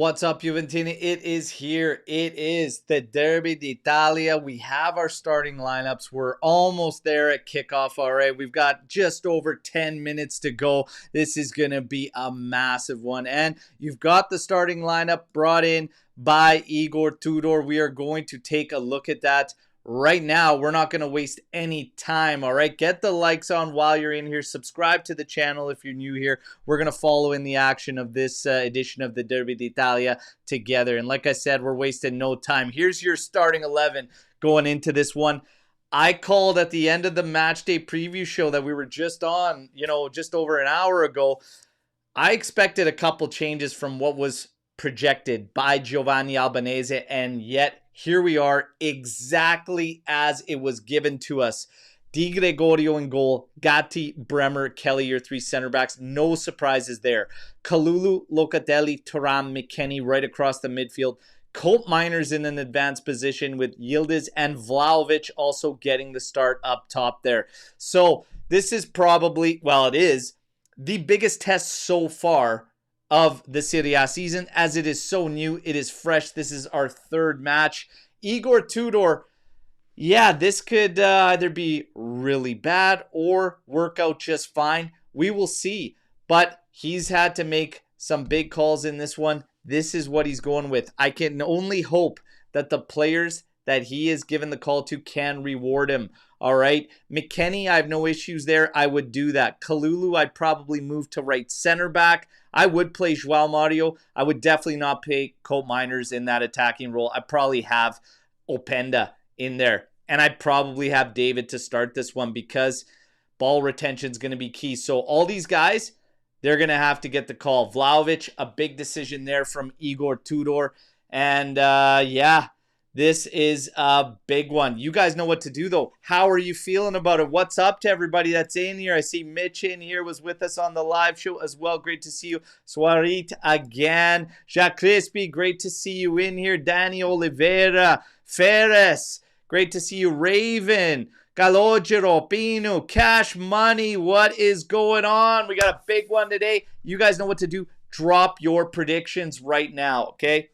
What's up, Juventini? It is here. It is the Derby d'Italia. We have our starting lineups. We're almost there at kickoff. All right, we've got just over 10 minutes to go. This is going to be a massive one. And you've got the starting lineup brought in by Igor Tudor. We are going to take a look at that right now. We're not going to waste any time. All right, get the likes on while you're in here. Subscribe to the channel if you're new here. We're going to follow in the action of this edition of the Derby d'Italia together. And like I said, we're wasting no time. Here's your starting 11 going into this one. I called at the end of the match day preview show that we were just on, just over an hour ago. I expected a couple changes from what was projected by Giovanni Albanese, and yet here we are, exactly as it was given to us. Di Gregorio in goal, Gatti, Bremer, Kelly, your three center backs. No surprises there. Kalulu, Locatelli, Thuram, McKennie right across the midfield. Colt Miners in an advanced position with Yildiz and Vlahovic also getting the start up top there. So this is probably, well, it is the biggest test so far of the Serie season, as it is so new, it is fresh. This is our third match. Igor Tudor, yeah, this could either be really bad or work out just fine. We will see, but he's had to make some big calls in this one. This is what he's going with. I can only hope that the players that he is given the call to can reward him. All right. McKennie, I have no issues there. I would do that. Kalulu, I'd probably move to right center back. I would play João Mario. I would definitely not play Colt Miners in that attacking role. I'd probably have Openda in there. And I'd probably have David to start this one because ball retention is going to be key. So all these guys, they're going to have to get the call. Vlahovic, a big decision there from Igor Tudor. And yeah, this is a big one. You guys know what to do, though. How are you feeling about it? What's up to everybody that's in here? I see Mitch in here was with us on the live show as well. Great to see you. Swarit again. Jacques Crispy, great to see you in here. Danny Oliveira. Ferris, great to see you. Raven. Calogero, Pino, Cash Money. What is going on? We got a big one today. You guys know what to do. Drop your predictions right now, okay?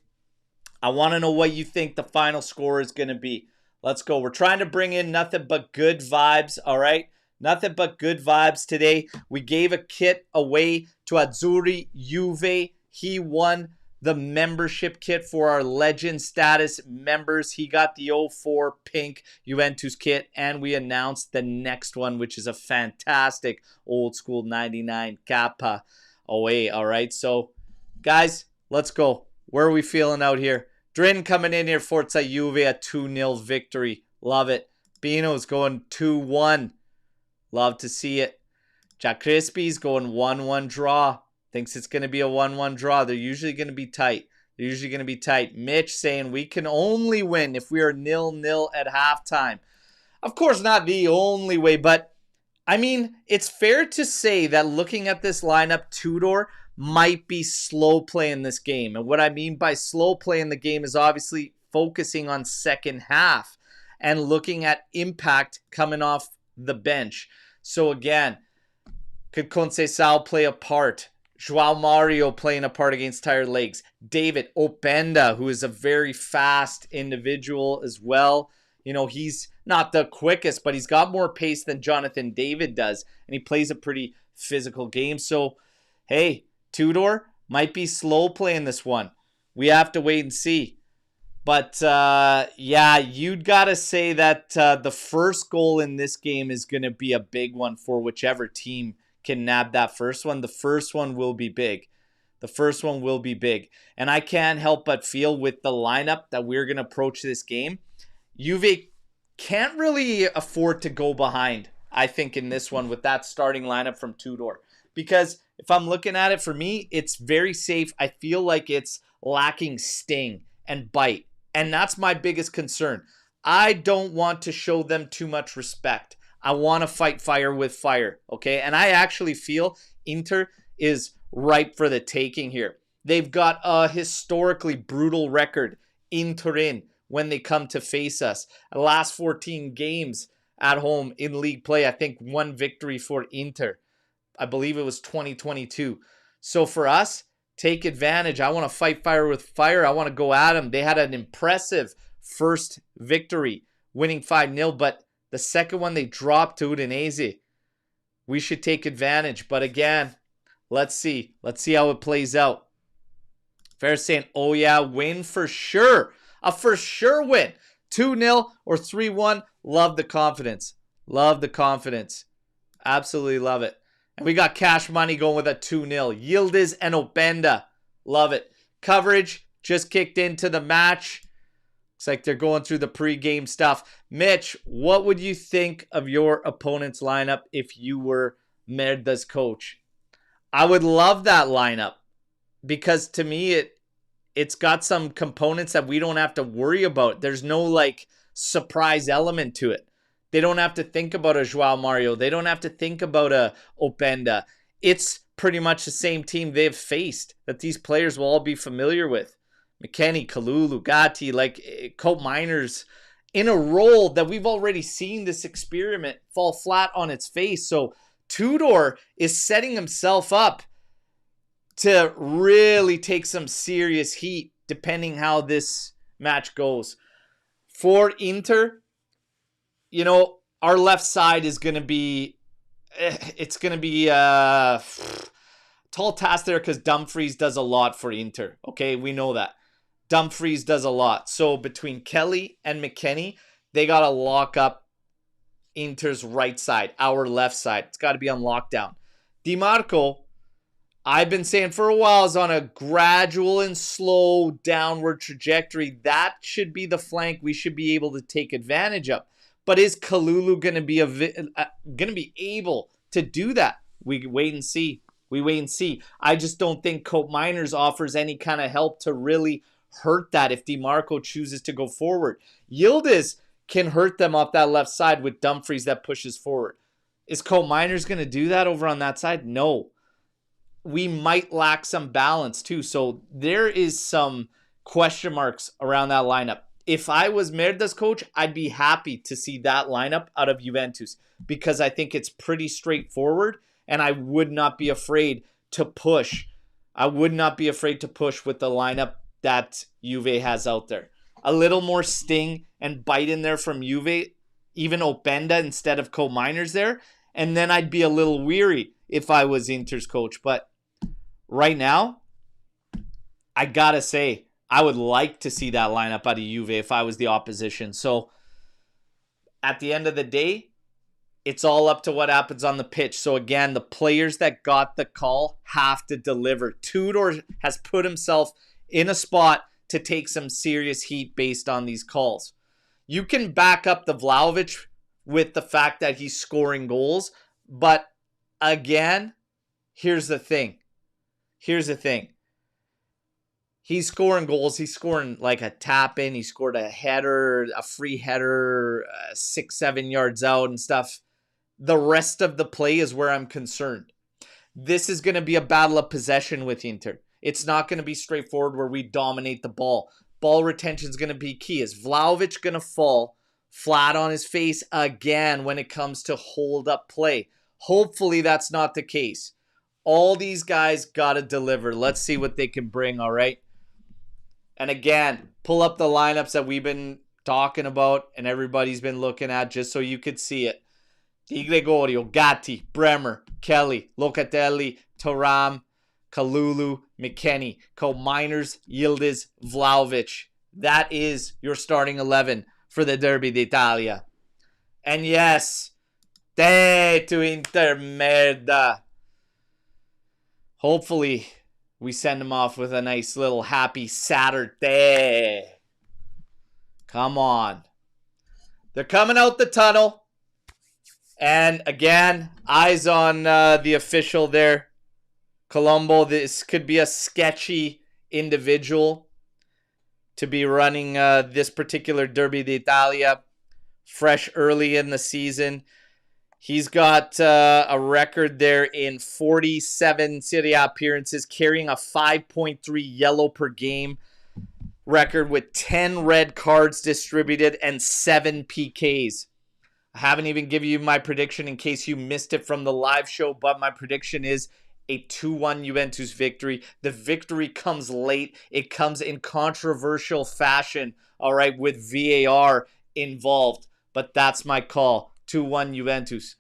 I want to know what you think the final score is going to be. Let's go. We're trying to bring in nothing but good vibes, all right? Nothing but good vibes today. We gave a kit away to Azzurri Juve. He won the membership kit for our legend status members. He got the 04 pink Juventus kit, and we announced the next one, which is a fantastic old school 99 Kappa away, all right? So, guys, let's go. Where are we feeling out here? Drin coming in here. Forza Juve, a 2-0 victory. Love it. Bino's going 2-1. Love to see it. Jack Crispy's going 1-1 draw. Thinks it's going to be a 1-1 draw. They're usually going to be tight. Mitch saying we can only win if we are 0-0 at halftime. Of course, not the only way, but I mean, it's fair to say that looking at this lineup, Tudor might be slow playing this game. And what I mean by slow playing the game is obviously focusing on second half and looking at impact coming off the bench. So again, could Conceição play a part? João Mario playing a part against tired legs. David Openda, who is a very fast individual as well. You know, he's not the quickest, but he's got more pace than Jonathan David does. And he plays a pretty physical game. So, hey, Tudor might be slow playing this one. We have to wait and see. But, yeah, you'd got to say that the first goal in this game is going to be a big one for whichever team can nab that first one. The first one will be big. And I can't help but feel with the lineup that we're going to approach this game, Juve can't really afford to go behind, I think, in this one with that starting lineup from Tudor. Because if I'm looking at it, for me, it's very safe. I feel like it's lacking sting and bite. And that's my biggest concern. I don't want to show them too much respect. I want to fight fire with fire, okay? And I actually feel Inter is ripe for the taking here. They've got a historically brutal record in Turin when they come to face us. The last 14 games at home in league play, I think one victory for Inter. I believe it was 2022. So for us take advantage. I want to fight fire with fire. I want to go at them. They had an impressive first victory, winning 5-0, but the second one they dropped to Udinese. We should take advantage. But again, let's see. Let's see how it plays out. Fair saying, oh yeah, win for sure. A for sure win. 2-0 or 3-1. Love the confidence. Love the confidence. Absolutely love it. And we got cash money going with a 2-0. Yildiz and Openda. Love it. Coverage just kicked into the match. Looks like they're going through the pregame stuff. Mitch, what would you think of your opponent's lineup if you were Merda's coach? I would love that lineup because to me it's got some components that we don't have to worry about. There's no like surprise element to it. They don't have to think about a Joao Mario. They don't have to think about a Openda. It's pretty much the same team they've faced that these players will all be familiar with. McKennie, Kalulu, Gatti, like Cope Miners in a role that we've already seen this experiment fall flat on its face. So Tudor is setting himself up to really take some serious heat depending how this match goes. For Inter, you know, our left side is going to be, it's going to be a tall task there because Dumfries does a lot for Inter. Okay, we know that. Dumfries does a lot. So between Kelly and McKennie, they got to lock up Inter's right side, our left side. It's got to be on lockdown. DiMarco, I've been saying for a while, is on a gradual and slow downward trajectory. That should be the flank we should be able to take advantage of. But is Kalulu going to be able to do that? We wait and see. We wait and see. I just don't think Cope Miners offers any kind of help to really hurt that if DiMarco chooses to go forward. Yildiz can hurt them off that left side with Dumfries that pushes forward. Is Cope Miners going to do that over on that side? No. We might lack some balance too. So there is some question marks around that lineup. If I was Merda's coach, I'd be happy to see that lineup out of Juventus because I think it's pretty straightforward and I would not be afraid to push. I would not be afraid to push with the lineup that Juve has out there. A little more sting and bite in there from Juve, even Openda instead of Cope Miners there. And then I'd be a little weary if I was Inter's coach. But right now, I gotta say, I would like to see that lineup out of Juve if I was the opposition. So at the end of the day, it's all up to what happens on the pitch. So again, the players that got the call have to deliver. Tudor has put himself in a spot to take some serious heat based on these calls. You can back up the Vlahovic with the fact that he's scoring goals. But again, here's the thing. He's scoring goals. He's scoring like a tap in. He scored a header, a free header, 6-7 yards out and stuff. The rest of the play is where I'm concerned. This is going to be a battle of possession with Inter. It's not going to be straightforward where we dominate the ball. Ball retention is going to be key. Is Vlahovic going to fall flat on his face again when it comes to hold up play? Hopefully that's not the case. All these guys got to deliver. Let's see what they can bring, all right? And again, pull up the lineups that we've been talking about and everybody's been looking at just so you could see it. Di Gregorio, Gatti, Bremer, Kelly, Locatelli, Thuram, Kalulu, McKennie, Cope Miners, Yildiz, Vlahovic. That is your starting 11 for the Derby d'Italia. And yes, te to Inter merda. Hopefully, we send them off with a nice little happy Saturday. Come on. They're coming out the tunnel. And again, eyes on the official there. Colombo, this could be a sketchy individual to be running this particular Derby d'Italia fresh early in the season. He's got a record there in 47 Serie A appearances, carrying a 5.3 yellow per game record with 10 red cards distributed and 7 PKs. I haven't even given you my prediction in case you missed it from the live show, but my prediction is a 2-1 Juventus victory. The victory comes late. It comes in controversial fashion, all right, with VAR involved. But that's my call. 2-1 Juventus.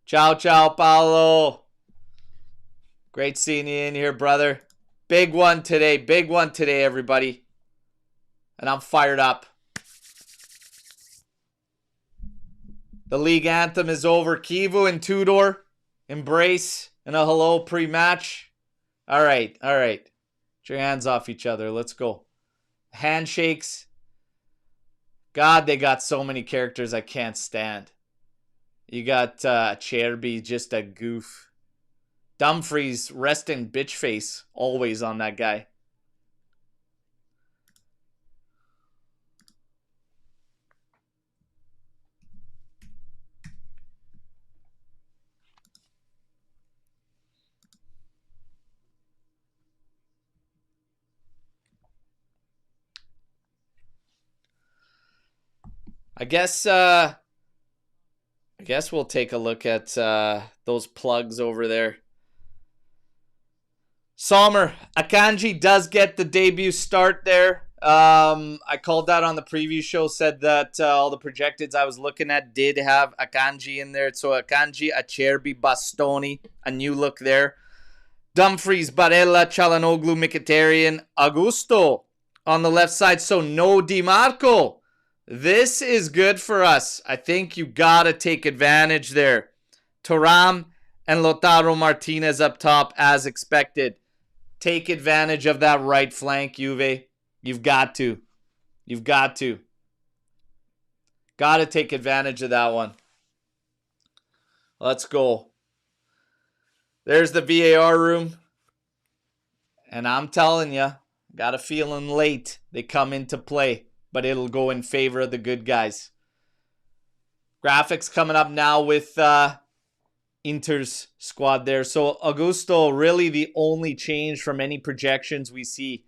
Ciao, ciao, Paolo. Great seeing you in here, brother. Big one today. Big one today, everybody. And I'm fired up. The league anthem is over. Kivu and Tudor. Embrace and a hello pre-match. All right. All right. Get your hands off each other. Let's go. Handshakes. God, they got so many characters I can't stand. You got Cherby, just a goof. Dumfries, resting bitch face, always on that guy. I guess we'll take a look at those plugs over there. Sommer, Akanji does get the debut start there. I called that on the preview show, said that all the projecteds I was looking at did have Akanji in there. So Akanji, Acerbi, Bastoni, a new look there. Dumfries, Barella, Çalhanoğlu, Mkhitaryan, Augusto on the left side. So no Di Marco. This is good for us. I think you got to take advantage there. Thuram and Lautaro Martinez up top as expected. Take advantage of that right flank, Juve. You've got to. You've got to. Got to take advantage of that one. Let's go. There's the VAR room. And I'm telling you, got a feeling late they come into play. But it'll go in favor of the good guys. Graphics coming up now with Inter's squad there. So Augusto, really the only change from any projections we see.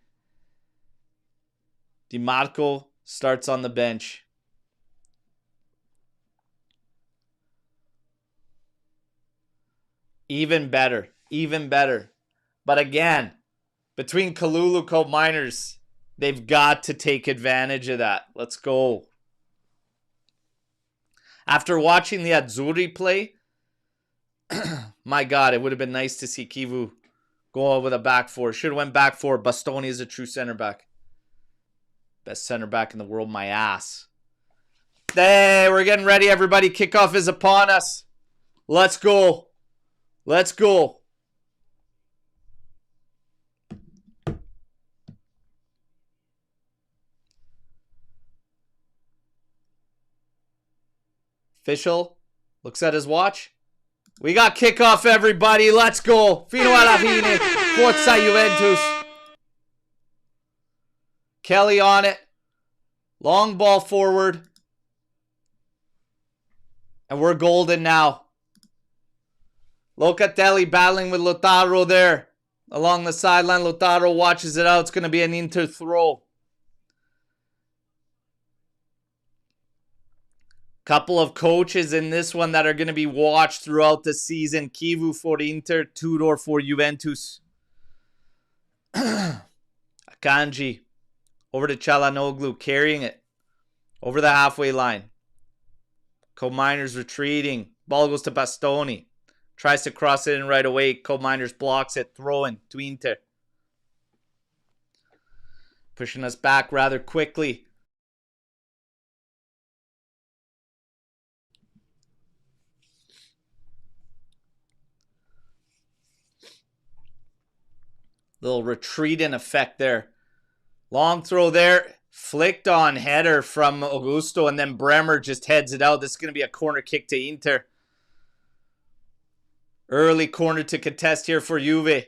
Di Marco starts on the bench. Even better. Even better. But again, between Kalulu, Cope Miners, they've got to take advantage of that. Let's go. After watching the Azzurri play, my God, it would have been nice to see Kivu go out with a back four. Should have went back four. Bastoni is a true center back. Best center back in the world, my ass. Hey, we're getting ready, everybody. Kickoff is upon us. Let's go. Let's go. Official looks at his watch. We got kickoff, everybody. Let's go. Fino alla fine. Forza Juventus. Kelly on it. Long ball forward. And we're golden now. Locatelli battling with Lautaro there. Along the sideline, Lautaro watches it out. It's going to be an Inter throw. Couple of coaches in this one that are going to be watched throughout the season. Kivu for Inter, Tudor for Juventus. Akanji over to Çalhanoğlu, carrying it over the halfway line. Co-Miners retreating. Ball goes to Bastoni. Tries to cross it in right away. Co-Miners blocks it. Throw in to Inter. Pushing us back rather quickly. Little retreat in effect there. Long throw there. Flicked on header from Augusto. And then Bremer just heads it out. This is going to be a corner kick to Inter. Early corner to contest here for Juve.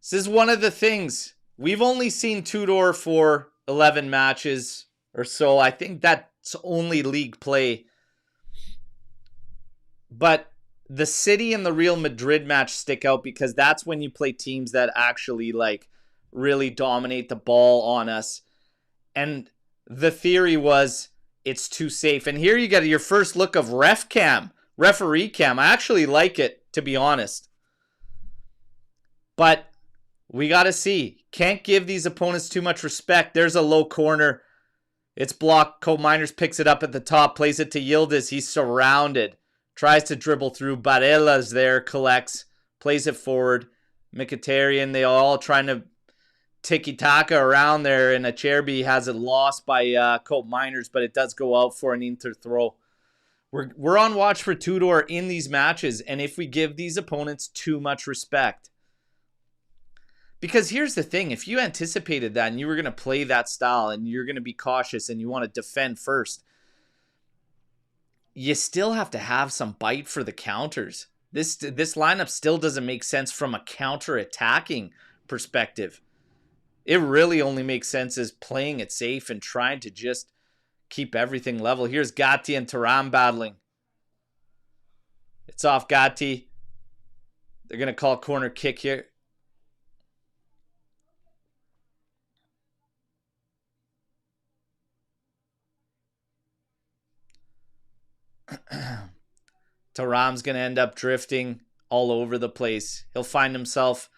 This is one of the things. We've only seen Tudor for 11 matches or so. I think that's only league play. But the City and the Real Madrid match stick out because that's when you play teams that actually like really dominate the ball on us. And the theory was it's too safe. And here you got your first look of referee cam. I actually like it, to be honest. But we got to see. Can't give these opponents too much respect. There's a low corner. It's blocked. Koop-Meiners picks it up at the top, plays it to Yildiz. He's surrounded. Tries to dribble through. Barella's there, collects, plays it forward. Mkhitaryan, they all trying to tiki-taka around there, and Acerbi has it lost by Koop-Meiners, but it does go out for an Inter throw. We're on watch for Tudor in these matches, and if we give these opponents too much respect. Because here's the thing, if you anticipated that and you were going to play that style and you're going to be cautious and you want to defend first, you still have to have some bite for the counters. This lineup still doesn't make sense from a counter-attacking perspective. It really only makes sense as playing it safe and trying to just keep everything level. Here's Gatti and Thuram battling. It's off Gatti. They're going to call corner kick here. Thuram's going to end up drifting all over the place. He'll find himself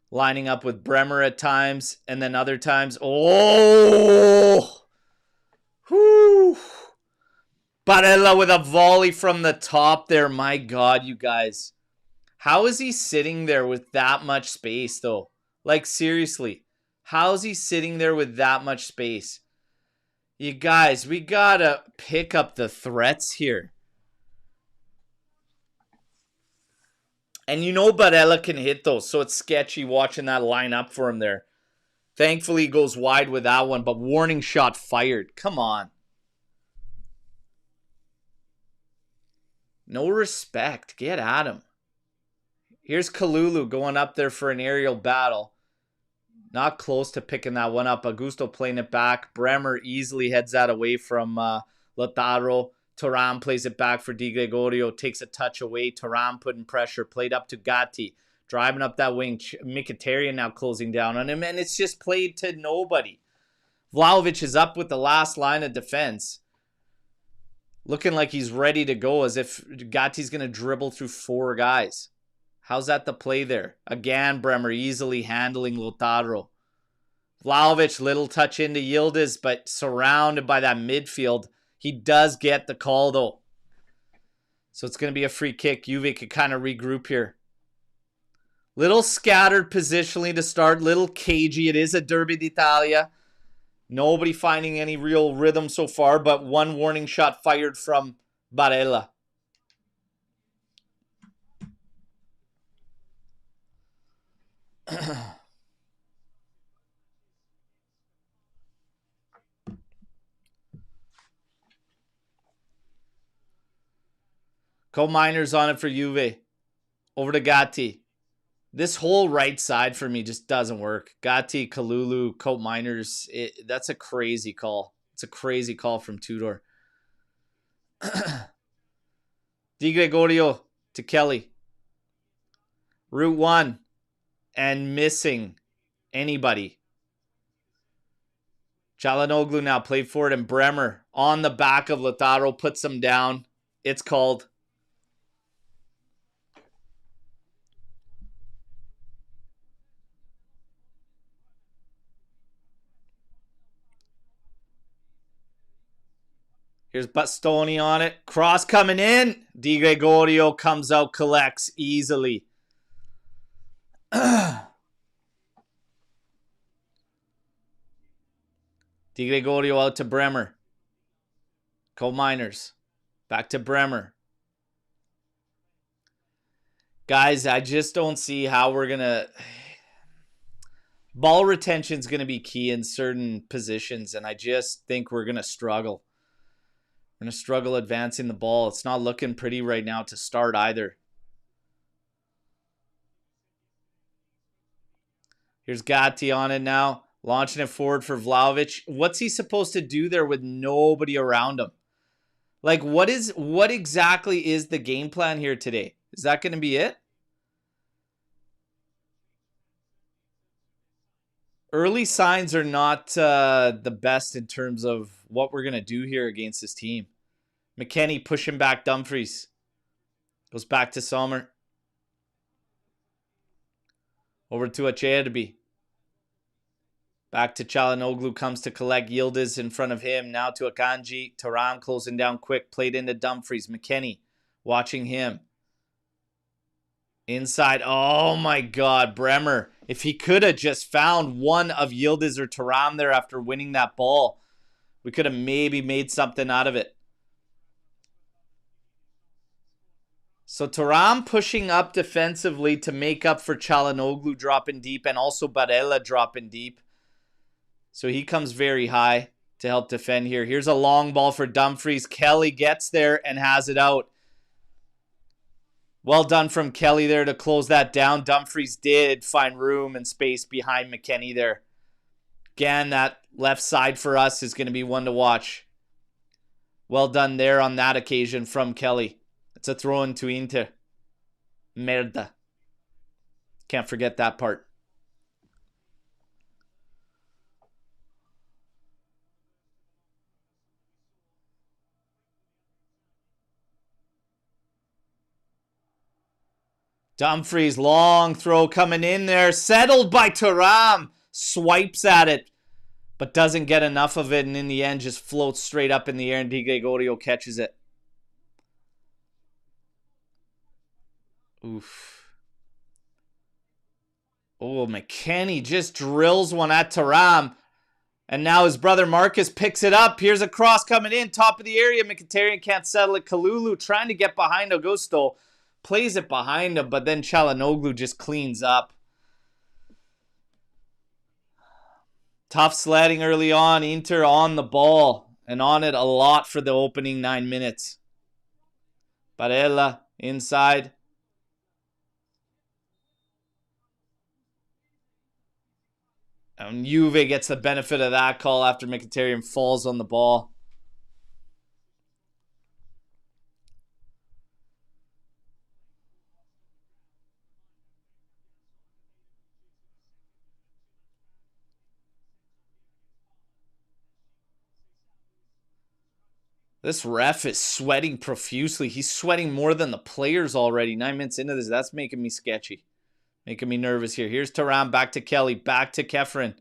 lining up with Bremer at times, and then other times, oh! Whoo! Barella with a volley from the top there. My God, you guys. How is he sitting there with that much space, though? Like, seriously. How is he sitting there with that much space? You guys, we gotta pick up the threats here. And you know Barella can hit those, so it's sketchy watching that line up for him there. Thankfully, he goes wide with that one, but warning shot fired. Come on. No respect. Get at him. Here's Kalulu going up there for an aerial battle. Not close to picking that one up. Augusto playing it back. Bremer easily heads that away from Lautaro. Thuram plays it back for Di Gregorio. Takes a touch away. Thuram putting pressure. Played up to Gatti. Driving up that wing. Mkhitaryan now closing down on him. And it's just played to nobody. Vlahovic is up with the last line of defense. Looking like he's ready to go, as if Gatti's going to dribble through 4 guys. How's that the play there? Again, Bremer easily handling Lautaro. Vlahovic, little touch into Yildiz, but surrounded by that midfield. He does get the call, though. So it's going to be a free kick. Juve could kind of regroup here. Little scattered positionally to start. Little cagey. It is a Derby d'Italia. Nobody finding any real rhythm so far, but one warning shot fired from Barella. Koop-Meiners on it for Juve. Over to Gatti. This whole right side for me just doesn't work. Gatti, Kalulu, Koop-Meiners. That's a crazy call. It's a crazy call from Tudor. Di Gregorio to Kelly. Route 1. And missing anybody. Çalhanoğlu now played for it, and Bremer on the back of Lautaro puts him down. It's called. Here's Bastoni on it. Cross coming in. Di Gregorio comes out, collects easily. Di Gregorio out to Bremer. Koop-Meiners. Back to Bremer. Guys, I just don't see how we're going to... Ball retention is going to be key in certain positions, and I just think we're going to struggle. We're going to struggle advancing the ball. It's not looking pretty right now to start either. Here's Gatti on it now. Launching it forward for Vlahovic. What's he supposed to do there with nobody around him? Like, what exactly is the game plan here today? Is that going to be it? Early signs are not the best in terms of what we're going to do here against this team. McKennie pushing back Dumfries. Goes back to Sommer. Over to Acerbi. Back to Çalhanoğlu, comes to collect. Yildiz in front of him. Now to Akanji. Thuram closing down quick. Played into Dumfries. McKennie watching him. Inside. Oh my God. Bremer. If he could have just found one of Yildiz or Thuram there after winning that ball, we could have maybe made something out of it. So Thuram pushing up defensively to make up for Çalhanoğlu dropping deep and also Barella dropping deep. So he comes very high to help defend here. Here's a long ball for Dumfries. Kelly gets there and has it out. Well done from Kelly there to close that down. Dumfries did find room and space behind McKennie there. Again, that left side for us is going to be one to watch. Well done there on that occasion from Kelly. It's a throw into Inter. Merda. Can't forget that part. Dumfries, long throw coming in there. Settled by Thuram. Swipes at it, but doesn't get enough of it. And in the end, just floats straight up in the air and Di Gregorio catches it. Oof. Oh, McKennie just drills one at Thuram. And now his brother Marcus picks it up. Here's a cross coming in. Top of the area. Mkhitaryan can't settle it. Kalulu trying to get behind Augusto. Plays it behind him, but then Çalhanoğlu just cleans up. Tough sledding early on. Inter on the ball and on it a lot for the opening 9 minutes. Barella inside. And Juve gets the benefit of that call after Mkhitaryan falls on the ball. This ref is sweating profusely. He's sweating more than the players already. 9 minutes into this, that's making me sketchy. Making me nervous here. Here's Thuram, back to Kelly, back to Kefren.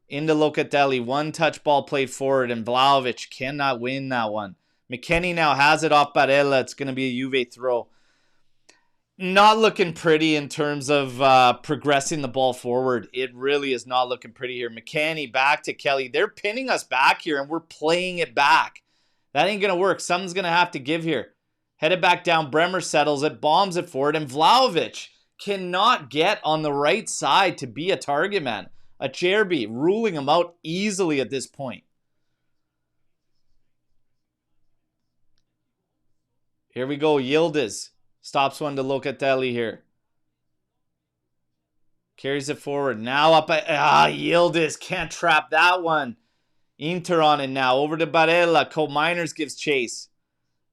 Into Locatelli. One touch ball played forward, and Vlahovic cannot win that one. McKennie now has it off Barella. It's going to be a Juve throw. Not looking pretty in terms of progressing the ball forward. It really is not looking pretty here. McKennie back to Kelly. They're pinning us back here, and we're playing it back. That ain't going to work. Something's going to have to give here. Headed back down. Bremer settles it. Bombs it forward. And Vlahovic cannot get on the right side to be a target man. Acerbi ruling him out easily at this point. Here we go. Yildiz stops one to Locatelli here. Carries it forward. Now up at... Yildiz can't trap that one. Inter on it now. Over to Barella. Miners gives chase.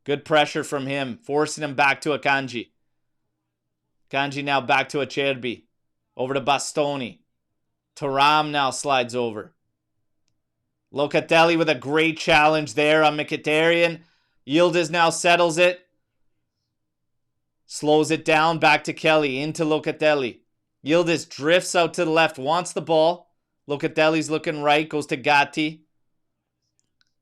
Good pressure from him. Forcing him back to Akanji. Akanji now back to Acerbi. Over to Bastoni. Thuram now slides over. Locatelli with a great challenge there on Mkhitaryan. Yildiz now settles it. Slows it down. Back to Kelly. Into Locatelli. Yildiz drifts out to the left. Wants the ball. Locatelli's looking right. Goes to Gatti.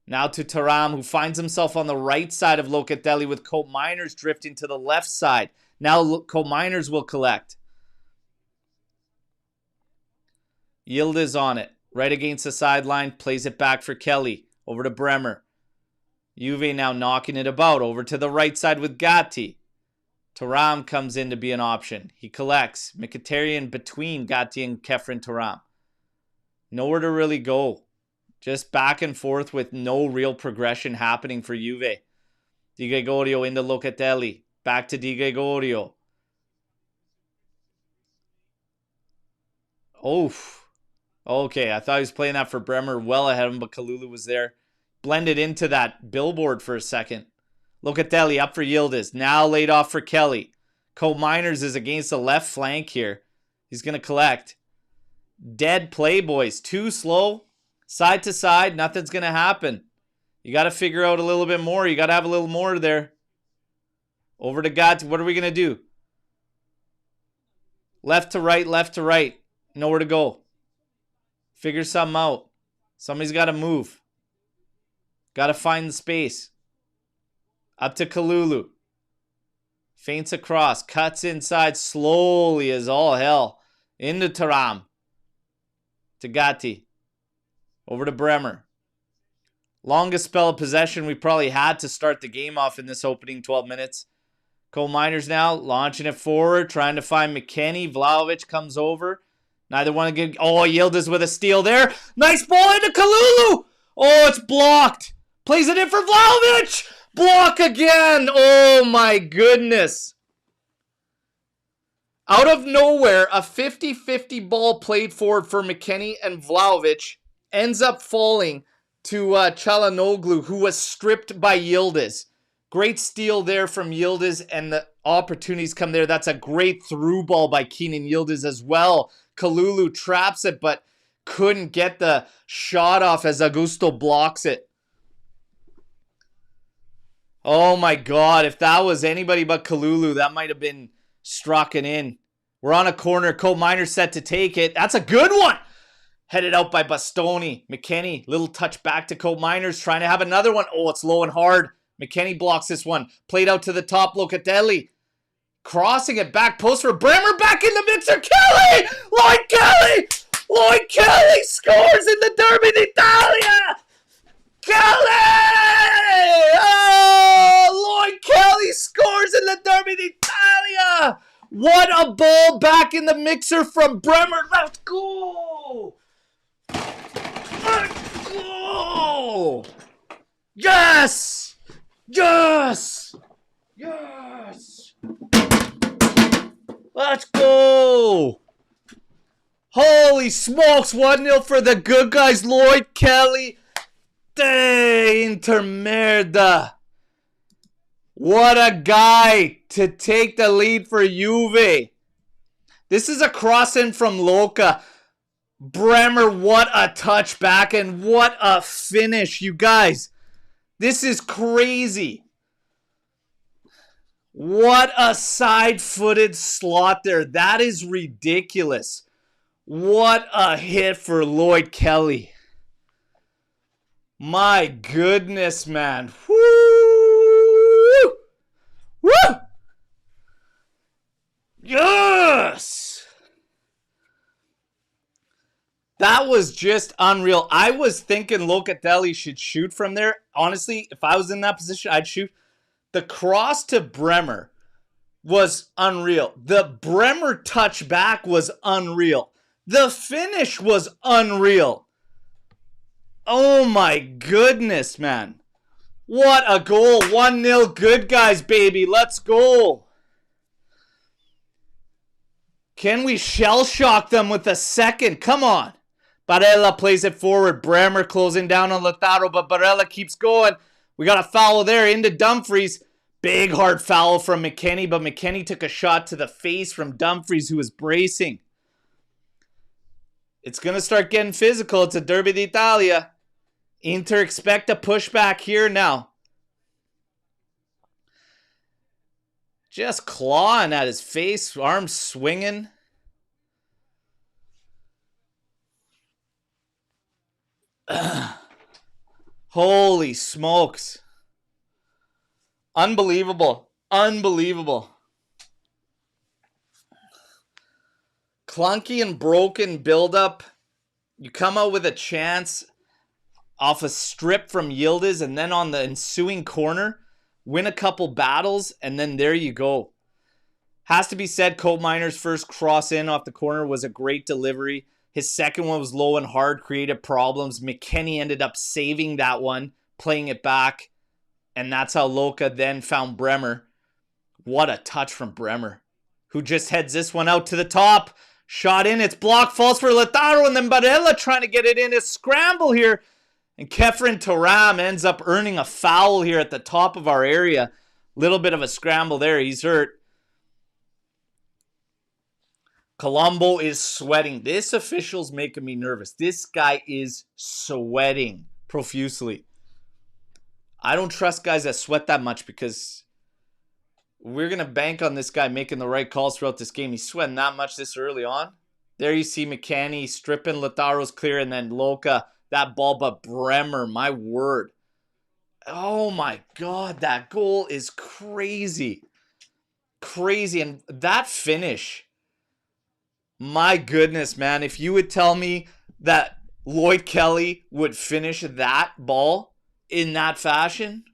Now to Thuram, who finds himself on the right side of Locatelli with Miners drifting to the left side. Now Miners will collect. Yildiz on it. Right against the sideline. Plays it back for Kelly. Over to Bremer. Juve now knocking it about. Over to the right side with Gatti. Thuram comes in to be an option. He collects. Mkhitaryan between Gatti and Kefren Thuram. Nowhere to really go. Just back and forth with no real progression happening for Juve. Di Gregorio into Locatelli. Back to Di Gregorio. Oof. Okay, I thought he was playing that for Bremer well ahead of him, but Kalulu was there. Blended into that billboard for a second. Locatelli up for Yildiz. Now laid off for Kelly. Miners is against the left flank here. He's going to collect. Dead play, boys. Too slow. Side to side. Nothing's going to happen. You got to figure out a little bit more. You got to have a little more there. Over to Gatti. What are we going to do? Left to right, left to right. Nowhere to go. Figure something out. Somebody's got to move. Got to find the space. Up to Kalulu. Feints across. Cuts inside slowly as all hell. Into Taram. To Gatti. Over to Bremer. Longest spell of possession we probably had to start the game off in this opening 12 minutes. Coal Miners now launching it forward. Trying to find McKenny. Vlahovic comes over. Neither one get. Oh, Yildiz with a steal there. Nice ball into Kalulu. Oh, it's blocked. Plays it in for Vlahovic. Block again. Oh, my goodness. Out of nowhere, a 50-50 ball played forward for McKenny and Vlahovic ends up falling to Çalhanoğlu, who was stripped by Yildiz. Great steal there from Yildiz, and the opportunities come there. That's a great through ball by Keenan Yildiz as well. Kalulu traps it, but couldn't get the shot off as Augusto blocks it. Oh my God, if that was anybody but Kalulu, that might have been struck and in. We're on a corner. Coal Miners set to take it. That's a good one. Headed out by Bastoni. McKenny, little touch back to Coal Miners, trying to have another one. Oh, it's low and hard. McKenny blocks this one. Played out to the top, Locatelli. Crossing it back post for Bremer, back in the mixer. Kelly! Lloyd Kelly! Lloyd Kelly scores in the Derby d'Italia! Kelly! Oh, Lloyd Kelly scores in the Derby d'Italia! What a ball back in the mixer from Bremer. Let's go! Let's go! Yes! Yes! Yes! Let's go! Holy smokes, 1-0 for the good guys. Lloyd Kelly. De Intermerda. What a guy to take the lead for Juve. This is a cross in from Loca. Bremer, what a touchback and what a finish, you guys. This is crazy. What a side-footed slot there. That is ridiculous. What a hit for Lloyd Kelly. My goodness, man. Woo! Woo! Yes! That was just unreal. I was thinking Locatelli should shoot from there. Honestly, if I was in that position, I'd shoot. The cross to Bremer was unreal. The Bremer touchback was unreal. The finish was unreal. Oh my goodness, man. What a goal. 1-0 good guys, baby. Let's go. Can we shell shock them with a second? Come on. Barella plays it forward. Bremer closing down on Lautaro, but Barella keeps going. We got a foul there into Dumfries. Big hard foul from McKenny, but McKenny took a shot to the face from Dumfries, who was bracing. It's going to start getting physical. It's a Derby d'Italia. Inter expect a pushback here now. Just clawing at his face, arms swinging. Holy smokes. Unbelievable. Unbelievable. Clunky and broken buildup. You come out with a chance off a strip from Yildiz, and then on the ensuing corner, win a couple battles, and then there you go. Has to be said, Coal Miners' first cross in off the corner was a great delivery. His second one was low and hard, created problems. McKenny ended up saving that one, playing it back. And that's how Loca then found Bremer. What a touch from Bremer, who just heads this one out to the top. Shot in, it's blocked, falls for Lautaro, and then Barella trying to get it in. A scramble here. And Kefren Taram ends up earning a foul here at the top of our area. Little bit of a scramble there. He's hurt. Colombo is sweating. This official's making me nervous. This guy is sweating profusely. I don't trust guys that sweat that much because we're going to bank on this guy making the right calls throughout this game. He's sweating that much this early on. There you see McKennie stripping. Lautaro's clear, and then Loca, that ball, but Bremer, my word. Oh my God, that goal is crazy. Crazy. And that finish, my goodness, man. If you would tell me that Lloyd Kelly would finish that ball in that fashion,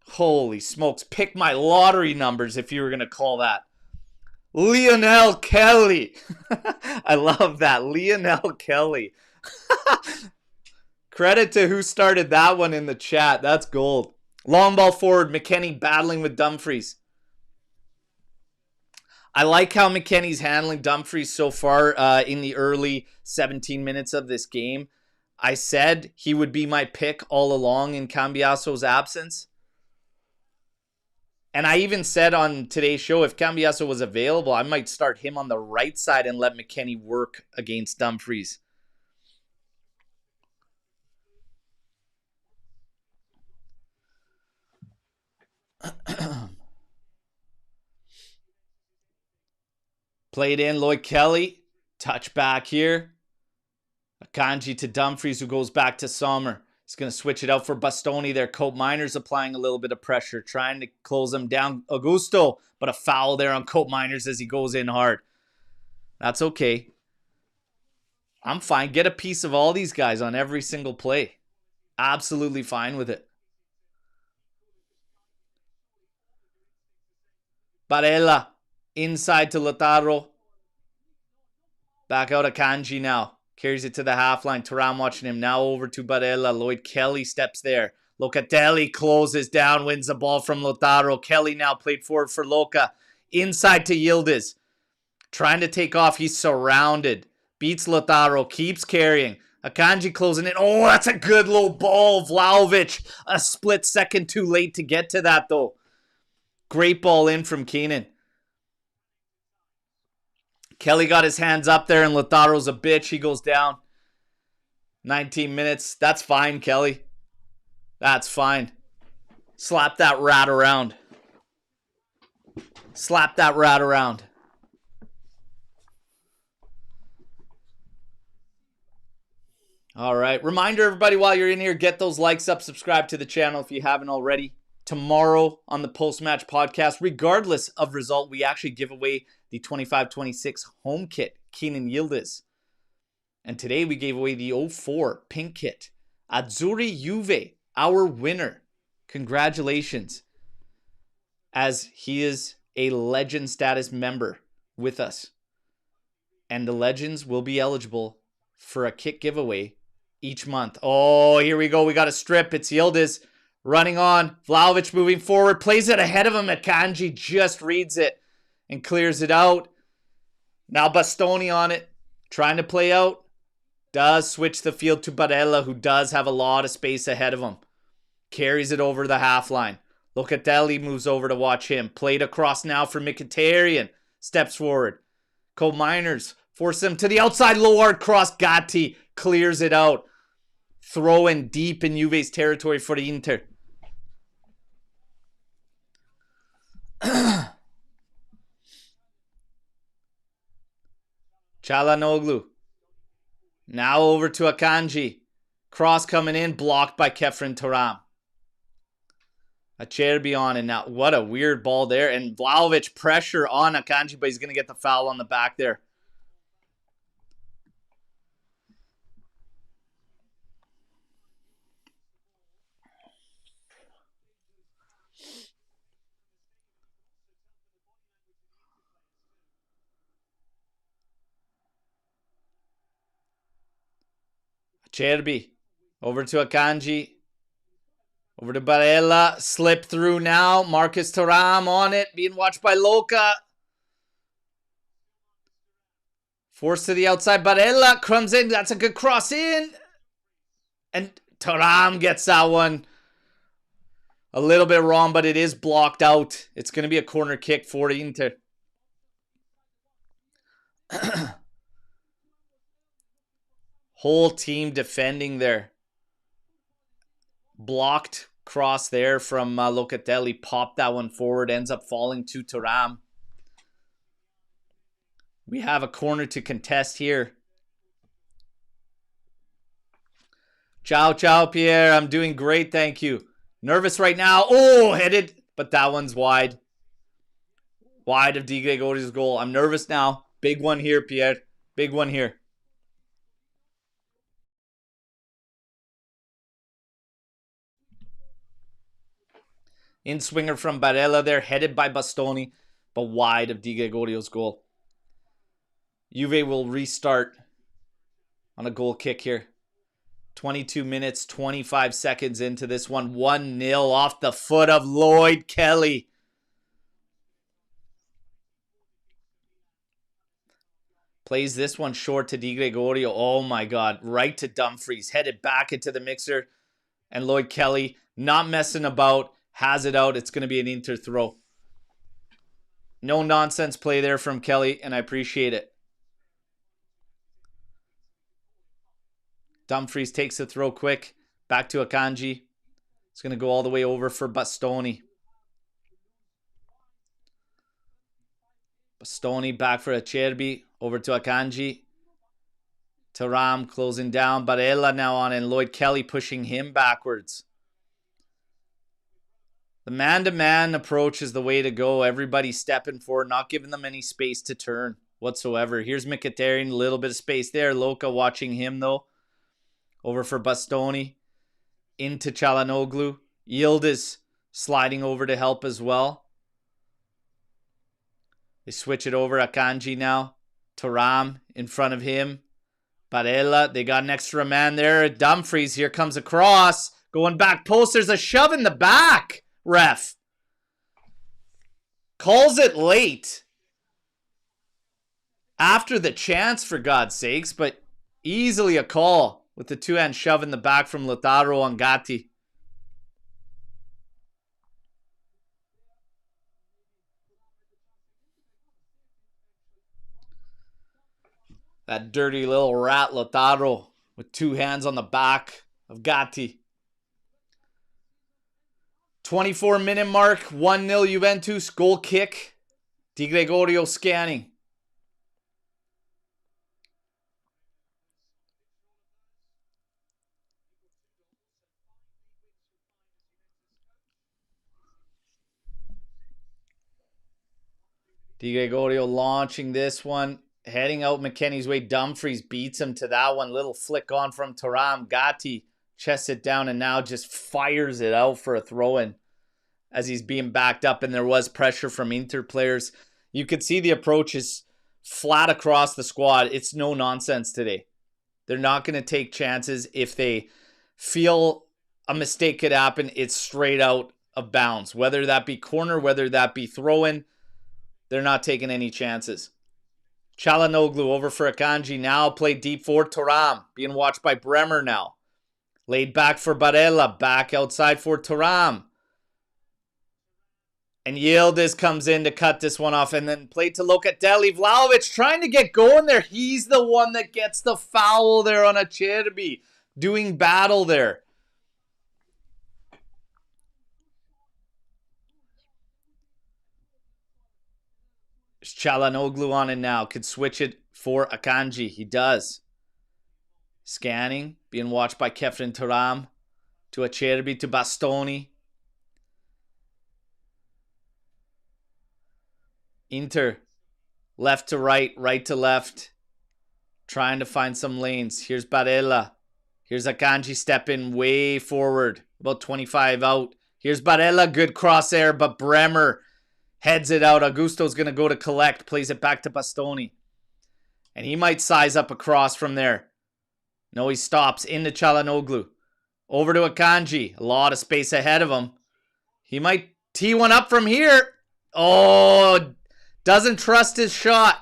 holy smokes. Pick my lottery numbers if you were going to call that. Lionel Kelly. I love that. Lionel Kelly. Credit to who started that one in the chat. That's gold. Long ball forward. McKennie battling with Dumfries. I like how McKennie's handling Dumfries so far in the early 17 minutes of this game. I said he would be my pick all along in Cambiaso's absence. And I even said on today's show, if Cambiaso was available, I might start him on the right side and let McKennie work against Dumfries. Played in, Lloyd Kelly. Touch back here. Akanji to Dumfries, who goes back to Sommer. He's going to switch it out for Bastoni there. Cope Miners applying a little bit of pressure, trying to close him down. Augusto, but a foul there on Cope Miners as he goes in hard. That's okay. I'm fine. Get a piece of all these guys on every single play. Absolutely fine with it. Barella inside to Lautaro. Back out Akanji now. Carries it to the half line. Thuram watching him. Now over to Barella. Lloyd Kelly steps there. Locatelli closes down. Wins the ball from Lautaro. Kelly now played forward for Loca. Inside to Yildiz. Trying to take off. He's surrounded. Beats Lautaro. Keeps carrying. Akanji closing in. Oh, that's a good low ball. Vlahovic. A split second too late to get to that though. Great ball in from Keenan. Kelly got his hands up there and Lautaro's a bitch. He goes down. 19 minutes. That's fine, Kelly. That's fine. Slap that rat around. Slap that rat around. All right. Reminder, everybody, while you're in here, get those likes up. Subscribe to the channel if you haven't already. Tomorrow on the post-match podcast, regardless of result, we actually give away the 25-26 home kit, Keenan Yildiz. And today we gave away the 04 pink kit. Azzurri Juve, our winner. Congratulations. As he is a legend status member with us. And the legends will be eligible for a kit giveaway each month. Oh, here we go. We got a strip. It's Yildiz. Running on. Vlahovic moving forward. Plays it ahead of him. Akanji just reads it and clears it out. Now Bastoni on it. Trying to play out. Does switch the field to Barella, who does have a lot of space ahead of him. Carries it over the half line. Locatelli moves over to watch him. Played across now for Mkhitaryan. Steps forward. Cope Miners force him to the outside. Low hard cross. Gatti clears it out. Throw in deep in Juve's territory for the Inter. Çalhanoğlu. Now over to Akanji. Cross coming in, blocked by Kefren Thuram. Acerbi on, and now what a weird ball there. And Vlahovic pressure on Akanji, but he's going to get the foul on the back there. Acerbi. Over to Akanji. Over to Barella. Slip through now. Marcus Thuram on it. Being watched by Loca. Forced to the outside. Barella comes in. That's a good cross in. And Thuram gets that one. A little bit wrong, but it is blocked out. It's going to be a corner kick for Inter. Whole team defending there. Blocked cross there from Locatelli. Popped that one forward. Ends up falling to Thuram. We have a corner to contest here. Ciao, ciao, Pierre. I'm doing great, thank you. Nervous right now. Oh, headed. But that one's wide. Wide of Di Gregorio's goal. I'm nervous now. Big one here, Pierre. Big one here. In swinger from Barella there. Headed by Bastoni. But wide of Di Gregorio's goal. Juve will restart on a goal kick here. 22 minutes, 25 seconds into this one. 1-0 off the foot of Lloyd Kelly. Plays this one short to Di Gregorio. Oh my God. Right to Dumfries. Headed back into the mixer. And Lloyd Kelly, not messing about, has it out. It's going to be an Inter throw. No nonsense play there from Kelly, and I appreciate it. Dumfries takes the throw quick. Back to Akanji. It's going to go all the way over for Bastoni. Bastoni back for Acerbi. Over to Akanji. Thuram closing down. Barella now on, and Lloyd Kelly pushing him backwards. The man-to-man approach is the way to go. Everybody stepping forward, not giving them any space to turn whatsoever. Here's Mkhitaryan, a little bit of space there. Loka watching him though. Over for Bastoni. Into Çalhanoğlu. Yildiz sliding over to help as well. They switch it over. Akanji now. Thuram in front of him. Barella. They got an extra man there. Dumfries. Here comes a cross. Going back post. There's a shove in the back. Ref. Calls it late. After the chance, for God's sakes. But easily a call. With the two-hand shove in the back from Lautaro on Gatti. That dirty little rat Lautaro with two hands on the back of Gatti. 24-minute mark. 1-0 Juventus. Goal kick. Di Gregorio scanning. Di Gregorio launching this one. Heading out McKennie's way. Dumfries beats him to that one. Little flick on from Thuram. Gatti chests it down and now just fires it out for a throw-in as he's being backed up, and there was pressure from Inter players. You could see the approach is flat across the squad. It's no nonsense today. They're not going to take chances. If they feel a mistake could happen, it's straight out of bounds. Whether that be corner, whether that be throw-in, they're not taking any chances. Çalhanoğlu over for Akanji. Now played deep for Thuram. Being watched by Bremer now. Laid back for Barella. Back outside for Thuram. And Yildiz comes in to cut this one off. And then played to Locatelli. Vlahovic trying to get going there. He's the one that gets the foul there on Acerbi. Doing battle there. Çalhanoğlu on it now. Could switch it for Akanji. He does. Scanning. Being watched by Kefren Thuram. To Acerbi. To Bastoni. Inter. Left to right. Right to left. Trying to find some lanes. Here's Barella. Here's Akanji stepping way forward. About 25 out. Here's Barella. Good crosshair. But Bremer heads it out. Augusto's going to go to collect. Plays it back to Bastoni. And he might size up across from there. No, he stops. Into Çalhanoğlu. Over to Akanji. A lot of space ahead of him. He might tee one up from here. Oh, doesn't trust his shot.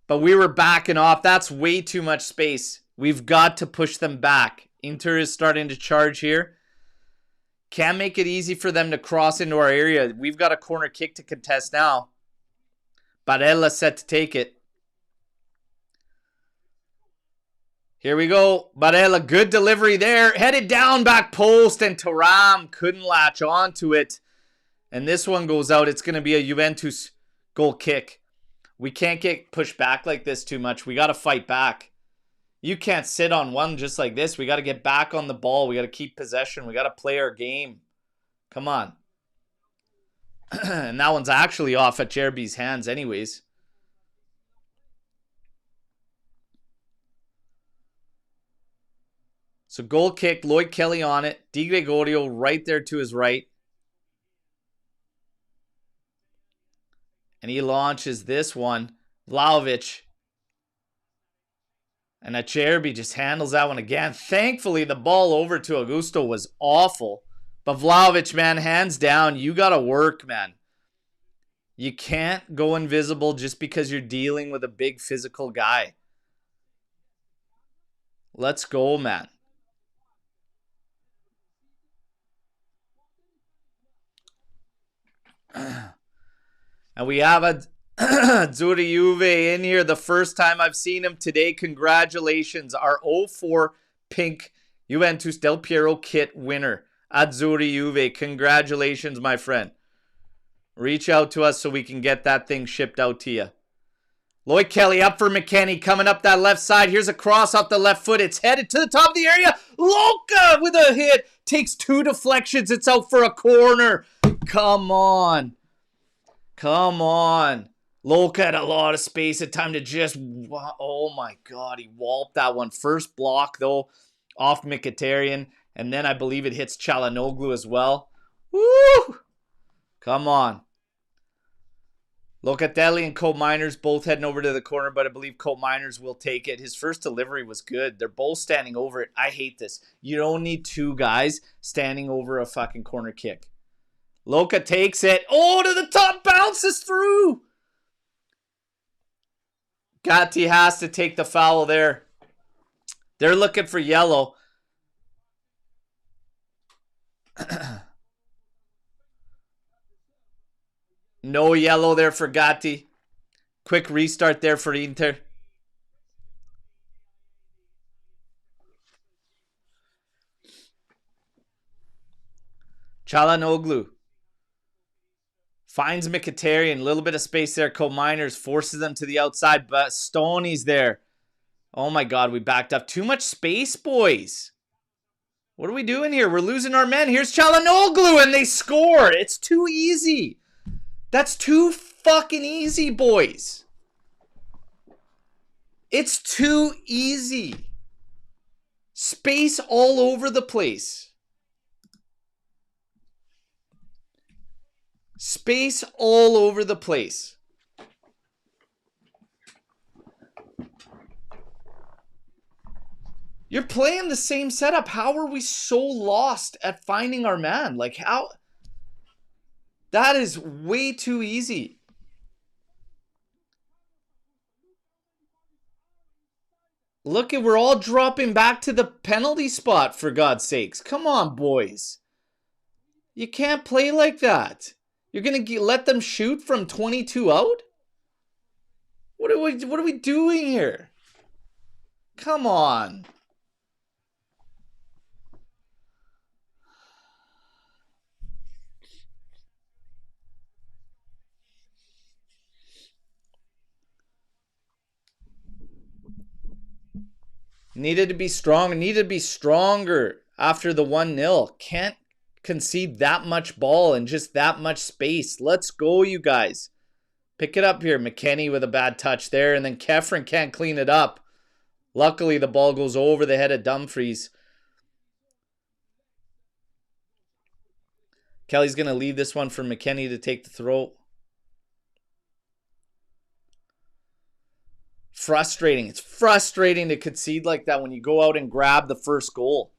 But we were backing off. That's way too much space. We've got to push them back. Inter is starting to charge here. Can't make it easy for them to cross into our area. We've got a corner kick to contest now. Barella set to take it. Here we go. Barella, good delivery there. Headed down back post, and Thuram couldn't latch onto it. And this one goes out. It's going to be a Juventus goal kick. We can't get pushed back like this too much. We got to fight back. You can't sit on one just like this. We got to get back on the ball. We got to keep possession. We got to play our game. Come on. And that one's actually off at Jerby's hands anyways. So goal kick, Lloyd Kelly on it. Di Gregorio right there to his right. And he launches this one. Vlahovic. And Acerbi just handles that one again. Thankfully, the ball over to Augusto was awful. But Vlahovic, man, hands down, you got to work, man. You can't go invisible just because you're dealing with a big physical guy. Let's go, man. And we have a Azzurri Juve in here. The first time I've seen him today. Congratulations. Our 04 pink Juventus Del Piero kit winner. Azzurri Juve. Congratulations, my friend. Reach out to us so we can get that thing shipped out to you. Lloyd Kelly up for McKennie. Coming up that left side. Here's a cross off the left foot. It's headed to the top of the area. Loca with a hit. Takes 2 deflections. It's out for a corner. Come on. Come on. Loca had a lot of space at time to just... Oh my God. He walloped that one. First block, though, off Mkhitaryan. And then I believe it hits Çalhanoğlu as well. Woo! Come on. Locatelli and Colt Miners both heading over to the corner, but I believe Colt Miners will take it. His first delivery was good. They're both standing over it. I hate this. You don't need 2 guys standing over a fucking corner kick. Loca takes it. Oh, to the top. Bounces through. Gatti has to take the foul there. They're looking for yellow. No yellow there for Gatti. Quick restart there for Inter. Çalhanoğlu finds Mkhitaryan. A little bit of space there. Colt Miners forces them to the outside, but Stoney's there. Oh my God, we backed up. Too much space, boys. What are we doing here? We're losing our men. Here's Çalhanoğlu, and they scored. It's too easy. That's too fucking easy, boys. It's too easy. Space all over the place. Space all over the place. You're playing the same setup. How are we so lost at finding our man? Like, how? That is way too easy. Look, we're all dropping back to the penalty spot, for God's sakes. Come on, boys. You can't play like that. You're going to let them shoot from 22 out? What are we doing here? Come on. Needed to be strong. Needed to be stronger after the 1-0. Can't concede that much ball and just that much space. Let's go, you guys. Pick it up here. McKennie with a bad touch there. And then Kefren can't clean it up. Luckily, the ball goes over the head of Dumfries. Kelly's going to leave this one for McKennie to take the throw. Frustrating. It's frustrating to concede like that when you go out and grab the first goal.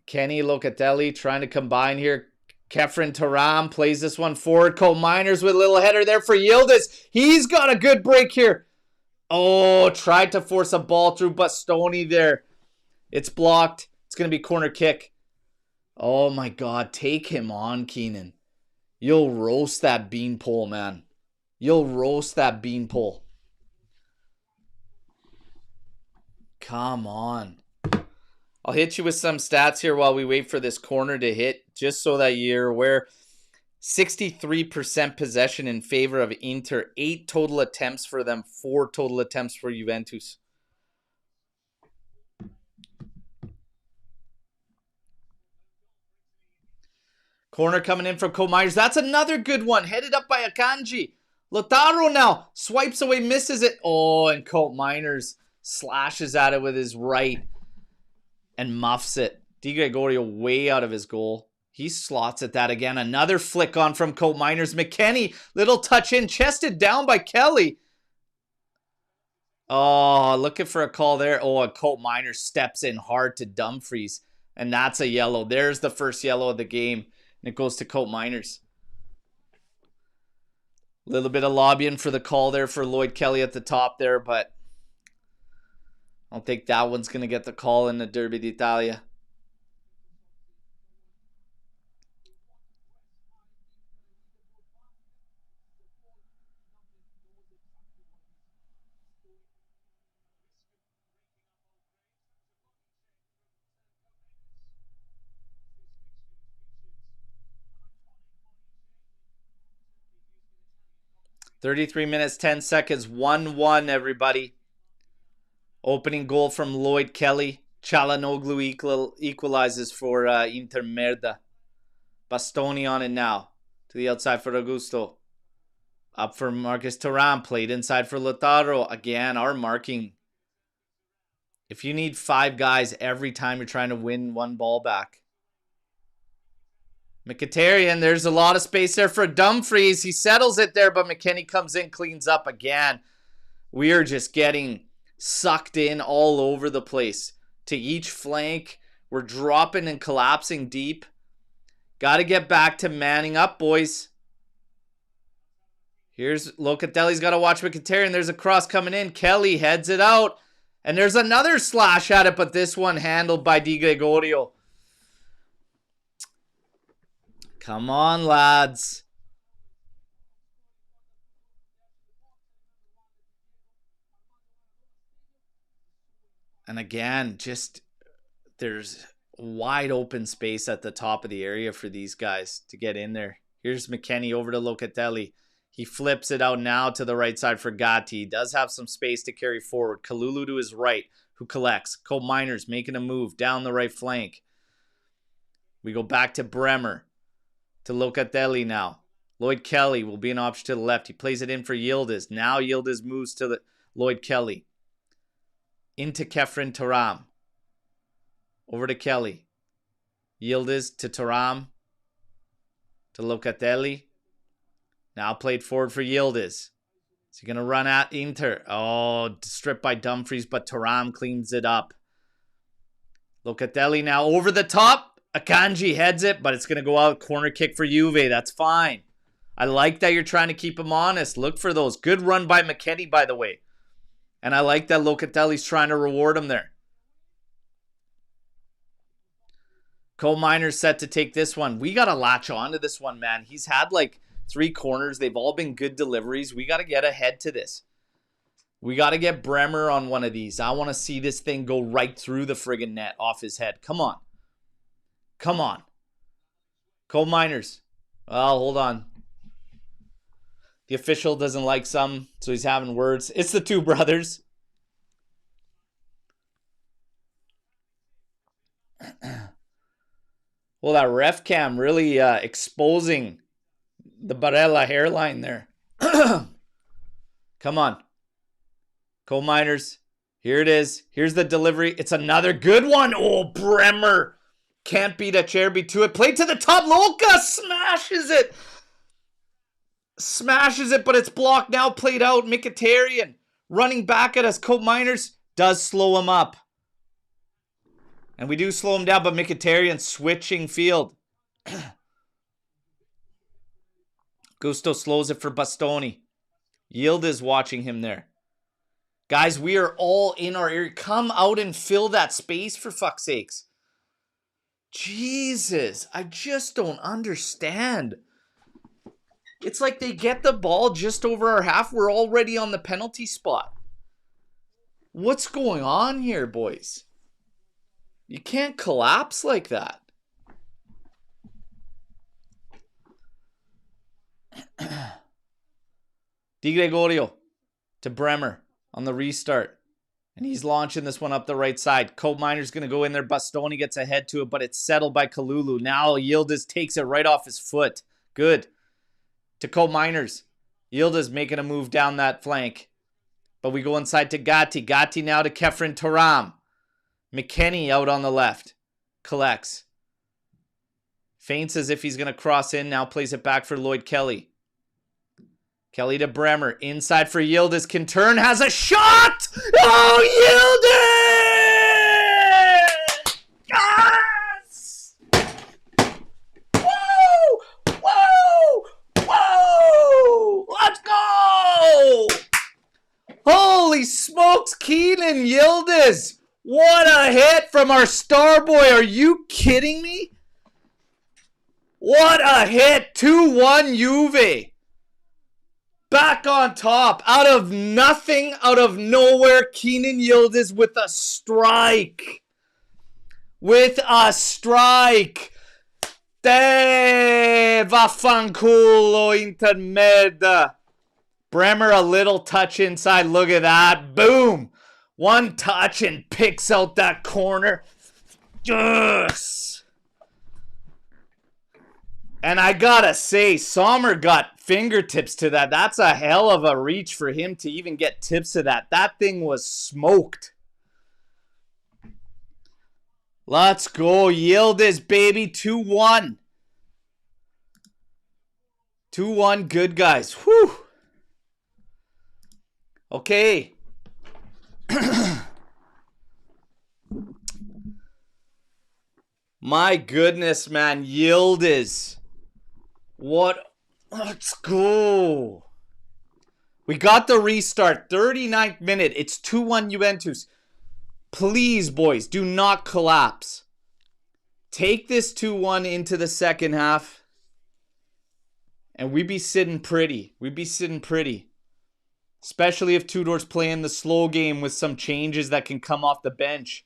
Kenny Locatelli trying to combine here. Kefren Thuram plays this one forward. Colt Miners with a little header there for Yildiz. He's got a good break here. Oh, tried to force a ball through, but Stoney there. It's blocked. It's going to be corner kick. Oh my God, take him on, Keenan. You'll roast that beanpole, man. You'll roast that beanpole. Come on. I'll hit you with some stats here while we wait for this corner to hit, just so that you're aware. 63% possession in favor of Inter. 8 total attempts for them. 4 total attempts for Juventus. Corner coming in from Colt Myers. That's another good one. Headed up by Akanji. Lautaro now swipes away, misses it. Oh, and Colt Myers slashes at it with his right and muffs it. Di Gregorio way out of his goal. He slots at that again. Another flick on from Colt Myers. McKennie, little touch in, chested down by Kelly. Oh, looking for a call there. Oh, and Colt Myers steps in hard to Dumfries. And that's a yellow. There's the first yellow of the game. And it goes to Colt Myers. A little bit of lobbying for the call there for Lloyd Kelly at the top there, but I don't think that one's going to get the call in the Derby d'Italia. $33 minutes, 10 seconds, 1-1, everybody. Opening goal from Lloyd Kelly. Çalhanoğlu equalizes for Inter Merda. Bastoni on it now. To the outside for Augusto. Up for Marcus Thuram. Played inside for Lautaro. Again, our marking. If you need 5 guys every time you're trying to win one ball back. Mkhitaryan, there's a lot of space there for Dumfries. He settles it there, but McKennie comes in, cleans up again. We are just getting sucked in all over the place. To each flank, we're dropping and collapsing deep. Got to get back to manning up, boys. Here's Locatelli's got to watch Mkhitaryan. There's a cross coming in. Kelly heads it out. And there's another slash at it, but this one handled by Di Gregorio. Come on, lads. And again, just there's wide open space at the top of the area for these guys to get in there. Here's McKennie over to Locatelli. He flips it out now to the right side for Gatti. He does have some space to carry forward. Kalulu to his right, who collects. Colt Myers making a move down the right flank. We go back to Bremer. To Locatelli now. Lloyd Kelly will be an option to the left. He plays it in for Yildiz. Now Yildiz moves to the Lloyd Kelly. Into Kefren Thuram. Over to Kelly. Yildiz to Thuram. To Locatelli. Now played forward for Yildiz. Is he going to run at Inter? Oh, stripped by Dumfries, but Thuram cleans it up. Locatelli now over the top. Akanji heads it, but it's going to go out. Corner kick for Juve. That's fine. I like that you're trying to keep him honest. Look for those. Good run by McKennie, by the way. And I like that Locatelli's trying to reward him there. Colt Myers set to take this one. We got to latch on to this one, man. He's had like 3 corners. They've all been good deliveries. We got to get ahead to this. We got to get Bremer on one of these. I want to see this thing go right through the friggin' net off his head. Come on. Come on. Colt Myers. Well, hold on. The official doesn't like some, so he's having words. It's the 2 brothers. Well, that ref cam really exposing the Barella hairline there. Come on. Colt Myers. Here it is. Here's the delivery. It's another good one. Oh, Bremer. Can't beat Acerbi to it. Play to the top. Loca smashes it. Smashes it, but it's blocked now. Played out. Mkhitaryan running back at us. Colt Myers does slow him up. And we do slow him down, but Mkhitaryan switching field. Gusto slows it for Bastoni. Yildiz watching him there. Guys, we are all in our area. Come out and fill that space for fuck's sakes. Jesus, I just don't understand. It's like they get the ball just over our half. We're already on the penalty spot. What's going on here, boys? You can't collapse like that. Di Gregorio to Bremer on the restart. And he's launching this one up the right side. Cope Miner's going to go in there. Bastoni gets ahead to it, but it's settled by Kalulu. Now Yildiz takes it right off his foot. Good. To Cope Miners. Yildiz making a move down that flank. But we go inside to Gatti. Gatti now to Kefren Turam. McKennie out on the left. Collects. Feints as if he's going to cross in. Now plays it back for Lloyd Kelly. Kelly to Bremer. Inside for Yildiz. Can turn. Has a shot! Oh, Yildiz! Yes! Whoa! Whoa! Whoa! Let's go! Holy smokes, Keenan Yildiz! What a hit from our star boy. Are you kidding me? What a hit. 2-1 Juve. Back on top. Out of nothing, out of nowhere, Keenan Yildiz with a strike. With a strike. Te vaffanculo intermed. Bremer a little touch inside. Look at that. Boom. One touch and picks out that corner. Yes. And I gotta say, Sommer got fingertips to that. That's a hell of a reach for him to even get tips of that. That thing was smoked. Let's go, Yildiz, baby. 2-1. 2-1, good guys. Whew. Okay. My goodness, man. Yildiz. What? Let's go. We got the restart. 39th minute. It's 2-1 Juventus. Please, boys, do not collapse. Take this 2-1 into the second half. And we be sitting pretty. We be sitting pretty. Especially if Tudor's playing the slow game with some changes that can come off the bench.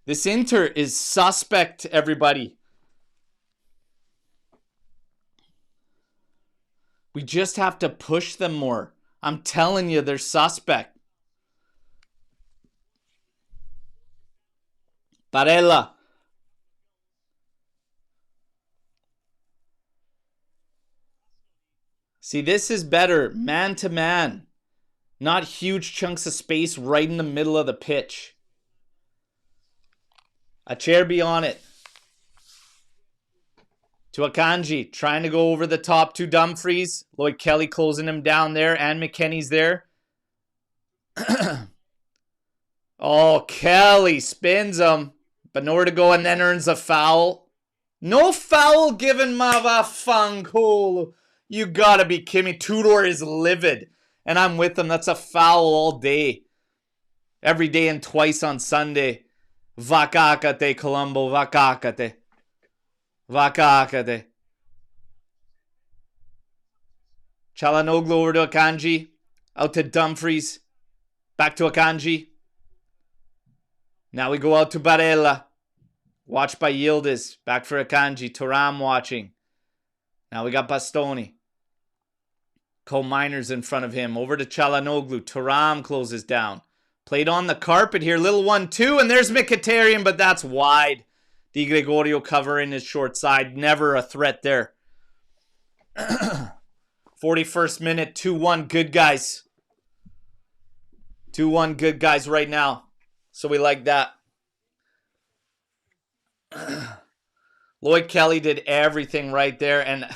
This Inter is suspect, everybody. We just have to push them more. I'm telling you, they're suspect. Barella. See, this is better. Man to man. Not huge chunks of space right in the middle of the pitch. Acerbi on it. To Akanji. Trying to go over the top to Dumfries. Lloyd Kelly closing him down there. And McKennie's there. Oh, Kelly spins him. But nowhere to go and then earns a foul. No foul given, Mavafanko. You gotta be kidding me. Tudor is livid. And I'm with him. That's a foul all day. Every day and twice on Sunday. Vakakate, Colombo. Vakakate. Vakakate. Çalhanoğlu over to Akanji. Out to Dumfries. Back to Akanji. Now we go out to Barella. Watched by Yildiz. Back for Akanji. Turam watching. Now we got Bastoni. Cope Miners in front of him. Over to Çalhanoğlu. Turam closes down. Played on the carpet here. Little 1-2. And there's Mkhitaryan, but that's wide. Di Gregorio covering his short side. Never a threat there. 41st minute. 2-1. Good guys. 2-1. Good guys right now. So we like that. Lloyd Kelly did everything right there. And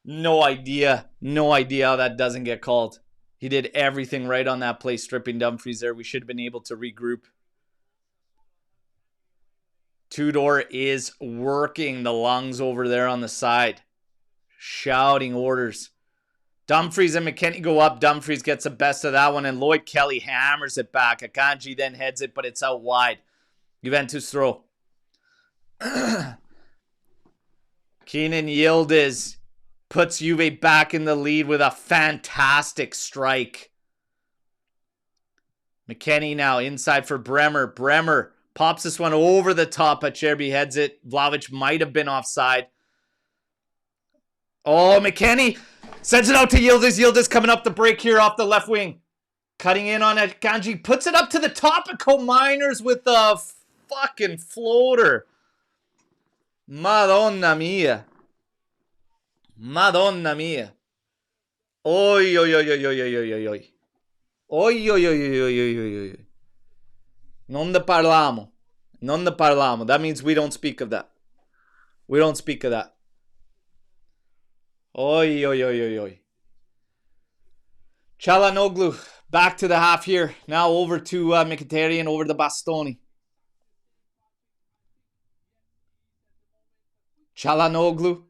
no idea how that doesn't get called. He did everything right on that play, stripping Dumfries there. We should have been able to regroup. Tudor is working the lungs over there on the side. Shouting orders. Dumfries and McKennie go up. Dumfries gets the best of that one. And Lloyd Kelly hammers it back. Akanji then heads it, but it's out wide. Juventus throw. Keenan Yildiz puts Juve back in the lead with a fantastic strike. McKennie now inside for Bremer. Bremer pops this one over the top. Acerbi heads it. Vlahovic might have been offside. Oh, McKennie sends it out to Yildiz. Yildiz coming up the break here off the left wing. Cutting in on it. Kanji puts it up to the top of Miners with a fucking floater. Madonna mia. Madonna mia. Oi, oi, oi, oi, oi, oi, oi, oi. Oi, oi, oi, oi, oi, oi, oi. Non ne parliamo. Non ne parliamo. That means we don't speak of that. We don't speak of that. Oi, oi, oi, oi, oi. Çalhanoğlu back to the half here. Now over to Mkhitaryan, over to Bastoni. Çalhanoğlu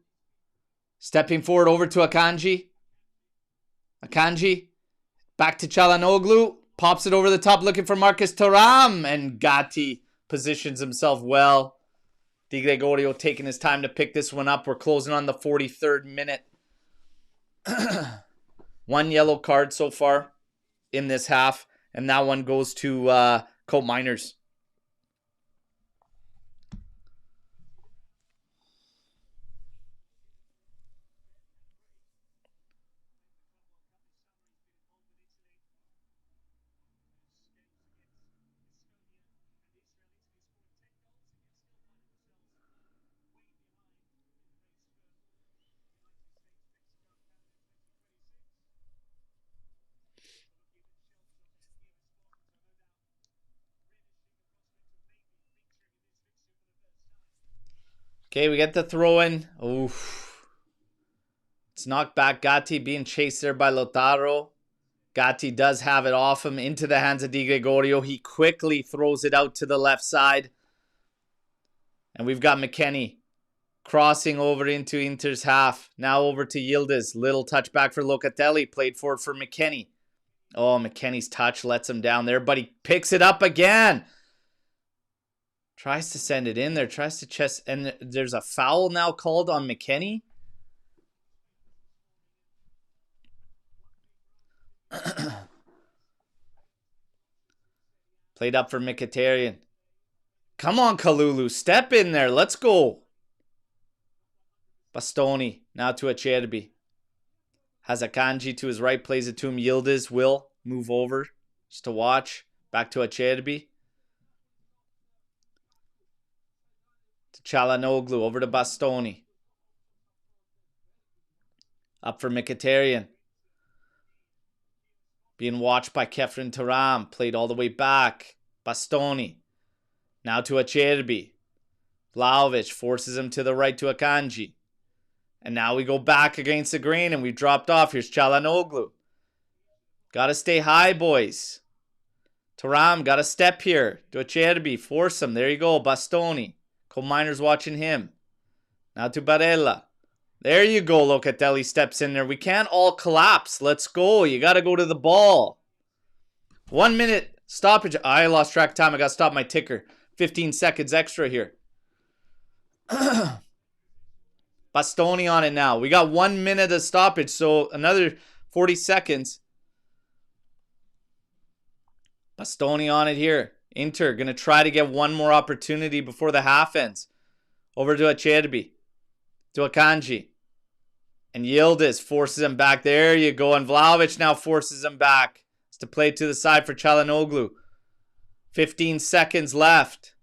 stepping forward over to Akanji. Akanji back to Çalhanoğlu. Pops it over the top looking for Marcus Thuram. And Gatti positions himself well. Di Gregorio taking his time to pick this one up. We're closing on the 43rd minute. One yellow card so far in this half. And that one goes to Miners. Okay, we get the throw in. Oof. It's knocked back. Gatti being chased there by Lautaro. Gatti does have it off him into the hands of Di Gregorio. He quickly throws it out to the left side. And we've got McKennie crossing over into Inter's half. Now over to Yildiz. Little touchback for Locatelli. Played forward for McKennie. Oh, McKennie's touch lets him down there, but he picks it up again. Tries to send it in there. Tries to chest. And there's a foul now called on McKennie. Played up for Mkhitaryan. Come on, Kalulu. Step in there. Let's go. Bastoni. Now to Acerbi. Has Akanji to his right. Plays it to him. Yildiz will move over. Just to watch. Back to Acerbi. Çalhanoğlu over to Bastoni. Up for Mkhitaryan. Being watched by Kefren Thuram. Played all the way back. Bastoni. Now to Acerbi. Vlahovic forces him to the right to Akanji. And now we go back against the grain and we dropped off. Here's Çalhanoğlu. Gotta stay high, boys. Thuram, gotta step here. To Acerbi. Force him. There you go. Bastoni. Miners watching him. Now to Barella. There you go. Locatelli steps in there. We can't all collapse. Let's go. You got to go to the ball. 1 minute stoppage. I lost track of time. I got to stop my ticker. 15 seconds extra here. Bastoni on it now. We got 1 minute of stoppage. So another 40 seconds. Bastoni on it here. Inter going to try to get one more opportunity before the half ends. Over to Acerbi. To Akanji. And Yildiz forces him back. There you go. And Vlahovic now forces him back. It's to play to the side for Çalhanoğlu. 15 seconds left.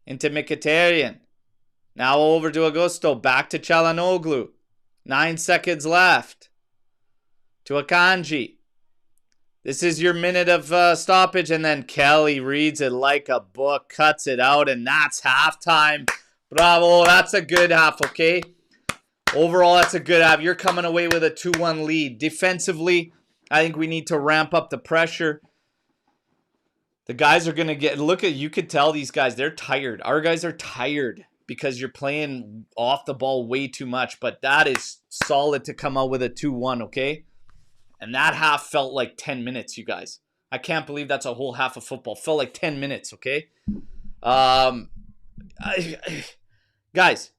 Into Mkhitaryan. Now over to Augusto. Back to Çalhanoğlu. 9 seconds left. To Akanji. This is your minute of stoppage. And then Kelly reads it like a book. Cuts it out. And that's halftime. Bravo. That's a good half, okay? Overall, that's a good half. You're coming away with a 2-1 lead. Defensively, I think we need to ramp up the pressure. The guys are going to get... Look at... You could tell these guys, they're tired. Our guys are tired because you're playing off the ball way too much. But that is solid to come out with a 2-1, okay? And that half felt like 10 minutes, you guys. I can't believe that's a whole half of football. Felt like 10 minutes, okay? Guys,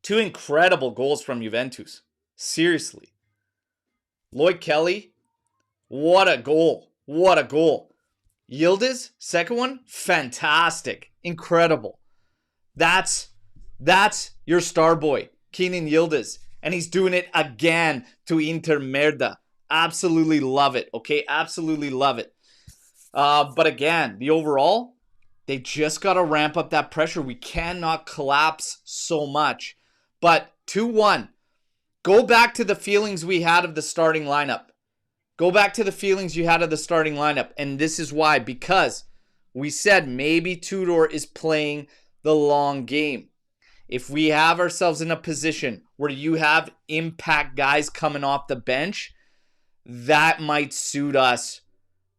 2 incredible goals from Juventus. Seriously. Lloyd Kelly, what a goal. What a goal. Yildiz, second one, fantastic. Incredible. That's your star boy, Keenan Yildiz. And he's doing it again to Inter Merda. Absolutely love it, okay? Absolutely love it. But again, the overall, they just got to ramp up that pressure. We cannot collapse so much. But 2-1. Go back to the feelings we had of the starting lineup. Go back to the feelings you had of the starting lineup. And this is why. Because we said maybe Tudor is playing the long game. If we have ourselves in a position where you have impact guys coming off the bench, that might suit us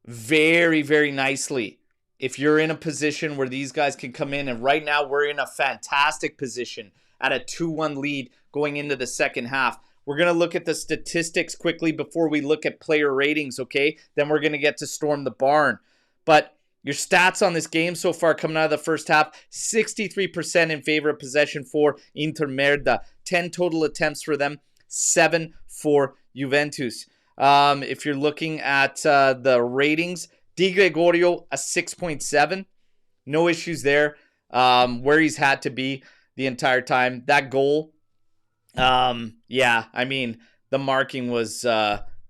very, very nicely. If you're in a position where these guys can come in, and right now we're in a fantastic position at a 2-1 lead going into the second half. We're going to look at the statistics quickly before we look at player ratings, okay? Then we're going to get to storm the barn. But your stats on this game so far coming out of the first half, 63% in favor of possession for Inter Merda. 10 total attempts for them, 7 for Juventus. If you're looking at the ratings, Di Gregorio, a 6.7. No issues there. Where he's had to be the entire time. That goal, yeah, I mean, the marking was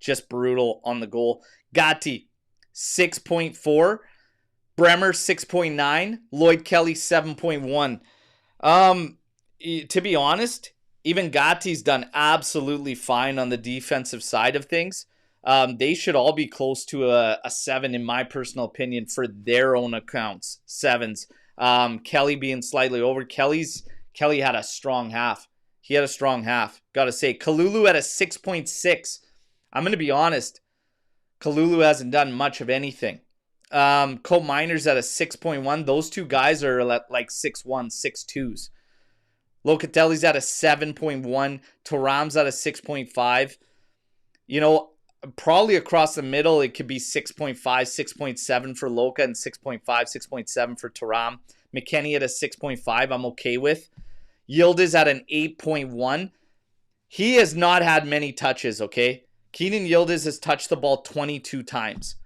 just brutal on the goal. Gatti, 6.4. Bremer, 6.9. Lloyd Kelly, 7.1. To be honest, even Gatti's done absolutely fine on the defensive side of things. They should all be close to a 7 in my personal opinion for their own accounts. 7s. Kelly being slightly over. Kelly had a strong half. He had a strong half. Gotta say. Kalulu at a 6.6. I'm going to be honest. Kalulu hasn't done much of anything. Colt Miners at a 6.1. Those two guys are like 6'1", 6'2s. Locatelli's at a 7.1. Thuram's at a 6.5. You know, probably across the middle, it could be 6.5, 6.7 for Loca and 6.5, 6.7 for Thuram. McKennie at a 6.5, I'm okay with. Yildiz at an 8.1. He has not had many touches, okay? Keenan Yildiz has touched the ball 22 times.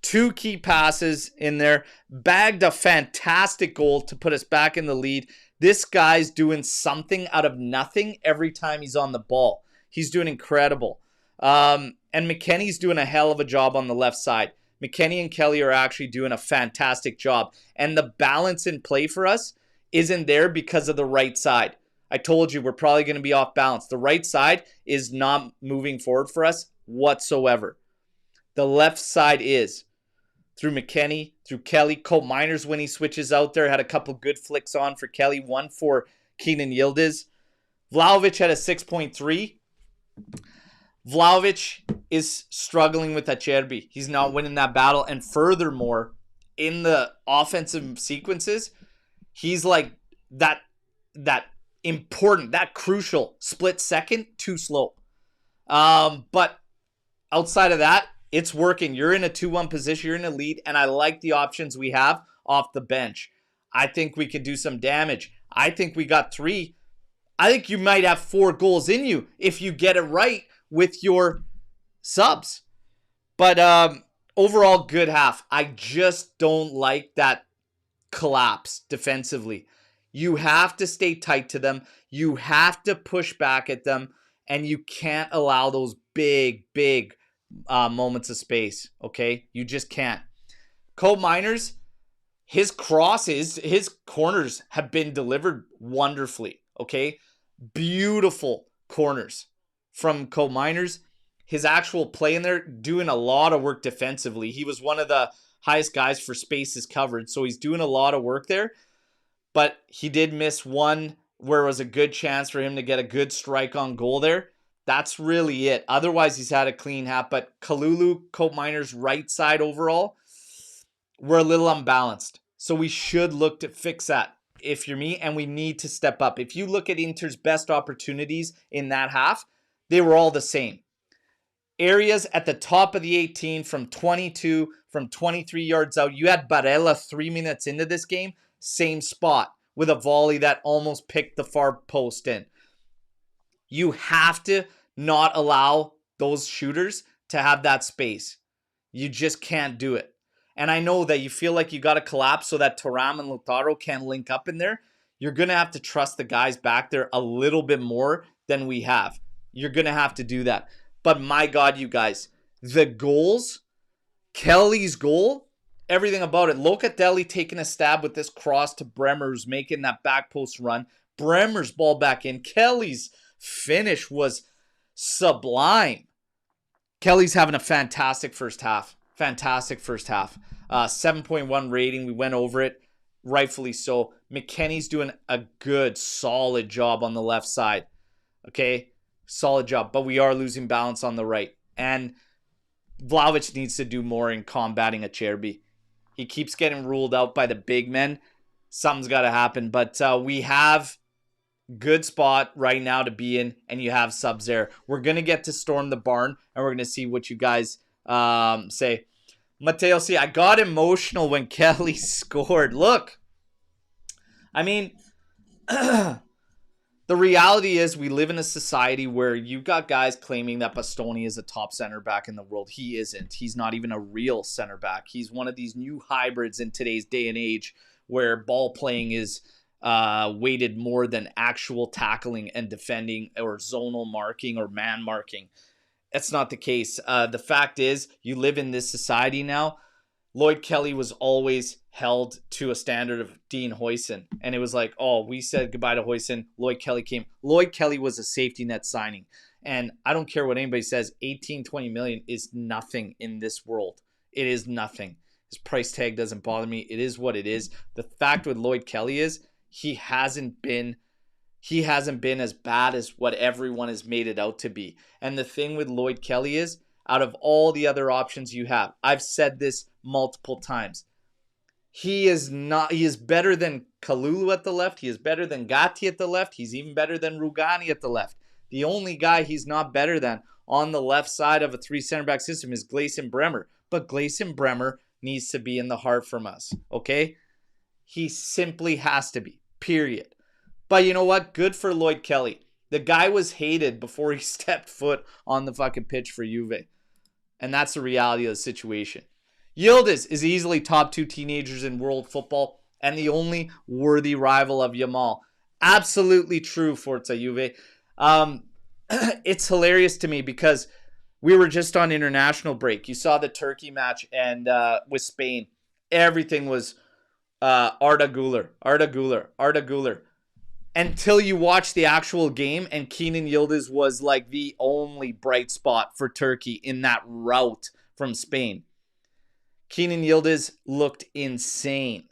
2 key passes in there. Bagged a fantastic goal to put us back in the lead. This guy's doing something out of nothing every time he's on the ball. He's doing incredible. And McKennie's doing a hell of a job on the left side. McKennie and Kelly are actually doing a fantastic job. And the balance in play for us isn't there because of the right side. I told you we're probably going to be off balance. The right side is not moving forward for us whatsoever. The left side is. Through McKennie, through Kelly. Colt Miners, when he switches out there, had a couple good flicks on for Kelly. 1 for Keenan Yildiz. Vlahovic had a 6.3. Vlahovic is struggling with Acerbi. He's not winning that battle. And furthermore, in the offensive sequences, he's like that important, that crucial split second, too slow. But outside of that, it's working. You're in a 2-1 position. You're in a lead. And I like the options we have off the bench. I think we could do some damage. I think we got 3. I think you might have 4 goals in you if you get it right with your subs. But overall, good half. I just don't like that collapse defensively. You have to stay tight to them. You have to push back at them. And you can't allow those big moments of space, okay? You just can't. Colt Miners, his crosses, his corners have been delivered wonderfully, okay? Beautiful corners from Colt Miners. His actual play in there, doing a lot of work defensively. He was one of the highest guys for spaces covered, so he's doing a lot of work there. But he did miss one where it was a good chance for him to get a good strike on goal there. That's really it. Otherwise, he's had a clean half. But Kalulu, Colt Miners' right side overall, we're a little unbalanced. So we should look to fix that if you're me, and we need to step up. If you look at Inter's best opportunities in that half, they were all the same. Areas at the top of the 18 from 22, from 23 yards out. You had Barella 3 minutes into this game. same spot with a volley that almost picked the far post in. You have to not allow those shooters to have that space. You just can't do it. And I know that you feel like you got to collapse so that Thuram and Lautaro can't link up in there. You're going to have to trust the guys back there a little bit more than we have. You're going to have to do that. But my God, you guys, the goals, Kelly's goal, everything about it. Locatelli taking a stab with this cross to Bremer, who's making that back post run. Bremer's ball back in. Kelly's finish was sublime. Kelly's having a fantastic first half. Fantastic first half. 7.1 rating. We went over it. Rightfully so. McKennie's doing a good, solid job on the left side. Okay? Solid job. But we are losing balance on the right. And Vlahovic needs to do more in combating Acerbi. He keeps getting ruled out by the big men. Something's got to happen. But we have good spot right now to be in, and you have subs there. We're going to get to storm the barn, and we're going to see what you guys say. Mateo, see, I got emotional when Kelly scored. Look, I mean, the reality is we live in a society where you've got guys claiming that Bastoni is a top center back in the world. He isn't. He's not even a real center back. He's one of these new hybrids in today's day and age where ball playing is weighted more than actual tackling and defending or zonal marking or man marking. That's not the case. The fact is, you live in this society now. Lloyd Kelly was always held to a standard of Dean Huijsen. And it was like, oh, we said goodbye to Huijsen. Lloyd Kelly came. Lloyd Kelly was a safety net signing. And I don't care what anybody says, 18, 20 million is nothing in this world. It is nothing. His price tag doesn't bother me. It is what it is. The fact with Lloyd Kelly is he hasn't been as bad as what everyone has made it out to be. And the thing with Lloyd Kelly is, out of all the other options you have, I've said this multiple times, he is better than Kalulu at the left. He is better than Gatti at the left. He's even better than Rugani at the left. The only guy he's not better than on the left side of a three center back system is Gleison Bremer. But Gleison Bremer needs to be in the heart from us, okay? He simply has to be, period. But you know what? Good for Lloyd Kelly. The guy was hated before he stepped foot on the fucking pitch for Juve. And that's the reality of the situation. Yildiz is easily top 2 teenagers in world football and the only worthy rival of Yamal. Absolutely true, Forza Juve. It's hilarious to me because we were just on international break. You saw the Turkey match and with Spain. Everything was Arda Güler. Until you watch the actual game, and Keenan Yildiz was like the only bright spot for Turkey in that rout from Spain. Keenan Yildiz looked insane.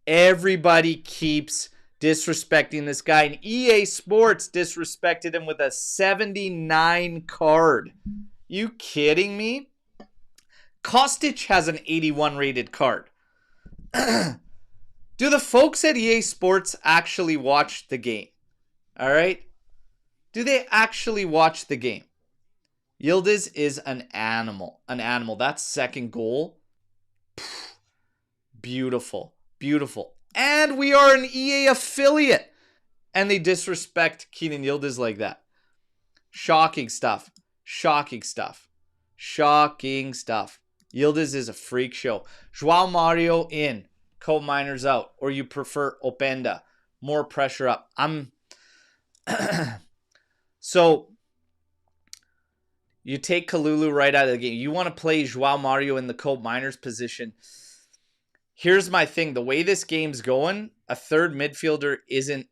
Everybody keeps disrespecting this guy, and EA Sports disrespected him with a 79 card. You kidding me? Kostic has an 81 rated card. Do the folks at EA Sports actually watch the game? All right? Do they actually watch the game? Yildiz is an animal. An animal. That second goal. Beautiful. Beautiful. And we are an EA affiliate. And they disrespect Keenan Yildiz like that. Shocking stuff. Shocking stuff. Shocking stuff. Yildiz is a freak show. João Mario in. Coal Miners out. Or you prefer Openda. More pressure up. So, you take Kalulu right out of the game. You want to play João Mario in the Coal Miners position. Here's my thing. The way this game's going, a third midfielder isn't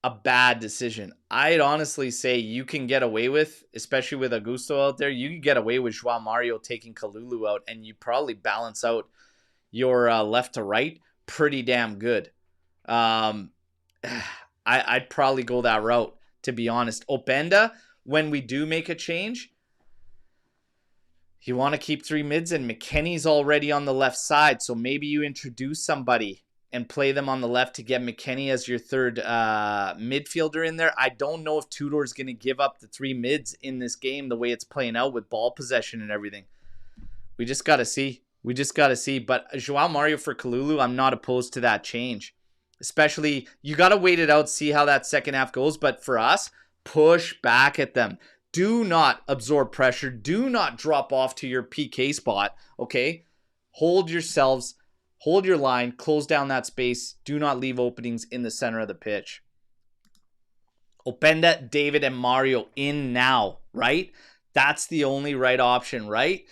a bad decision. I'd honestly say you can get away with, especially with Augusto out there, you can get away with João Mario taking Kalulu out, and you probably balance out your left to right pretty damn good. I'd probably go that route, to be honest. Openda, when we do make a change, you want to keep 3 mids, and McKennie's already on the left side, so maybe you introduce somebody and play them on the left to get McKennie as your third midfielder in there. I don't know if Tudor's going to give up the 3 mids in this game the way it's playing out with ball possession and everything. We just got to see. But João Mario for Kalulu, I'm not opposed to that change. Especially, you got to wait it out, see how that second half goes. But for us, push back at them. Do not absorb pressure. Do not drop off to your PK spot, okay? Hold yourselves, hold your line, close down that space. Do not leave openings in the center of the pitch. Openda, David, and Mario in now, right? That's the only right option, right?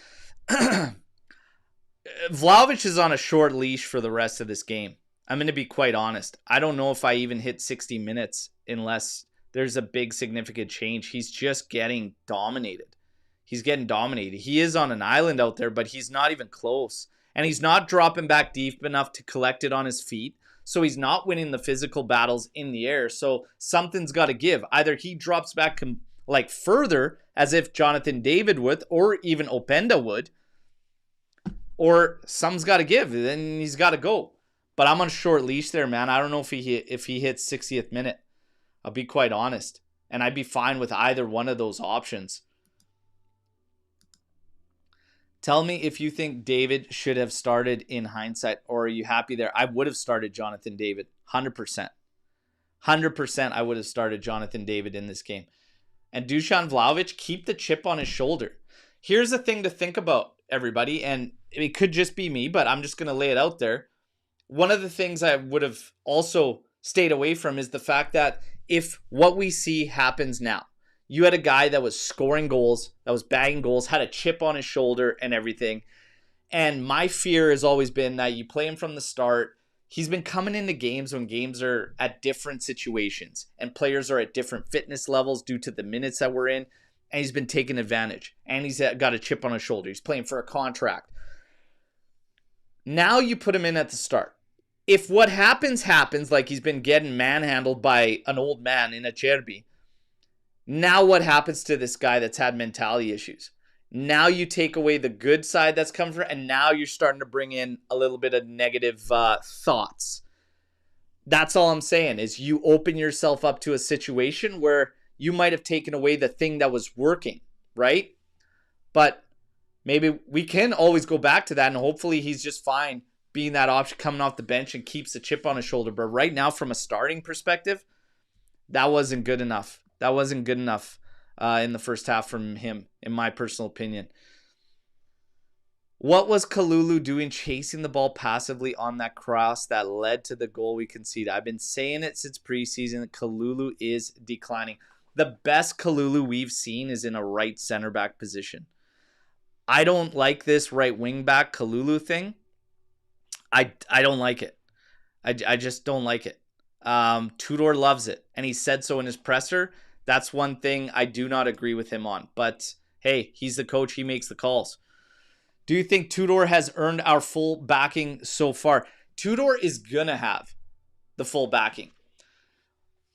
Vlahovic is on a short leash for the rest of this game. I'm going to be quite honest. I don't know if I even hit 60 minutes unless there's a big significant change. He's just getting dominated. He's getting dominated. He is on an island out there, but he's not even close. And he's not dropping back deep enough to collect it on his feet. So he's not winning the physical battles in the air. So something's got to give. Either he drops back like further, as if Jonathan David would, or even Openda would, or something's got to give. Then he's got to go. But I'm on a short leash there, man. I don't know if he hits 60th minute. I'll be quite honest. And I'd be fine with either one of those options. Tell me if you think David should have started in hindsight, or are you happy there? I would have started Jonathan David. 100%. 100% I would have started Jonathan David in this game. And Dusan Vlahovic, keep the chip on his shoulder. Here's the thing to think about, everybody. And it could just be me, but I'm just going to lay it out there. One of the things I would have also stayed away from is the fact that if what we see happens now, you had a guy that was scoring goals, that was bagging goals, had a chip on his shoulder and everything. And my fear has always been that you play him from the start. He's been coming into games when games are at different situations and players are at different fitness levels due to the minutes that we're in. And he's been taking advantage. And he's got a chip on his shoulder. He's playing for a contract. Now you put him in at the start. If what happens, like he's been getting manhandled by an old man in a Serie, now what happens to this guy that's had mentality issues? Now you take away the good side that's come from, and now you're starting to bring in a little bit of negative thoughts. That's all I'm saying, is you open yourself up to a situation where you might have taken away the thing that was working, right? But maybe we can always go back to that, and hopefully he's just fine being that option coming off the bench and keeps a chip on his shoulder. But right now, from a starting perspective, that wasn't good enough. That wasn't good enough in the first half from him, in my personal opinion. What was Kalulu doing chasing the ball passively on that cross that led to the goal we conceded? I've been saying it since preseason that Kalulu is declining. The best Kalulu we've seen is in a right center back position. I don't like this right wing back Kalulu thing. I don't like it. I just don't like it. Tudor loves it, and he said so in his presser. That's one thing I do not agree with him on. But hey, he's the coach. He makes the calls. Do you think Tudor has earned our full backing so far? Tudor is going to have the full backing.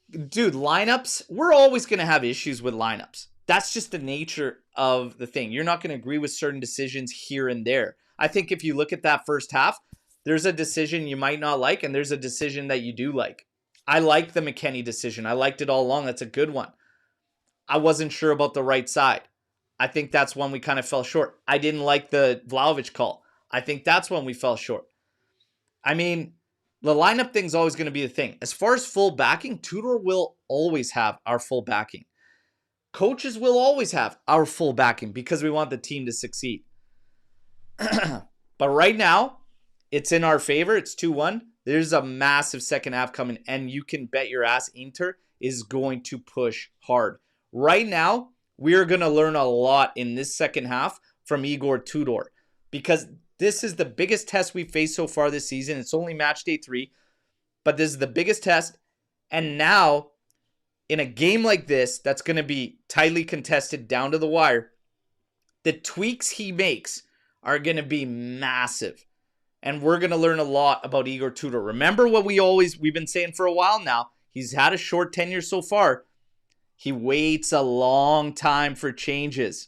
Dude, lineups, we're always going to have issues with lineups. That's just the nature of the thing. You're not going to agree with certain decisions here and there. I think if you look at that first half, there's a decision you might not like, and there's a decision that you do like. I like the McKennie decision. I liked it all along. That's a good one. I wasn't sure about the right side. I think that's when we kind of fell short. I didn't like the Vlahovic call. I think that's when we fell short. I mean, the lineup thing's always going to be the thing. As far as full backing, Tudor will always have our full backing. Coaches will always have our full backing because we want the team to succeed. But right now, it's in our favor. It's 2-1. There's a massive second half coming, and you can bet your ass Inter is going to push hard. Right now, we're going to learn a lot in this second half from Igor Tudor, because this is the biggest test we've faced so far this season. It's only match day 3, but this is the biggest test. And now, in a game like this, that's going to be tightly contested down to the wire, the tweaks he makes are going to be massive. And we're going to learn a lot about Igor Tudor. Remember what we've been saying for a while now. He's had a short tenure so far. He waits a long time for changes.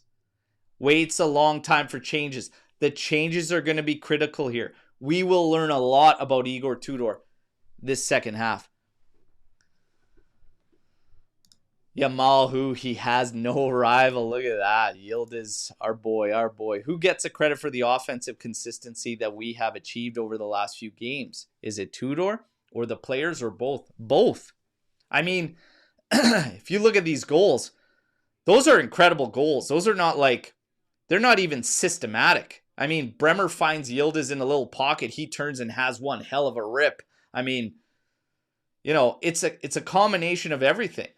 The changes are going to be critical here. We will learn a lot about Igor Tudor this second half. Yamal, who he has no rival. Look at that. Yildiz, our boy. Who gets the credit for the offensive consistency that we have achieved over the last few games? Is it Tudor or the players, or both? Both. I mean, if you look at these goals, those are incredible goals. Those are not like, they're not even systematic. I mean, Bremer finds Yildiz in a little pocket. He turns and has one hell of a rip. I mean, you know, it's a combination of everything.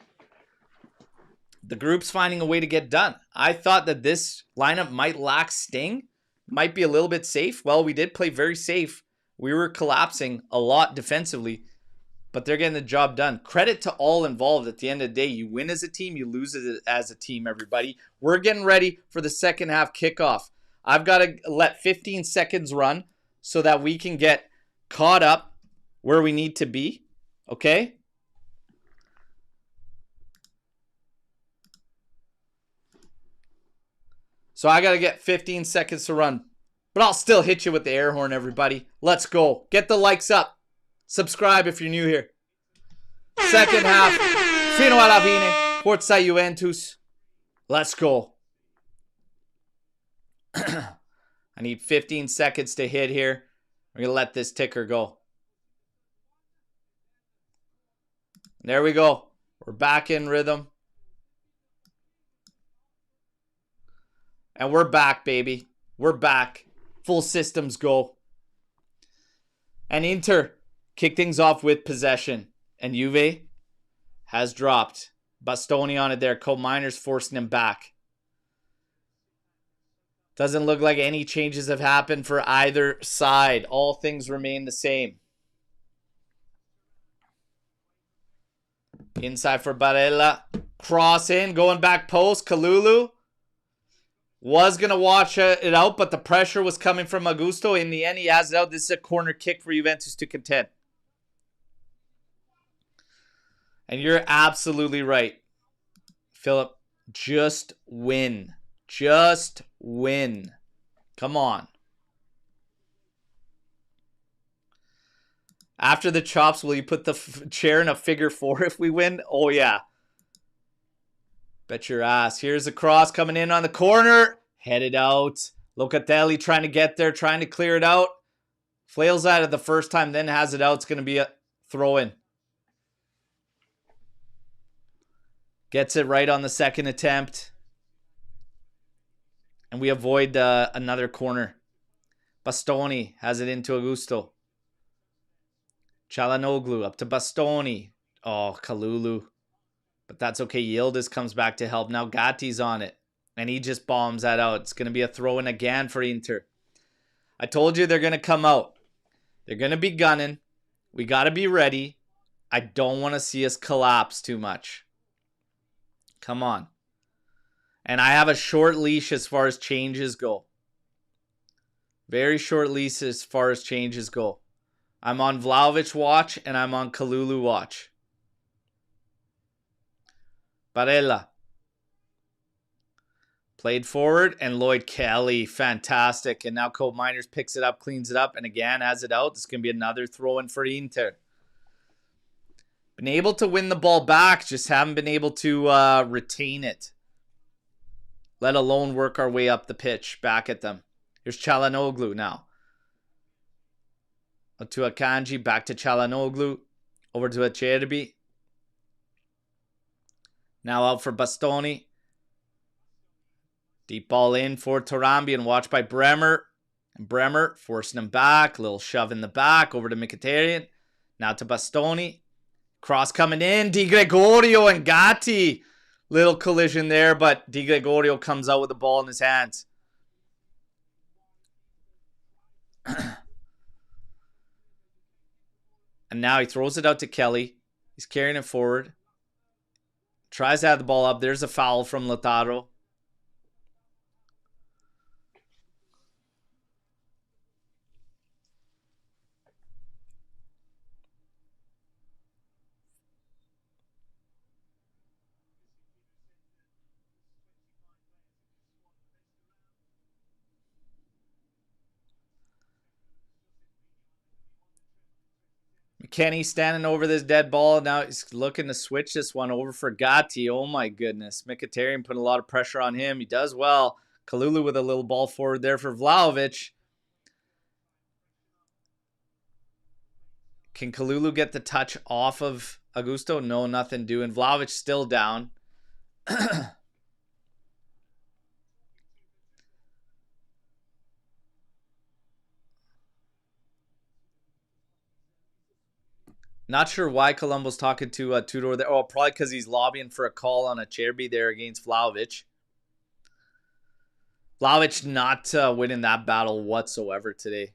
The group's finding a way to get done. I thought that this lineup might lack sting, might be a little bit safe. Well, we did play very safe. We were collapsing a lot defensively, but they're getting the job done. Credit to all involved. At the end of the day, you win as a team, you lose as a team, everybody. We're getting ready for the second half kickoff. I've got to let 15 seconds run so that we can get caught up where we need to be, okay? So I got to get 15 seconds to run, but I'll still hit you with the air horn, everybody. Let's go. Get the likes up. Subscribe if you're new here. Second half. Fino alla fine. Forza Juventus. Let's go. I need 15 seconds to hit here. We're going to let this ticker go. There we go. We're back in rhythm. And we're back, baby. We're back. Full systems go. And Inter kick things off with possession. And Juve has dropped. Bastoni on it there. Co-Miners forcing him back. Doesn't look like any changes have happened for either side. All things remain the same. Inside for Barella. Cross in. Going back post. Kalulu. Was going to watch it out, but the pressure was coming from Augusto. In the end, he has it out. This is a corner kick for Juventus to contend. And you're absolutely right, Philip. Just win. Just win. Come on. After the chops, will you put the chair in a figure four if we win? Oh, yeah. Bet your ass. Here's a cross coming in on the corner. Headed out. Locatelli trying to get there, trying to clear it out. Flails at it the first time, then has it out. It's going to be a throw-in. Gets it right on the second attempt. And we avoid another corner. Bastoni has it into Augusto. Çalhanoğlu up to Bastoni. Oh, Kalulu. But that's okay. Yildiz comes back to help. Now Gatti's on it. And he just bombs that out. It's going to be a throw-in again for Inter. I told you they're going to come out. They're going to be gunning. We got to be ready. I don't want to see us collapse too much. Come on. And I have a short leash as far as changes go. Very short leash as far as changes go. I'm on Vlahovic watch and I'm on Kalulu watch. Barella. Played forward and Lloyd Kelly. Fantastic. And now Co-Miners picks it up, cleans it up, and again has it out. This is going to be another throw-in for Inter. Been able to win the ball back, just haven't been able to retain it. Let alone work our way up the pitch back at them. Here's Çalhanoğlu now. To Akanji, back to Çalhanoğlu. Over to Acerbi. Now out for Bastoni. Deep ball in for Tarambi and watched by Bremer. And Bremer forcing him back. Little shove in the back over to Mkhitaryan. Now to Bastoni. Cross coming in. Di Gregorio and Gatti. Little collision there, but Di Gregorio comes out with the ball in his hands. And now he throws it out to Kelly. He's carrying it forward. Tries to have the ball up. There's a foul from Lautaro. Kenny standing over this dead ball. Now he's looking to switch this one over for Gatti. Oh my goodness. Mkhitaryan put a lot of pressure on him. He does well. Kalulu with a little ball forward there for Vlahovic. Can Kalulu get the touch off of Augusto? No, nothing doing. Vlahovic still down. Not sure why Colombo's talking to Tudor there. Oh, probably because he's lobbying for a call on a Cherby there against Vlahovic. Vlahovic not winning that battle whatsoever today.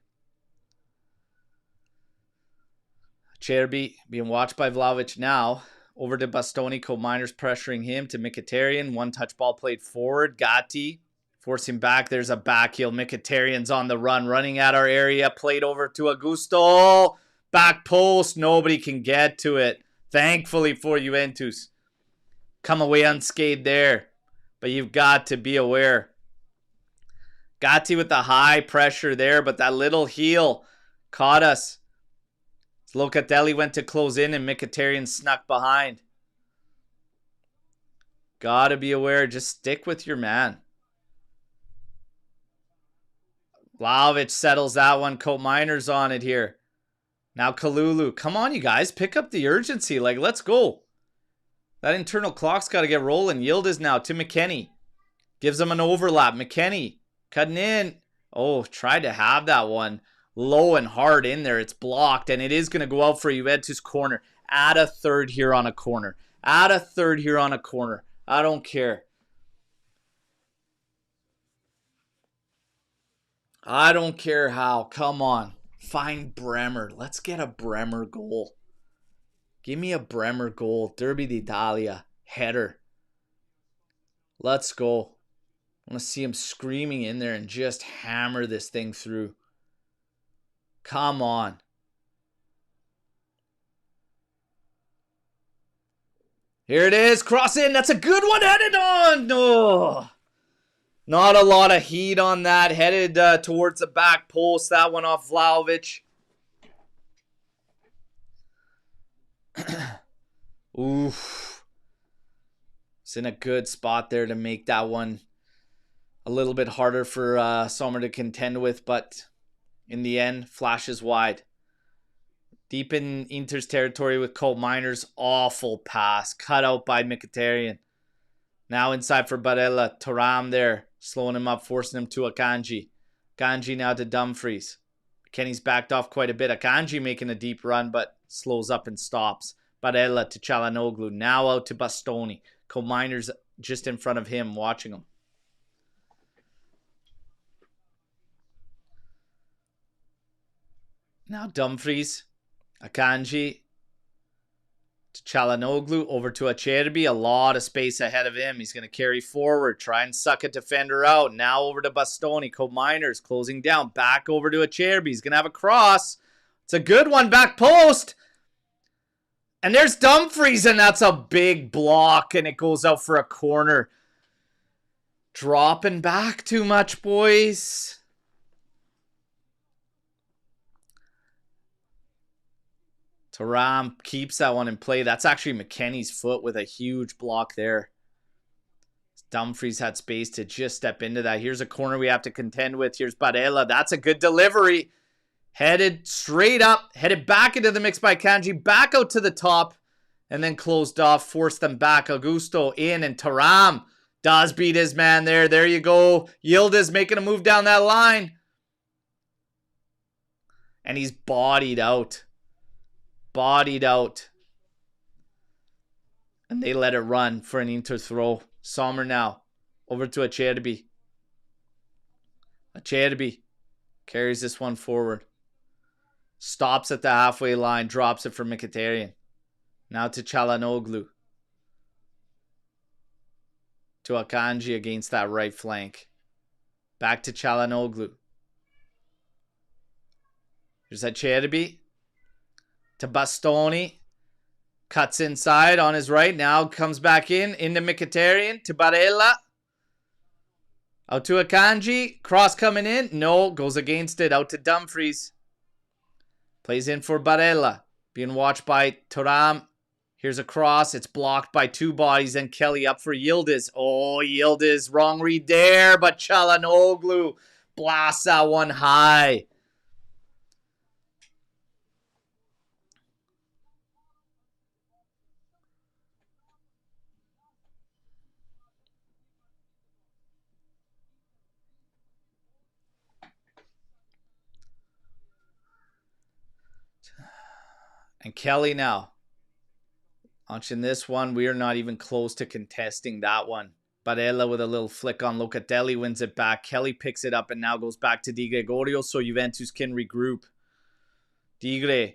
Cherby being watched by Vlahovic now. Over to Bastoni. Co-Miners pressuring him to Mkhitaryan. One touch ball played forward. Gatti forcing back. There's a back heel. Mkhitaryan's on the run. Running at our area. Played over to Augusto. Back post. Nobody can get to it. Thankfully for Juventus. Come away unscathed there. But you've got to be aware. Gatti with the high pressure there. But that little heel caught us. Locatelli went to close in and Mkhitaryan snuck behind. Gotta be aware. Just stick with your man. Vlahovic settles that one. Co-Miners on it here. Now Kalulu. Come on, you guys. Pick up the urgency. Like, let's go. That internal clock's got to get rolling. Yildiz now to McKennie. Gives him an overlap. McKennie cutting in. Oh, tried to have that one. Low and hard in there. It's blocked, and it is going to go out for Juventus corner. Add a third here on a corner. Add a third here on a corner. I don't care. I don't care how. Come on. Find Bremer. Let's get a Bremer goal. Give me a Bremer goal. Derby d'Italia. Header. Let's go. I want to see him screaming in there and just hammer this thing through. Come on. Here it is. Cross in. That's a good one. Headed on. No. Not a lot of heat on that. Headed towards the back post. That one off Vlahovic. Oof. It's in a good spot there to make that one a little bit harder for Sommer to contend with, but in the end, flashes wide. Deep in Inter's territory with Co-Miners. Awful pass. Cut out by Mkhitaryan. Now inside for Barella. Thuram there. Slowing him up. Forcing him to Akanji. Akanji now to Dumfries. Kenny's backed off quite a bit. Akanji making a deep run, but slows up and stops. Barella to Çalhanoğlu. Now out to Bastoni. Co-Miners just in front of him, watching him. Now Dumfries, Akanji, to Çalhanoğlu, over to Acerbi. A lot of space ahead of him. He's going to carry forward, try and suck a defender out. Now over to Bastoni. Co-Miners closing down. Back over to Acerbi. He's going to have a cross. It's a good one. Back post. And there's Dumfries, and that's a big block, and it goes out for a corner. Dropping back too much, boys. Thuram keeps that one in play. That's actually McKennie's foot with a huge block there. Dumfries had space to just step into that. Here's a corner we have to contend with. Here's Barella. That's a good delivery. Headed straight up. Headed back into the mix by Kanji. Back out to the top. And then closed off. Forced them back. Augusto in. And Thuram does beat his man there. There you go. Yildiz making a move down that line. And he's bodied out. Bodied out. And they let it run for an Inter throw. Sommer now. Over to Acerbi. Acerbi carries this one forward. Stops at the halfway line. Drops it for Mkhitaryan. Now to Çalhanoğlu. To Akanji against that right flank. Back to Çalhanoğlu. Here's Acerbi. To Bastoni. Cuts inside on his right. Now comes back in. Into Mkhitaryan. To Barella. Out to Akanji. Cross coming in. No. Goes against it. Out to Dumfries. Plays in for Barella. Being watched by Thuram. Here's a cross. It's blocked by two bodies. And Kelly up for Yildiz. Oh, Yildiz. Wrong read there. But Çalhanoğlu blasts that one high. And Kelly now. Launching this one. We are not even close to contesting that one. Barella with a little flick on Locatelli wins it back. Kelly picks it up and now goes back to Di Gregorio so Juventus can regroup. Digre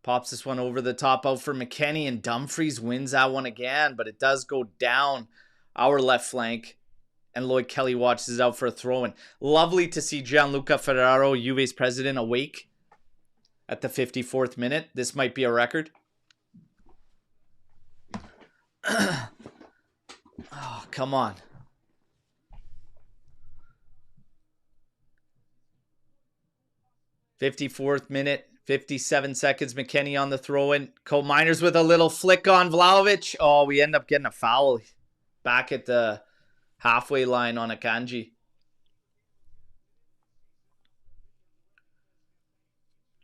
pops this one over the top out for McKennie, and Dumfries wins that one again, but it does go down our left flank, and Lloyd Kelly watches it out for a throw-in. Lovely to see Gianluca Ferraro, Juve's president, awake at the 54th minute. This might be a record. Oh, come on. '54th minute, 57 seconds. McKennie on the throw-in. Cole Miners with a little flick on Vlahovic. Oh, we end up getting a foul back at the halfway line on Akanji.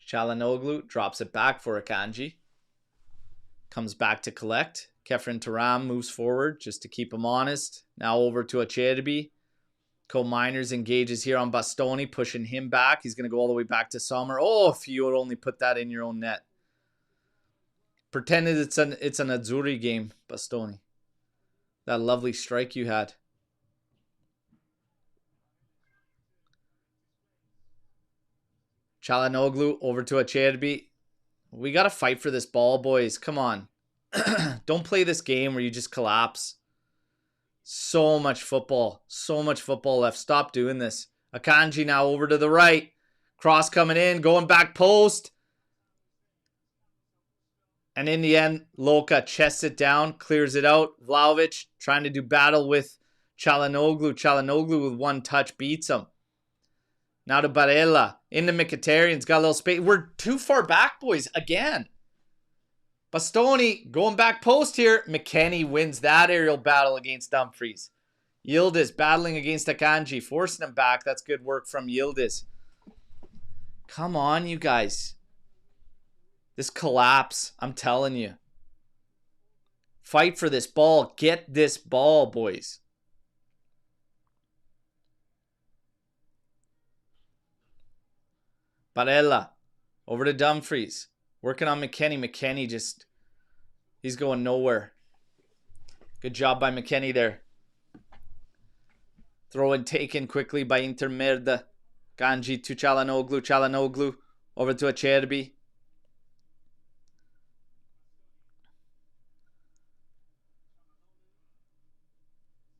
Çalhanoğlu drops it back for Akanji. Comes back to collect. Kefren Turam moves forward just to keep him honest. Now over to Acerbi. Cole Miners engages here on Bastoni, pushing him back. He's going to go all the way back to Sommer. Oh, if you would only put that in your own net. Pretended it's an Azzurri game, Bastoni. That lovely strike you had. Çalhanoğlu over to Acerbi. We got to fight for this ball, boys. Come on. Don't play this game where you just collapse. So much football. So much football left. Stop doing this. Akanji now over to the right. Cross coming in. Going back post. And in the end, Loka chests it down. Clears it out. Vlahovic trying to do battle with Çalhanoğlu. Çalhanoğlu with one touch beats him. Now to Barella. Into Mkhitaryan's got a little space. We're too far back, boys. Again. Bastoni going back post here. McKennie wins that aerial battle against Dumfries. Yildiz battling against Akanji. Forcing him back. That's good work from Yildiz. Come on, you guys. This collapse. I'm telling you. Fight for this ball. Get this ball, boys. Barella. Over to Dumfries. Working on McKennie. McKennie just... He's going nowhere. Good job by McKennie there. Throw and taken quickly by Inter Merda. Ganji to Çalhanoğlu. Çalhanoğlu over to Acerbi.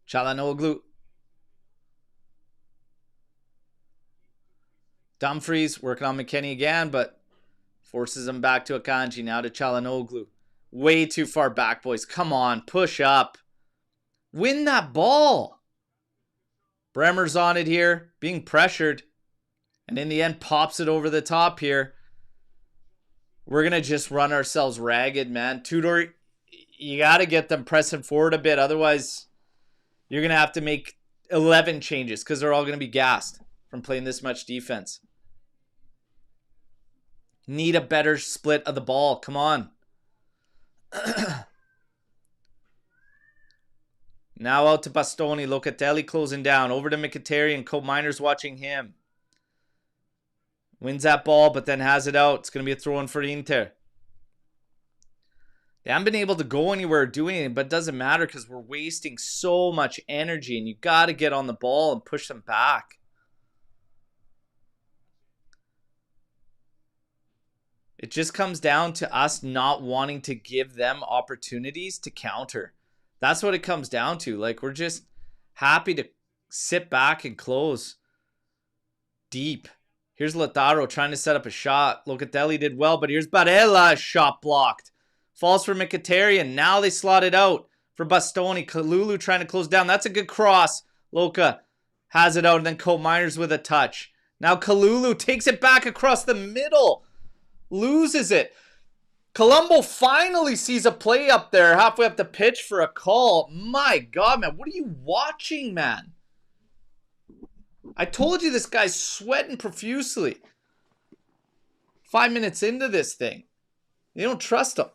Çalhanoğlu. Dumfries working on McKennie again, but forces him back to Akanji. Now to Çalhanoğlu. Way too far back, boys. Come on, push up. Win that ball. Bremer's on it here, being pressured. And in the end, pops it over the top here. We're going to just run ourselves ragged, man. Tudor, you got to get them pressing forward a bit. Otherwise, you're going to have to make 11 changes because they're all going to be gassed from playing this much defense. Need a better split of the ball. Come on. Now out to Bastoni. Locatelli closing down. Over to Mkhitaryan. Cole Miners watching him. Wins that ball, but then has it out. It's going to be a throw-in for Inter. They haven't been able to go anywhere or do anything, but it doesn't matter because we're wasting so much energy, and you got to get on the ball and push them back. It just comes down to us not wanting to give them opportunities to counter. That's what it comes down to. Like, we're just happy to sit back and close deep. Here's Lautaro trying to set up a shot. Locatelli did well, but here's Barella. Shot blocked. Falls for Mkhitaryan. Now they slot it out for Bastoni. Kalulu trying to close down. That's a good cross. Loka has it out, and then Cole Miners with a touch. Now Kalulu takes it back across the middle. Loses it. Colombo finally sees a play up there halfway up the pitch for a call. My God, man. What are you watching, man? I told you this guy's sweating profusely. 5 minutes into this thing. You don't trust him.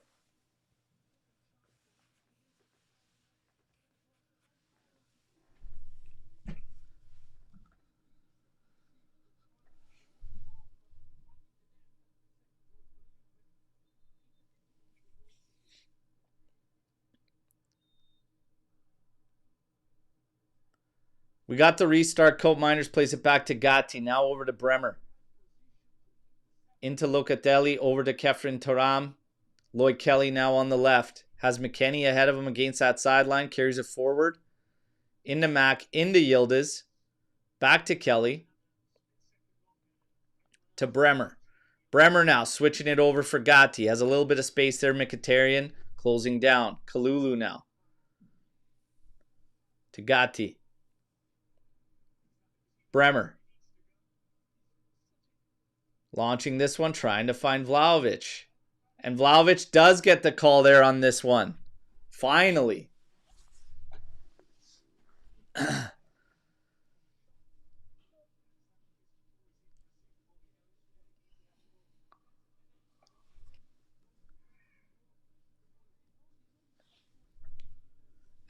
We got the restart. Cope Miners plays it back to Gatti. Now over to Bremer. Into Locatelli. Over to Kefren Turam. Lloyd Kelly now on the left. Has McKennie ahead of him against that sideline. Carries it forward. Into Mac. Into Yildiz. Back to Kelly. To Bremer. Bremer now switching it over for Gatti. Has a little bit of space there. Mkhitaryan closing down. Kalulu now. To Gatti. Bremer. Launching this one, trying to find Vlahovic. And Vlahovic does get the call there on this one. Finally.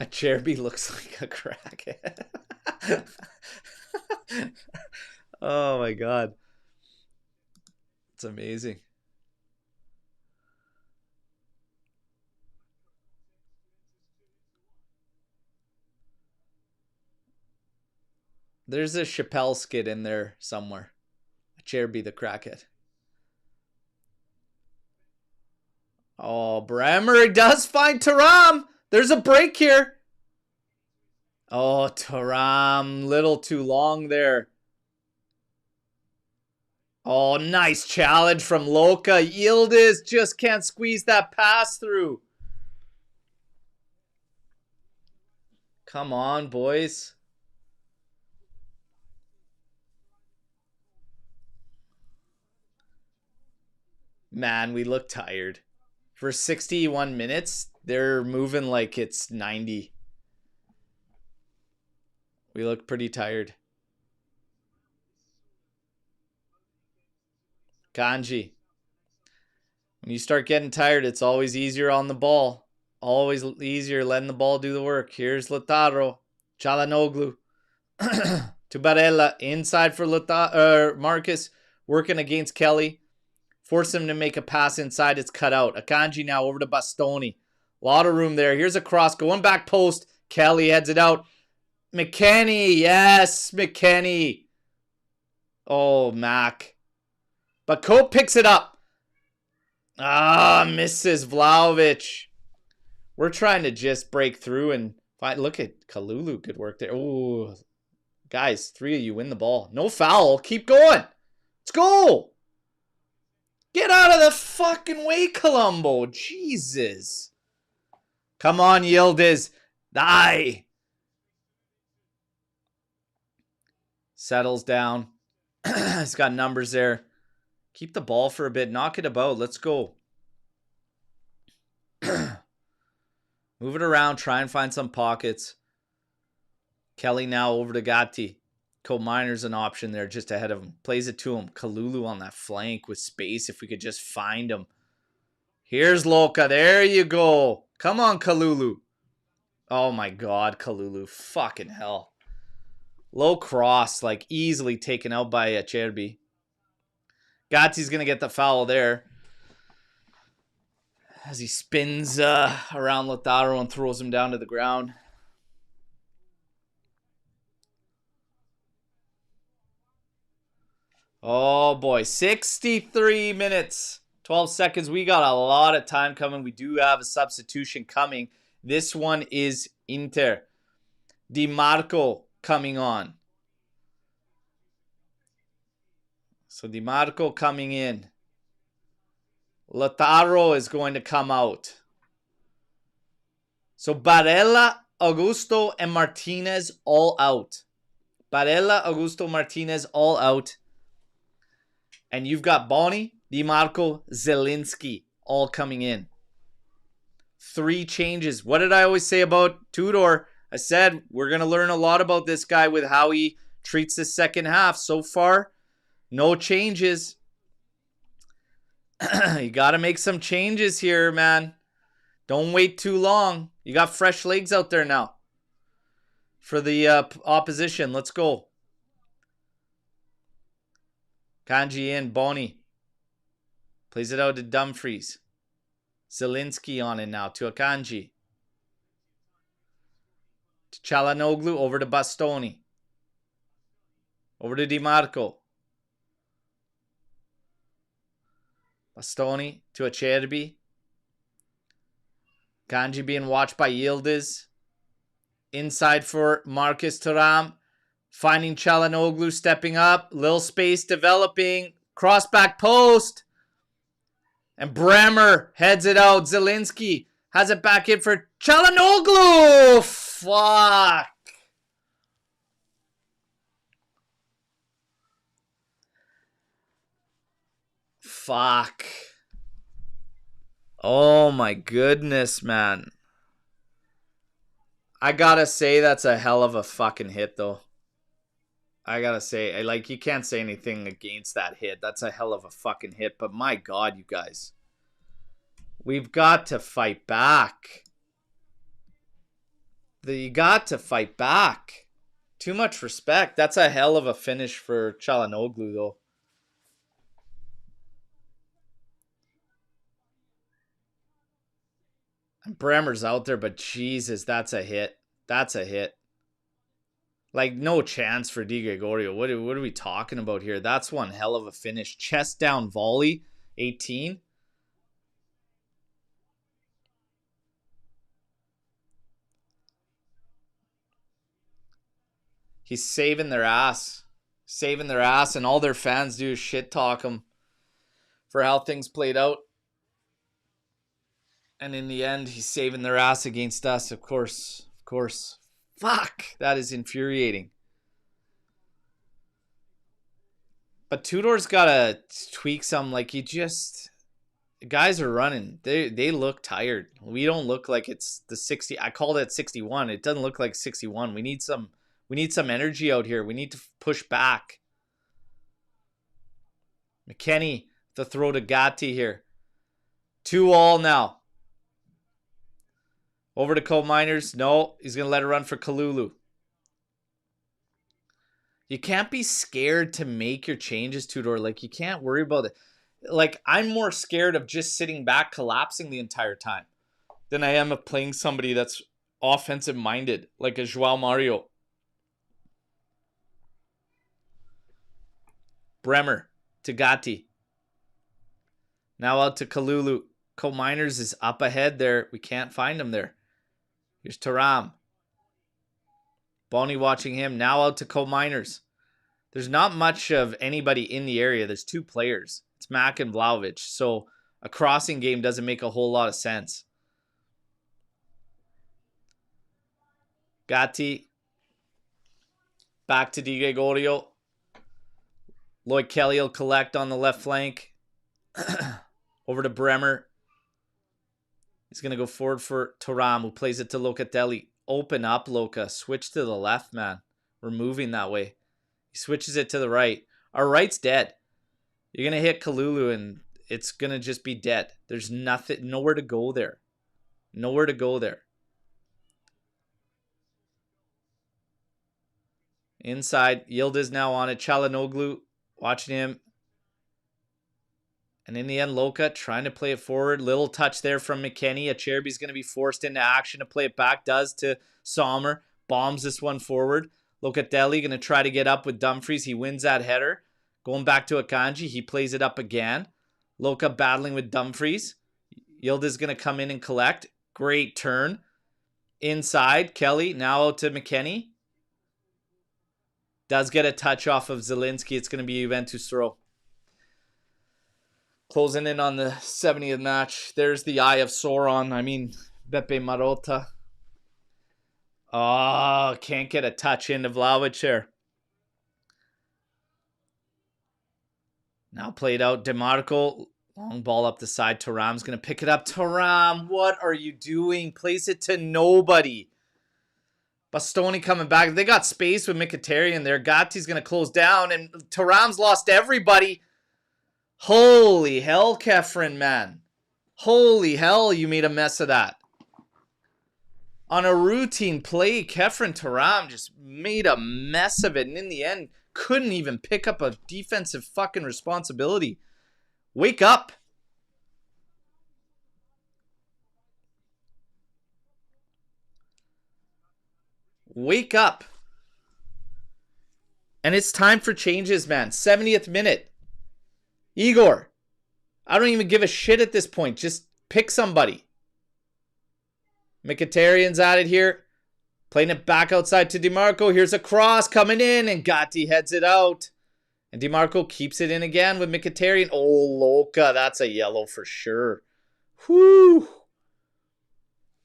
Cherby looks like a crackhead. Oh my god. It's amazing. There's a Chappelle skit in there somewhere. Cherby the crackhead. Oh, Bremer does find Thuram. There's a break here. Oh, Thuram, little too long there. Oh, nice challenge from Loca. Yildiz just can't squeeze that pass through. Come on, boys. Man, we look tired. For 61 minutes, they're moving like it's 90. We look pretty tired. Kanji. When you start getting tired, it's always easier on the ball. Always easier letting the ball do the work. Here's Lautaro. Çalhanoğlu. To Barella. Inside for Marcus. Working against Kelly. Force him to make a pass inside. It's cut out. Akanji now over to Bastoni. A lot of room there. Here's a cross. Going back post. Kelly heads it out. McKennie. Yes, McKennie. Oh, Mac. But Cope picks it up. Ah, misses Vlahovic. We're trying to just break through and find. Look at Kalulu. Good work there. Oh, guys, 3 of you win the ball. No foul. Keep going. Let's go. Get out of the fucking way, Colombo. Jesus. Come on, Yildiz. Die. Settles down. He's got numbers there. Keep the ball for a bit. Knock it about. Let's go. Move it around. Try and find some pockets. Kelly now over to Gatti. Cope Miner's an option there just ahead of him. Plays it to him. Kalulu on that flank with space if we could just find him. Here's Loca. There you go. Come on, Kalulu. Oh my god, Kalulu. Fucking hell. Low cross, like easily taken out by Cherby. Gatti's going to get the foul there. As he spins around Lautaro and throws him down to the ground. Oh boy, 63 minutes, 12 seconds. We got a lot of time coming. We do have a substitution coming. This one is Inter. Di Marco coming on. So Di Marco coming in. Lautaro is going to come out. So Barella, Augusto, and Martinez all out. Barella, Augusto, Martinez all out. And you've got Boni, Di Marco, Zielinski all coming in. 3 changes. What did I always say about Tudor? I said we're going to learn a lot about this guy with how he treats the second half. So far, no changes. You got to make some changes here, man. Don't wait too long. You got fresh legs out there now. For the opposition. Let's go. Kanji in. Boni. Plays it out to Dumfries. Zielinski on it now to Akanji. To Çalhanoğlu over to Bastoni. Over to DiMarco. Bastoni to Acerbi. Kanji being watched by Yildiz. Inside for Marcus Thuram. Finding Çalhanoğlu, stepping up. Little space developing. Cross back post. And Bremer heads it out. Zielinski has it back in for Çalhanoğlu. Fuck. Fuck. Oh my goodness, man. I gotta say that's a hell of a fucking hit, though. I gotta say, like, you can't say anything against that hit. That's a hell of a fucking hit. But my God, you guys. We've got to fight back. You got to fight back. Too much respect. That's a hell of a finish for Çalhanoğlu, though. And Bremer's out there, but Jesus, that's a hit. That's a hit. Like, no chance for Di Gregorio. What are we talking about here? That's one hell of a finish. Chest down volley, 18. He's saving their ass. Saving their ass, and all their fans do is shit talk him for how things played out. And in the end, he's saving their ass against us, of course. Of course. Fuck, that is infuriating. But Tudor's got to tweak some. Like, the guys are running. They look tired. We don't look like it's the 60. I called it 61. It doesn't look like 61. We need some energy out here. We need to push back. McKennie, the throw to Gatti here. 2-2 now. Over to Cole Miners. No, he's going to let it run for Kalulu. You can't be scared to make your changes, Tudor. Like, you can't worry about it. Like, I'm more scared of just sitting back, collapsing the entire time than I am of playing somebody that's offensive-minded, like a João Mario. Bremer to Gatti. Now out to Kalulu. Cole Miners is up ahead there. We can't find him there. Here's Thuram. Boney watching him. Now out to Cole Miners. There's not much of anybody in the area. There's two players. It's Mack and Vlahovic. So a crossing game doesn't make a whole lot of sense. Gatti. Back to Di Gregorio. Lloyd Kelly will collect on the left flank. Over to Bremer. He's going to go forward for Thuram, who plays it to Locatelli. Open up, Loca. Switch to the left, man. We're moving that way. He switches it to the right. Our right's dead. You're going to hit Kalulu, and it's going to just be dead. There's nothing, nowhere to go there. Nowhere to go there. Inside, Yildiz now on it. Çalhanoğlu watching him. And in the end, Loca trying to play it forward. Little touch there from McKennie. Acerbi's going to be forced into action to play it back. Does to Sommer. Bombs this one forward. Locatelli going to try to get up with Dumfries. He wins that header. Going back to Akanji. He plays it up again. Loca battling with Dumfries. Yildiz going to come in and collect. Great turn. Inside. Kelly now out to McKennie. Does get a touch off of Zielinski. It's going to be Juventus throw. Closing in on the 70th match. There's the Eye of Sauron. I mean, Beppe Marotta. Oh, can't get a touch into Vlahovic there. Now played out. DeMarco. Long ball up the side. Thuram's going to pick it up. Thuram, what are you doing? Plays it to nobody. Bastoni coming back. They got space with Mkhitaryan there. Gatti's going to close down, and Thuram's lost everybody. Holy hell, Kefren, man. Holy hell, you made a mess of that. On a routine play, Kefren Thuram just made a mess of it, and in the end, couldn't even pick up a defensive fucking responsibility. Wake up. Wake up. And it's time for changes, man. 70th minute. Igor, I don't even give a shit at this point. Just pick somebody. Mkhitaryan's at it here. Playing it back outside to DiMarco. Here's a cross coming in, and Gatti heads it out. And DiMarco keeps it in again with Mkhitaryan. Oh, Loca. That's a yellow for sure. Whoo.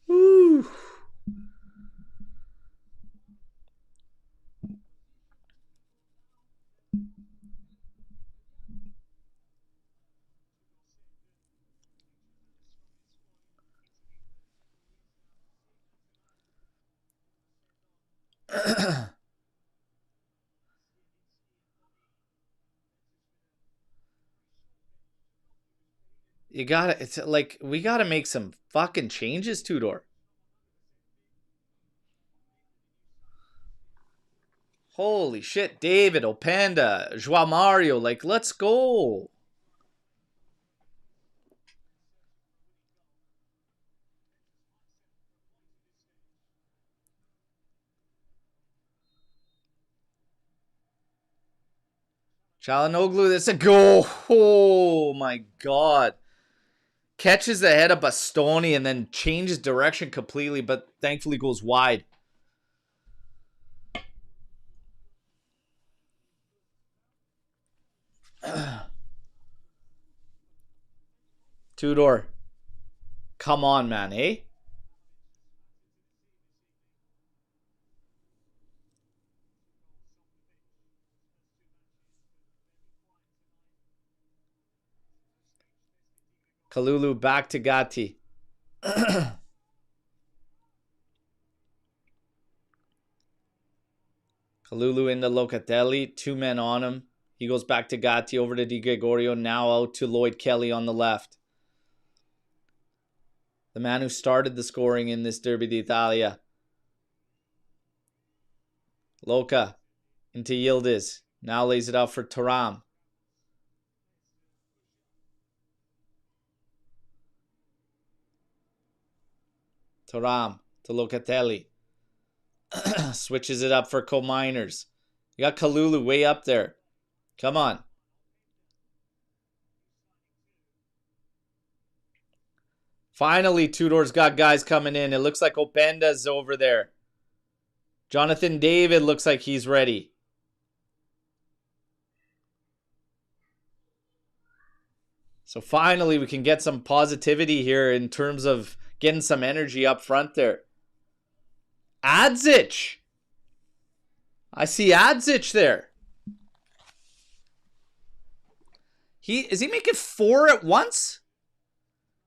Whoo. You gotta, it's like, we gotta make some fucking changes, Tudor. Holy shit, David, Openda, Joao Mario, like, let's go. Çalhanoğlu, that's a goal. Oh my god. Catches the head of Bastoni and then changes direction completely, but thankfully goes wide. Tudor. Come on, man, eh? Kalulu back to Gatti. Kalulu into Locatelli. 2 men on him. He goes back to Gatti over to Di Gregorio. Now out to Lloyd Kelly on the left. The man who started the scoring in this Derby d'Italia. Loca into Yildiz. Now lays it out for Thuram. Thuram to Locatelli. Switches it up for Co-Miners. You got Kalulu way up there. Come on. Finally, Tudor's got guys coming in. It looks like Openda's over there. Jonathan David looks like he's ready. So finally, we can get some positivity here in terms of getting some energy up front there. Adzic. I see Adzic there. Is he making 4 at once?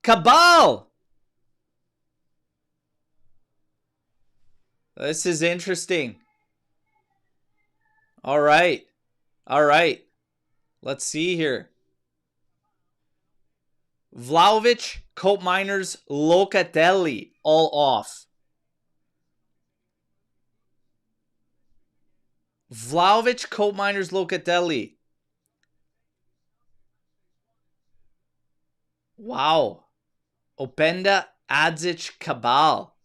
Cabal. This is interesting. All right. All right. Let's see here. Vlahovic, Koopmeiners, Locatelli, all off. Vlahovic, Koopmeiners, Locatelli. Wow. Openda, Adzic, Cabal.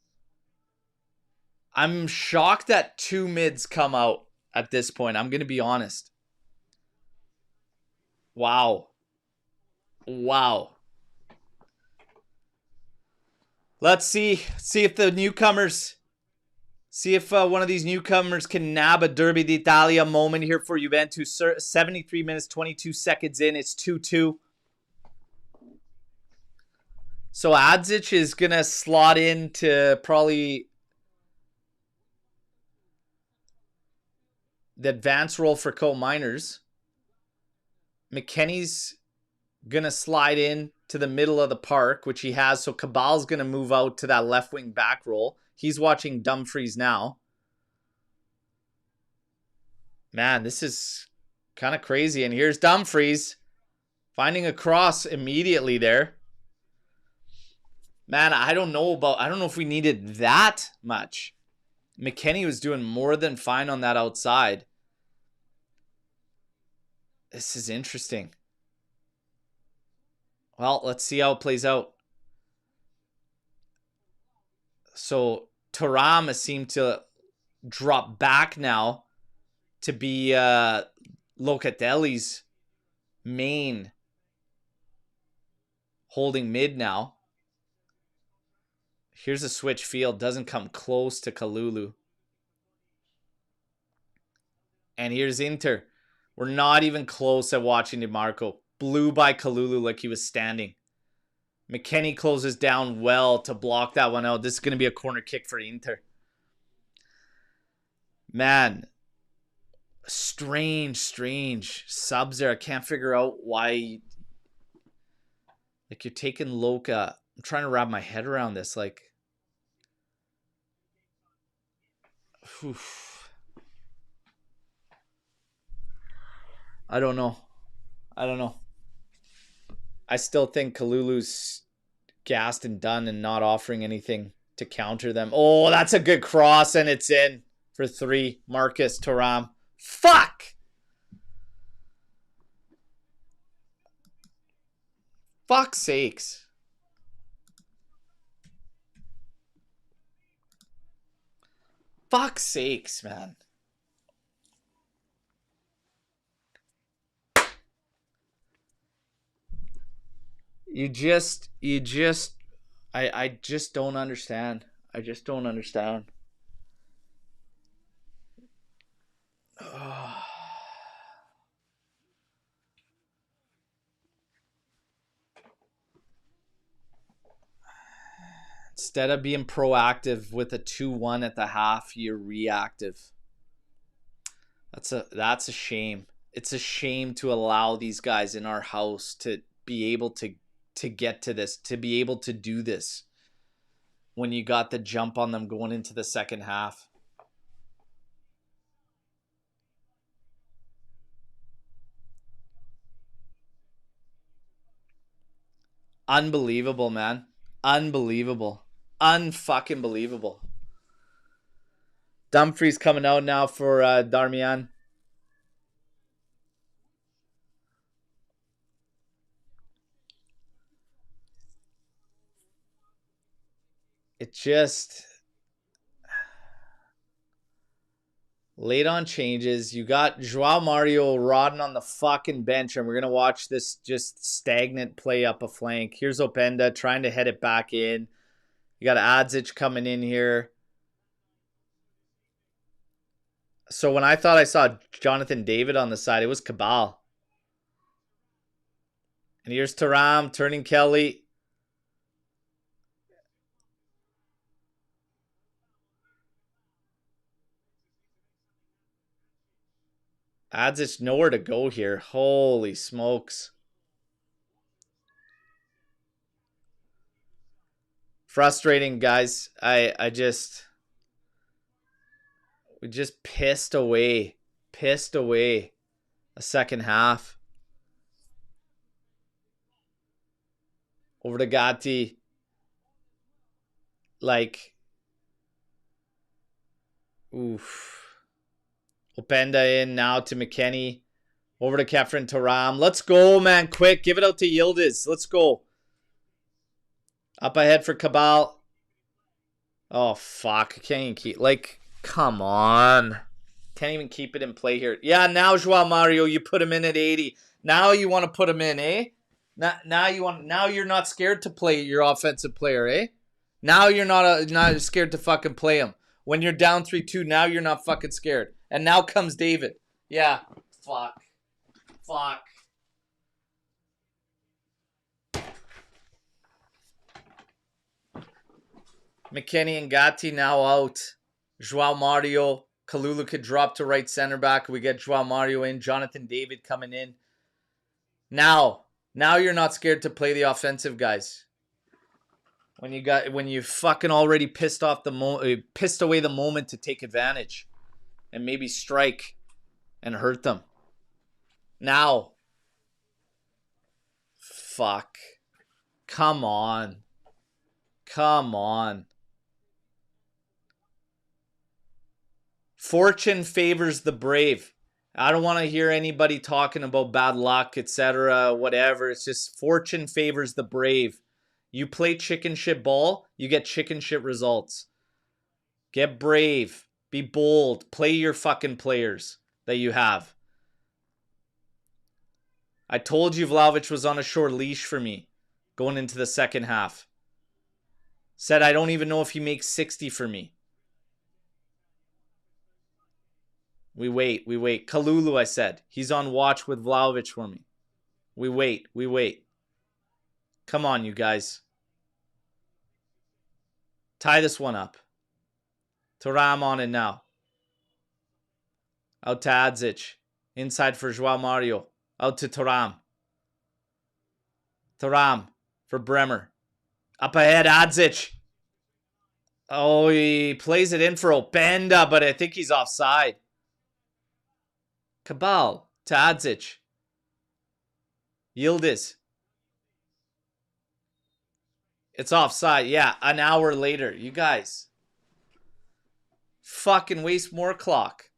I'm shocked that 2 mids come out at this point. I'm going to be honest. Wow. Wow. Let's see if the newcomers, see if one of these newcomers can nab a Derby d'Italia moment here for Juventus. 73 minutes, 22 seconds in. It's 2-2. So Adzic is going to slot into probably the advance role for Co-Miners. McKennie's going to slide in to the middle of the park, which he has. So Cabal's going to move out to that left wing back role. He's watching Dumfries now. Man, this is kind of crazy. And here's Dumfries finding a cross immediately there. Man, I don't know if we needed that much. McKennie was doing more than fine on that outside. This is interesting. Well, let's see how it plays out. So Thuram has seemed to drop back now to be Locatelli's main holding mid now. Here's a switch field. Doesn't come close to Kalulu. And here's Inter. We're not even close at watching DeMarco. Blew by Kalulu like he was standing. McKennie closes down well to block that one out. This is going to be a corner kick for Inter. Man, strange subs there. I can't figure out why. Like, you're taking Loca. I'm trying to wrap my head around this. Like, I don't know. I still think Kalulu's gassed and done and not offering anything to counter them. Oh, that's a good cross, and it's in for 3. Marcus Thuram. Fuck! Fuck's sakes. Fuck's sakes, man. I just don't understand. I just don't understand. Instead of being proactive with a 2-1 at the half, you're reactive. That's a shame. It's a shame to allow these guys in our house to be able to get to this, to be able to do this when you got the jump on them going into the second half. Unbelievable, man. Unbelievable. Unfucking believable. Dumfries coming out now for Darmian. It just late on changes. You got Joao Mario rotting on the fucking bench, and we're going to watch this just stagnant play up a flank. Here's Openda trying to head it back in. You got Adzic coming in here. So when I thought I saw Jonathan David on the side, it was Cabal. And here's Thuram turning Kelly. Adzic nowhere to go here. Holy smokes. Frustrating, guys. We just pissed away a second half. Over to Gatti. Like, oof. Openda in now to McKennie. Over to Kefren Thuram. Let's go, man. Quick. Give it out to Yildiz. Let's go. Up ahead for Cabal. Oh, fuck. I can't even keep... Like, come on. Can't even keep it in play here. Yeah, now Joao Mario, you put him in at 80. Now you want to put him in, eh? Now you're not scared to play your offensive player, eh? Now you're not scared to fucking play him. When you're down 3-2, now you're not fucking scared. And now comes David. Yeah. Fuck. McKennie and Gatti now out. Joao Mario. Kalulu could drop to right center back. We get Joao Mario in. Jonathan David coming in. Now you're not scared to play the offensive guys. When you fucking already pissed away the moment to take advantage and maybe strike and hurt them. Now. Fuck. Come on. Fortune favors the brave. I don't want to hear anybody talking about bad luck, etc., whatever. It's just fortune favors the brave. You play chicken shit ball, you get chicken shit results. Get brave. Be bold. Play your fucking players. that you have. I told you Vlahovic was on a short leash for me going into the second half. Said I don't even know if he makes 60 for me. We wait. Kalulu, I said. He's on watch with Vlahovic for me. We wait. Come on, you guys. Tie this one up. Thuram on it now. Out to Adzic. Inside for Joao Mario. Out to Thuram. Thuram for Bremer. Up ahead, Adzic. Oh, he plays it in for Openda, but I think he's offside. Cabal to Adzic. Yildiz. It's offside. Yeah, an hour later. You guys. Fucking waste more clock.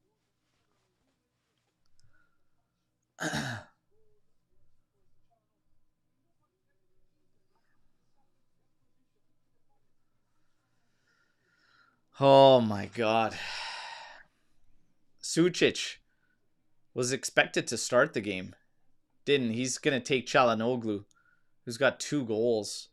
Oh my God. Sucic was expected to start the game. Didn't. He's going to take Çalhanoğlu, who's got 2 goals.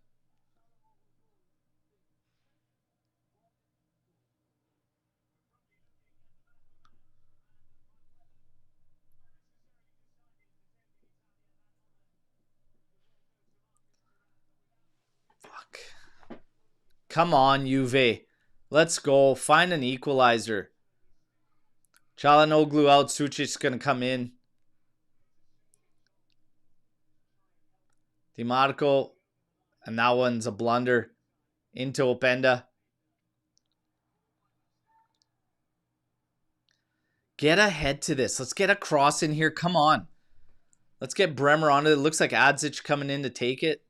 Fuck. Come on, Juve. Let's go. Find an equalizer. Çalhanoğlu out. Sucic's going to come in. DiMarco. And that one's a blunder. Into Openda. Get ahead to this. Let's get a cross in here. Come on. Let's get Bremer on it. It looks like Adzic coming in to take it.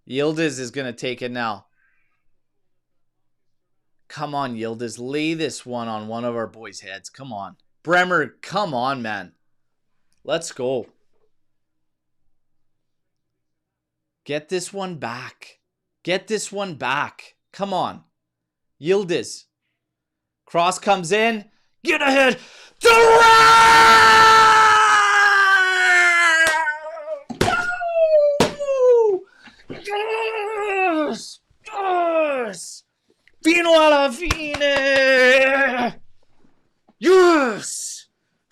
Yildiz is going to take it now. Come on, Yildiz. Lay this one on one of our boys' heads. Come on. Bremer, come on, man. Let's go. Get this one back. Get this one back. Come on. Yildiz. Cross comes in. Get ahead. Yes! Yes! Fino alla fine! Yes!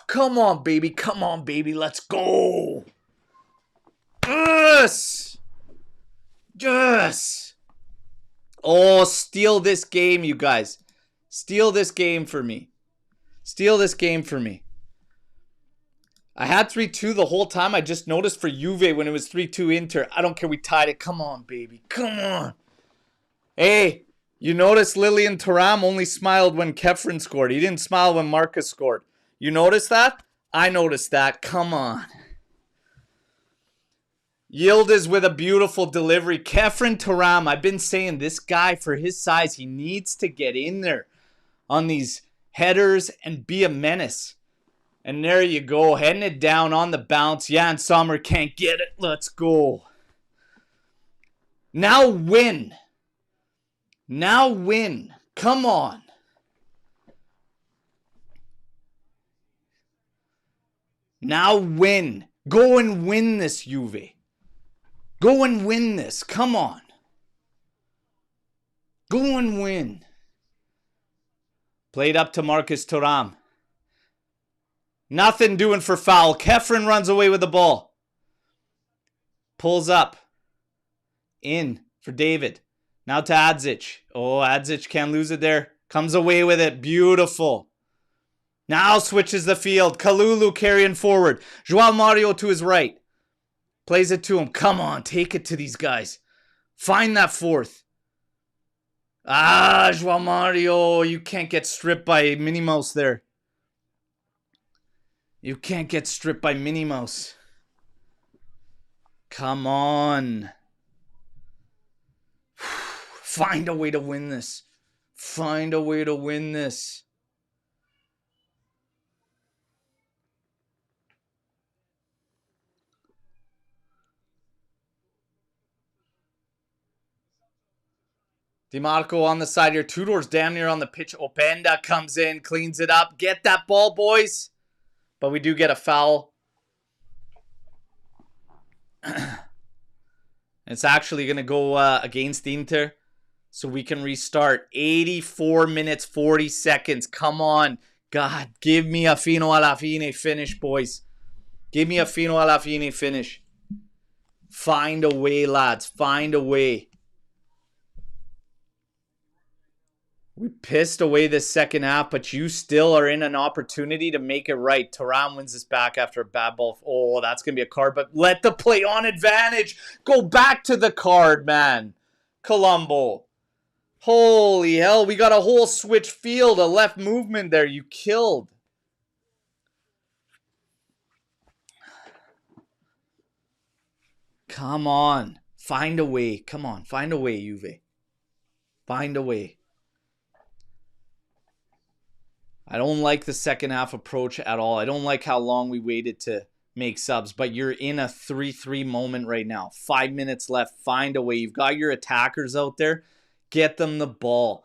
Come on, baby. Come on, baby. Let's go. Yes! Yes! Oh, steal this game, you guys. Steal this game for me. Steal this game for me. I had 3-2 the whole time. I just noticed for Juve when it was 3-2 Inter. I don't care. We tied it. Come on, baby. Come on. Hey, you notice Lilian Thuram only smiled when Kefren scored. He didn't smile when Marcus scored. You notice that? I noticed that. Come on. Yildiz with a beautiful delivery. Kefren Thuram. I've been saying this guy, for his size, he needs to get in there on these headers and be a menace. And there you go. Heading it down on the bounce. Jan Sommer can't get it. Let's go. Now win. Now win. Come on. Now win. Go and win this, Juve. Go and win this. Come on. Go and win. Played up to Marcus Thuram. Nothing doing for foul. Kefren runs away with the ball. Pulls up. In for David. Now to Adzic. Oh, Adzic can't lose it there. Comes away with it. Beautiful. Now switches the field. Kalulu carrying forward. Joao Mario to his right. Plays it to him. Come on, take it to these guys. Find that fourth. Ah, Joao Mario. You can't get stripped by Minnie Mouse there. You can't get stripped by Minnie Mouse. Come on. Find a way to win this. Find a way to win this. DiMarco on the side here. Tudor's damn near on the pitch. Openda comes in, cleans it up. Get that ball, boys. But we do get a foul. It's actually going to go against Inter. So we can restart. 84 minutes, 40 seconds. Come on. God, give me a fino alla fine finish, boys. Give me a fino alla fine finish. Find a way, lads. Find a way. We pissed away this second half, but you still are in an opportunity to make it right. Thuram wins this back after a bad ball. Oh, that's going to be a card, but let the play on advantage. Go back to the card, man. Colombo. Holy hell, we got a whole switch field, a left movement there. You killed. Come on. Find a way. Come on. Find a way, Juve. Find a way. I don't like the second half approach at all. I don't like how long we waited to make subs, but you're in a 3-3 moment right now. 5 minutes left. Find a way. You've got your attackers out there. Get them the ball.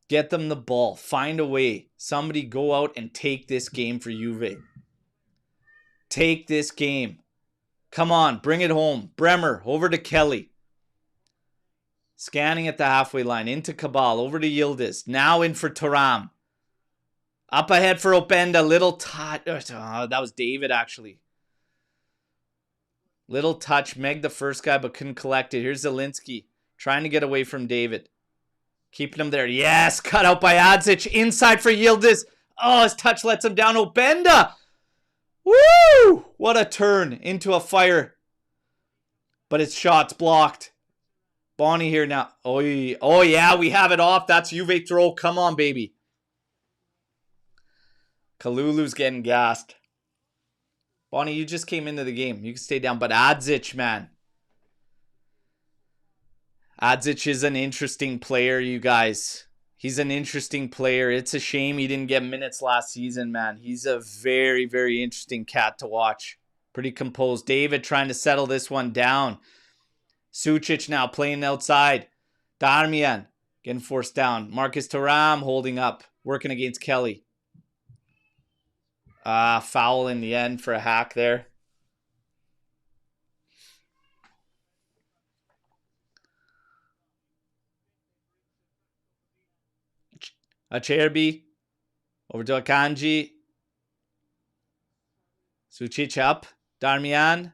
Get them the ball. Find a way. Somebody go out and take this game for Juve. Take this game. Come on. Bring it home. Bremer over to Kelly. Scanning at the halfway line. Into Cabal. Over to Yildiz. Now in for Thuram. Up ahead for Openda. Little touch. Oh, that was David, actually. Little touch. Meg the first guy, but couldn't collect it. Here's Zielinski. Trying to get away from David. Keeping him there. Yes. Cut out by Adzic. Inside for Yildiz. Oh, his touch lets him down. Openda. Woo! What a turn into a fire. But his shot's blocked. Bonnie here now. Oh, yeah. We have it off. That's Juve throw. Come on, baby. Kalulu's getting gassed. Bonnie, you just came into the game. You can stay down. But Adzic, man. Adzic is an interesting player, you guys. He's an interesting player. It's a shame he didn't get minutes last season, man. He's a very, very interesting cat to watch. Pretty composed. David trying to settle this one down. Sucic now playing outside. Darmian getting forced down. Marcus Thuram holding up. Working against Kelly. Foul in the end for a hack there. Acerbi. Over to Akanji. Sucic up. Darmian.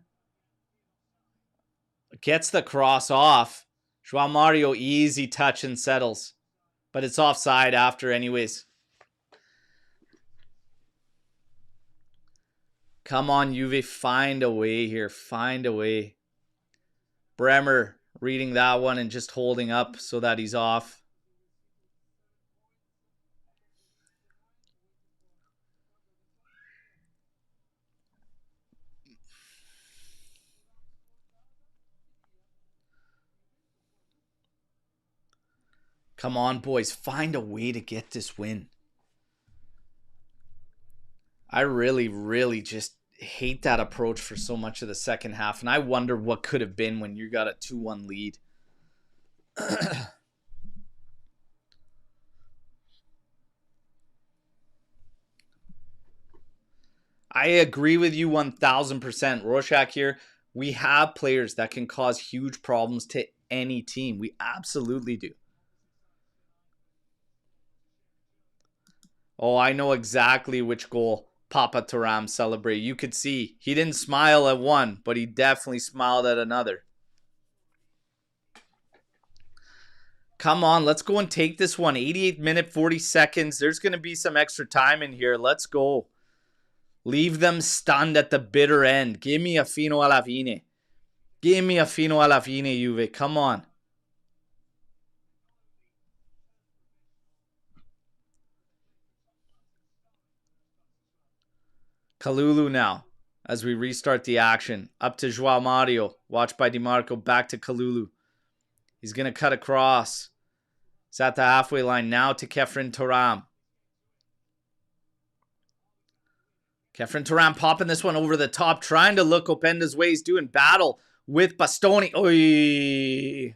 Gets the cross off. João Mario easy touch and settles. But it's offside after anyways. Come on, Juve. Find a way here. Find a way. Bremer reading that one and just holding up so that he's off. Come on, boys. Find a way to get this win. I really, really just hate that approach for so much of the second half. And I wonder what could have been when you got a 2-1 lead. I agree with you 1000%. Rorschach here. We have players that can cause huge problems to any team. We absolutely do. Oh, I know exactly which goal Papa Thuram celebrated. You could see he didn't smile at one, but he definitely smiled at another. Come on, let's go and take this one. 88 minute, 40 seconds. There's going to be some extra time in here. Let's go. Leave them stunned at the bitter end. Give me a fino alla fine. Give me a fino alla fine, Juve. Come on. Kalulu now as we restart the action. Up to João Mario. Watched by DiMarco. Back to Kalulu. He's going to cut across. He's at the halfway line now to Kefren Thuram. Kefren Thuram popping this one over the top. Trying to look Openda's way. He's doing battle with Bastoni. Oy.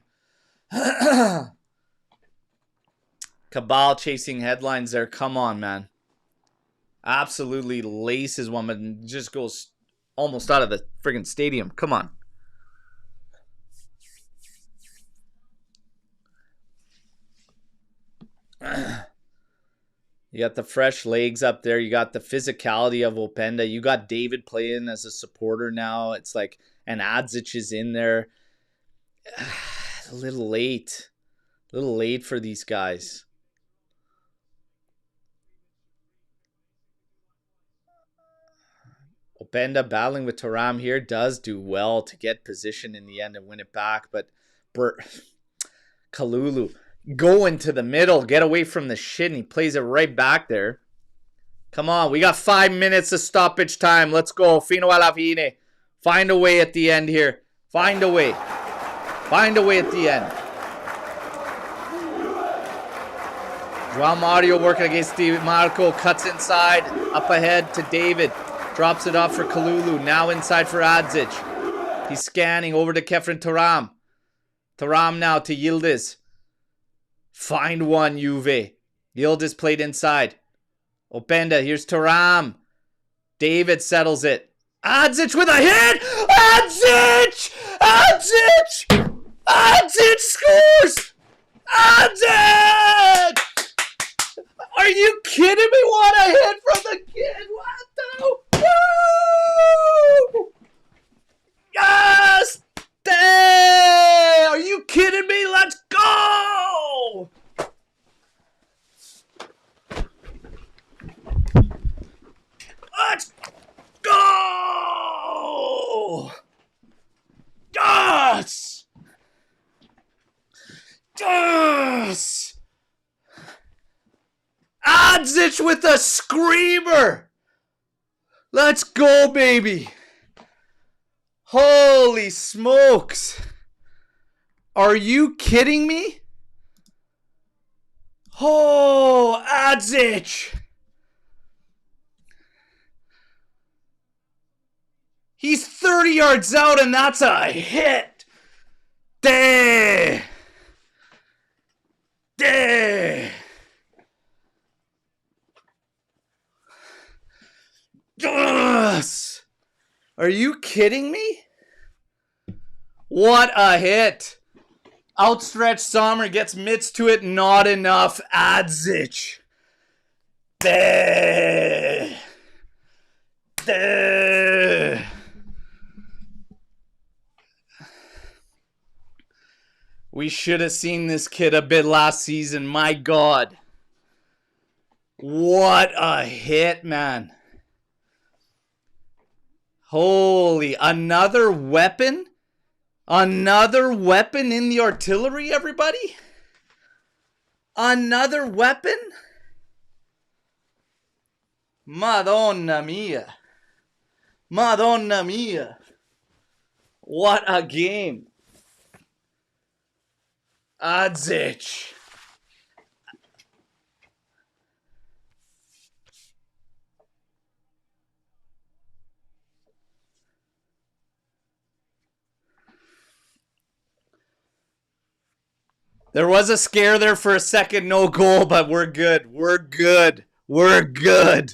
Cabal chasing headlines there. Come on, man. Absolutely laces one, but just goes almost out of the friggin' stadium. Come on. You got the fresh legs up there. You got the physicality of Openda. You got David playing as a supporter now. It's like, and Adzic is in there. A little late. A little late for these guys. Openda battling with Thuram here does do well to get position in the end and win it back. But Kalulu go into the middle, get away from the shit, and he plays it right back there. Come on, we got 5 minutes of stoppage time. Let's go. Fino alla fine. Find a way at the end here. Find a way. Find a way at the end. Joao Mario working against Di Marco. Cuts inside. Up ahead to David. Drops it off for Kalulu. Now inside for Adzic. He's scanning over to Kefren Thuram. Thuram now to Yildiz. Find one, Juve. Yildiz played inside. Openda, here's Thuram. David settles it. Adzic with a hit! Adzic! Adzic! Adzic scores! Adzic! Are you kidding me? What a hit from the kid! What the? Woo! Yes! Damn! Are you kidding me? Let's go! Let's go! Yes! Yes! Adzic with a screamer! Let's go, baby! Holy smokes! Are you kidding me? Oh, Adzic! He's 30 yards out and that's a hit! Damn! Damn! Yes! Are you kidding me? What a hit! Outstretched Sommer gets mitts to it, not enough. Adzic. Duh. Duh. We should have seen this kid a bit last season. My God. What a hit, man. Holy, another weapon? Another weapon in the artillery, everybody? Another weapon? Madonna mia. Madonna mia. What a game. Adzic. There was a scare there for a second, no goal, but we're good. We're good. We're good.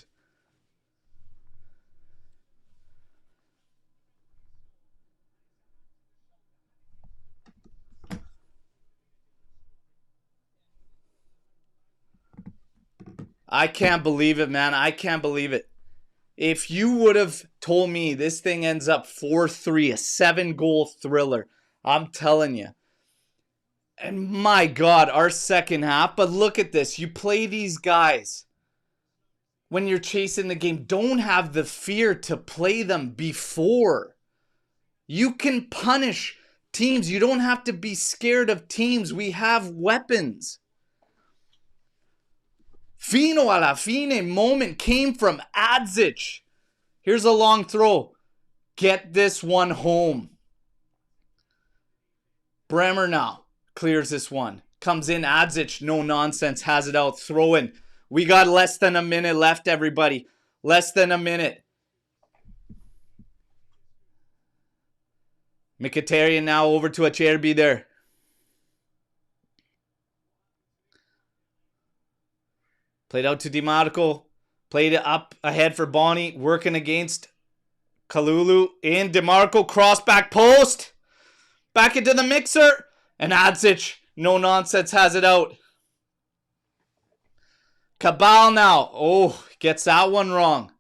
I can't believe it, man. I can't believe it. If you would have told me this thing ends up 4-3, a 7-goal thriller, I'm telling you. And my God, our second half. But look at this. You play these guys when you're chasing the game. Don't have the fear to play them before. You can punish teams. You don't have to be scared of teams. We have weapons. Fino alla fine moment came from Adzic. Here's a long throw. Get this one home. Bremer now clears this one. Comes in, Adzic, no nonsense, has it out, throw in. We got less than a minute left, everybody. Less than a minute. Mkhitaryan now over to Acerbi there. Played out to DiMarco. Played it up ahead for Bonnie. Working against Kalulu. In DiMarco. Cross back post. Back into the mixer. And Adzic, no nonsense, has it out. Cabal now. Oh, gets that one wrong.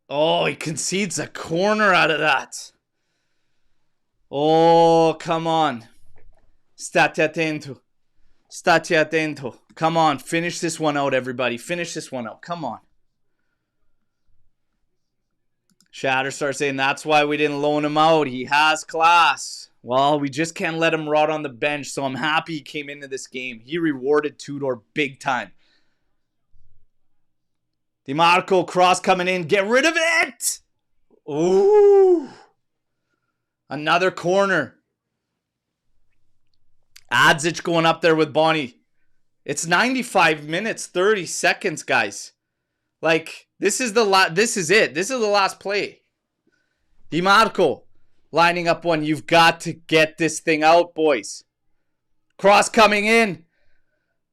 Oh, he concedes a corner out of that. Oh, come on. State attento. State attento. Come on, finish this one out, everybody. Finish this one out. Come on. Shatter starts saying that's why we didn't loan him out. He has class. Well, we just can't let him rot on the bench, so I'm happy he came into this game. He rewarded Tudor big time. DiMarco, cross coming in. Get rid of it! Ooh. Another corner. Adzic going up there with Bonnie. It's 95 minutes, 30 seconds, guys. Like, this is it. This is the last play. DiMarco lining up one. You've got to get this thing out, boys. Cross coming in.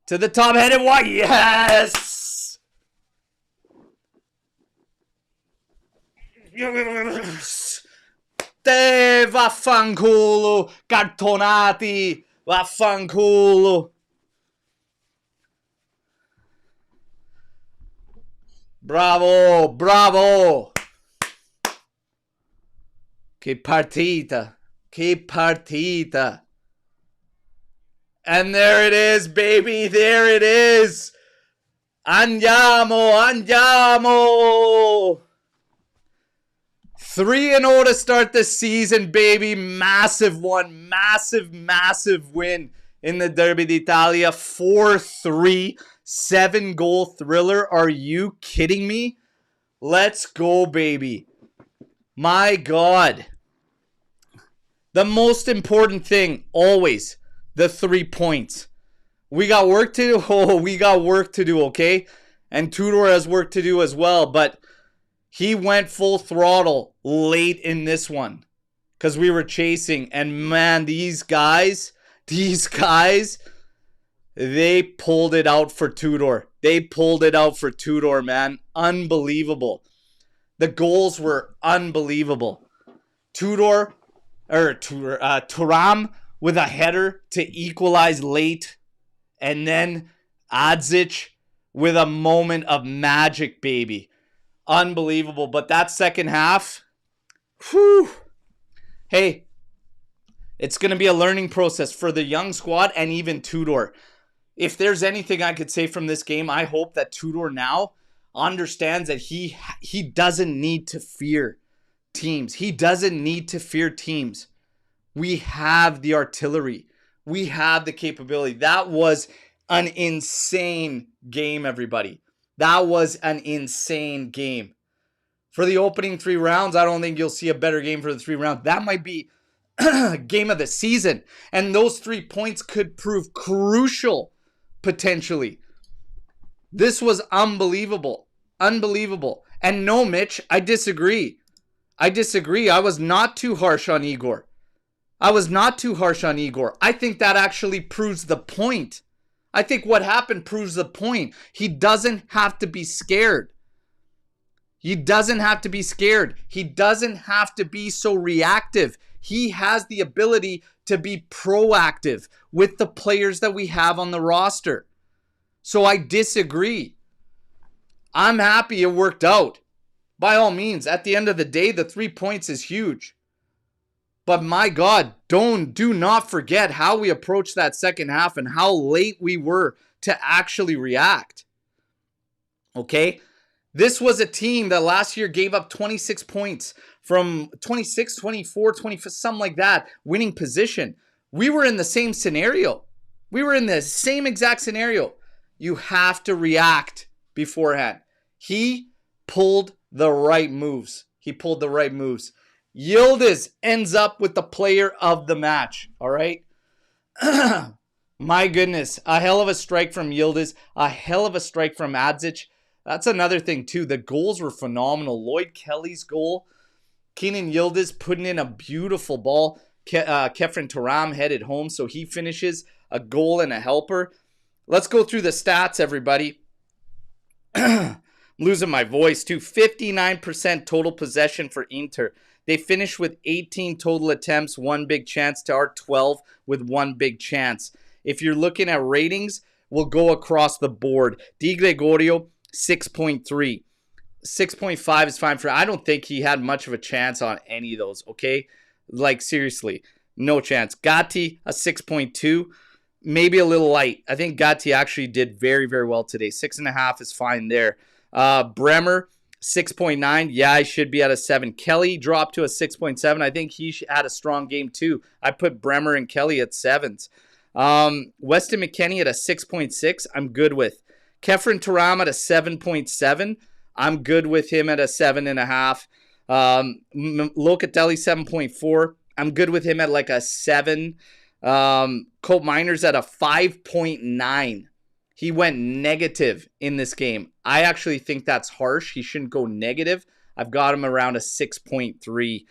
To the top, headed wide. Yes! Yes! Te vaffanculo. Cartonati. Vaffanculo. Bravo, bravo. Che partita. Che partita. And there it is, baby. There it is. Andiamo, andiamo. 3-0 to start the season, baby. Massive one. Massive, massive win in the Derby d'Italia. 4-3. 7-goal thriller. Are you kidding me? Let's go, baby. My God. The most important thing, always, the 3 points. We got work to do. Oh, we got work to do, okay? And Tudor has work to do as well. But he went full throttle late in this one because we were chasing. And, man, these guys, they pulled it out for Tudor. They pulled it out for Tudor, man. Unbelievable. The goals were unbelievable. Thuram with a header to equalize late. And then Adzic with a moment of magic, baby. Unbelievable. But that second half, whew. Hey, it's going to be a learning process for the young squad and even Tudor. If there's anything I could say from this game, I hope that Tudor now understands that he doesn't need to fear teams. He doesn't need to fear teams. We have the artillery. We have the capability. That was an insane game, everybody. That was an insane game. For the opening 3 rounds, I don't think you'll see a better game for the 3 rounds. That might be game of the season. And those 3 points could prove crucial, potentially. This was unbelievable. Unbelievable. And no, Mitch, I disagree. I was not too harsh on Igor. I think that actually proves the point. I think what happened proves the point. He doesn't have to be scared. He doesn't have to be so reactive. He has the ability to be proactive with the players that we have on the roster. So I disagree. I'm happy it worked out. By all means, at the end of the day, the 3 points is huge. But my God, do not forget how we approached that second half and how late we were to actually react. Okay? This was a team that last year gave up 26 points from 26, 24, 25, something like that, winning position. We were in the same scenario. We were in the same exact scenario. You have to react beforehand. He pulled the right moves. Yildiz ends up with the player of the match. All right. My goodness. A hell of a strike from Yildiz. A hell of a strike from Adzic. That's another thing too. The goals were phenomenal. Lloyd Kelly's goal. Keenan Yildiz putting in a beautiful ball. Kefren Thuram headed home. So he finishes a goal and a helper. let's go through the stats, everybody. I'm losing my voice too. 59% total possession for Inter. They finished with 18 total attempts, 1 big chance to our 12 with 1 big chance. If you're looking at ratings, we'll go across the board. Di Gregorio, 6.3. 6.5 is fine for. I don't think he had much of a chance on any of those, okay? Like, seriously, no chance. Gatti, a 6.2. Maybe a little light. I think Gatti actually did very, very well today. 6.5 is fine there. Bremer, 6.9. Yeah, I should be at a 7. Kelly dropped to a 6.7. I think he had a strong game too. I put Bremer and Kelly at 7s. Weston McKennie at a 6.6. I'm good with. Kefren Turam at a 7.7. I'm good with him at a 7.5. Locatelli 7.4. I'm good with him at like a 7. Colt Miners at a 5.9. He went negative in this game. I actually think that's harsh. He shouldn't go negative. I've got him around a 6.3.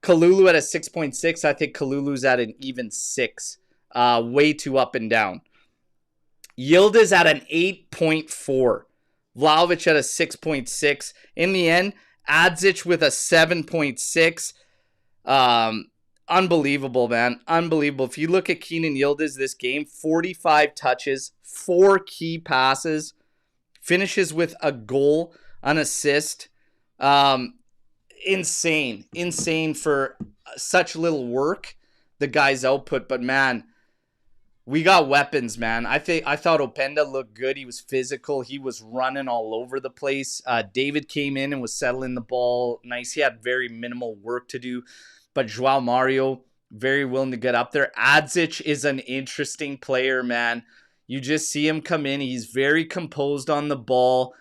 Kalulu at a 6.6. I think Kalulu's at an even 6. Way too up and down. Yildiz at an 8.4. Vlahovic at a 6.6. In the end, Adzic with a 7.6. Unbelievable, man. Unbelievable. If you look at Keenan Yildiz this game, 45 touches, 4 key passes, finishes with a goal, an assist. Insane. Insane for such little work, the guy's output. But, man, we got weapons, man. I thought Openda looked good. He was physical. He was running all over the place. David came in and was settling the ball nice. He had very minimal work to do. But Joao Mario, very willing to get up there. Adzic is an interesting player, man. You just see him come in. He's very composed on the ball.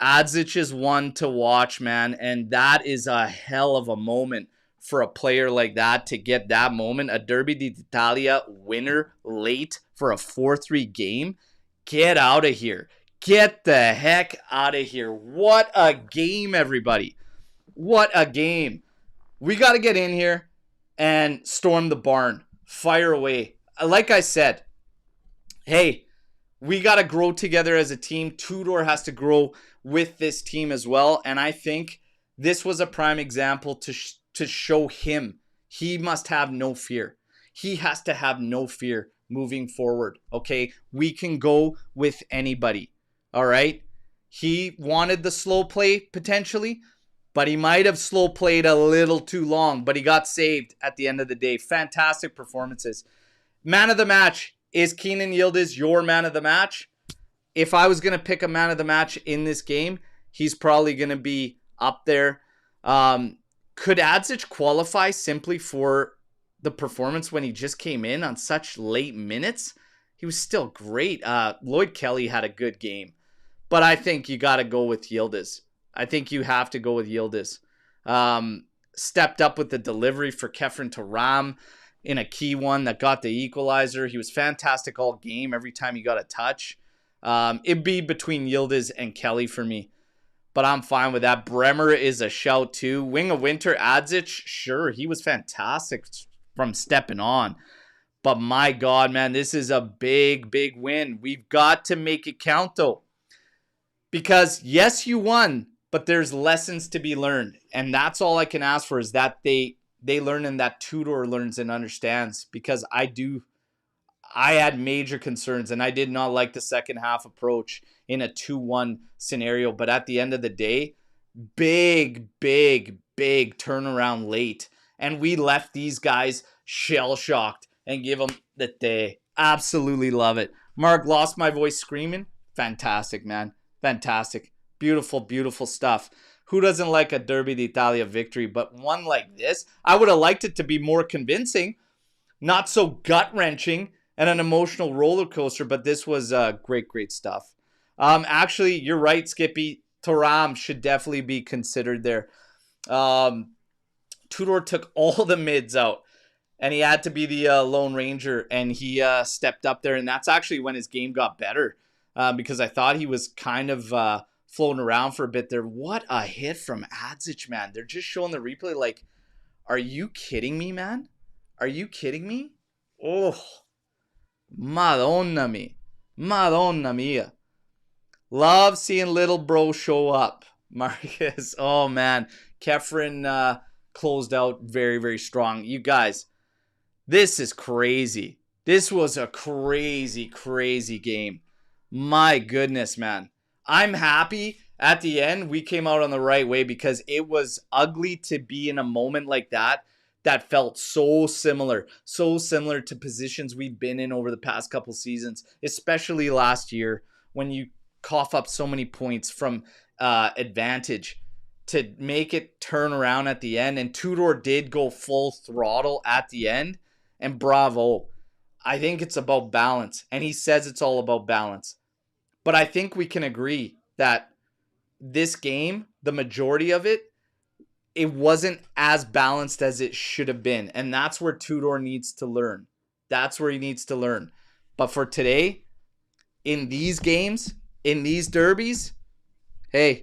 Adzic is one to watch, man. And that is a hell of a moment for a player like that to get that moment. A Derby d'Italia winner late for a 4-3 game. Get out of here. Get the heck out of here. What a game, everybody. What a game. We got to get in here and storm the barn. Fire away. Like I said, hey, we got to grow together as a team. Tudor has to grow with this team as well. And I think this was a prime example to show him he must have no fear. He has to have no fear moving forward, okay? We can go with anybody, all right? He wanted the slow play potentially, but he might have slow played a little too long, but he got saved at the end of the day. Fantastic performances. Man of the match. Is Keenan Yildiz your man of the match? If I was going to pick a man of the match in this game, he's probably going to be up there. Could Adzic qualify simply for the performance when he just came in on such late minutes? He was still great. Lloyd Kelly had a good game, but I think you got to go with Yildiz. I think you have to go with Yildiz. Stepped up with the delivery for Kefren Turam in a key one that got the equalizer. He was fantastic all game every time he got a touch. It'd be between Yildiz and Kelly for me, but I'm fine with that. Bremer is a shout too. Wing of Winter, Adzic, sure, he was fantastic from stepping on. But my God, man, this is a big, big win. We've got to make it count though. Because yes, you won, but there's lessons to be learned. And that's all I can ask for, is that they learn and that Tudor learns and understands. Because I had major concerns and I did not like the second half approach in a 2-1 scenario. But at the end of the day, big, big, big turnaround late. And we left these guys shell-shocked and give them the day. Absolutely love it. Mark, lost my voice screaming. Fantastic, man. Fantastic. Beautiful, beautiful stuff. Who doesn't like a Derby d'Italia victory? But one like this, I would have liked it to be more convincing. Not so gut-wrenching and an emotional roller coaster, but this was great, great stuff. Actually, you're right, Skippy. Thuram should definitely be considered there. Tudor took all the mids out, and he had to be the Lone Ranger, and he stepped up there, and that's actually when his game got better, because I thought he was kind of floating around for a bit there. What a hit from Adzic, man. They're just showing the replay like, are you kidding me, man? Are you kidding me? Oh, Madonna me. Madonna mia. Love seeing little bro show up. Marcus, oh man. Kefren closed out very, very strong. You guys, this is crazy. This was a crazy, crazy game. My goodness, man. I'm happy at the end we came out on the right way because it was ugly to be in a moment like that felt so similar to positions we've been in over the past couple seasons, especially last year when you cough up so many points from advantage to make it turn around at the end. And Tudor did go full throttle at the end, and bravo. I think it's about balance, and he says it's all about balance. But I think we can agree that this game, the majority of it, it wasn't as balanced as it should have been. And that's where Tudor needs to learn. That's where he needs to learn. But for today, in these games, in these derbies, hey,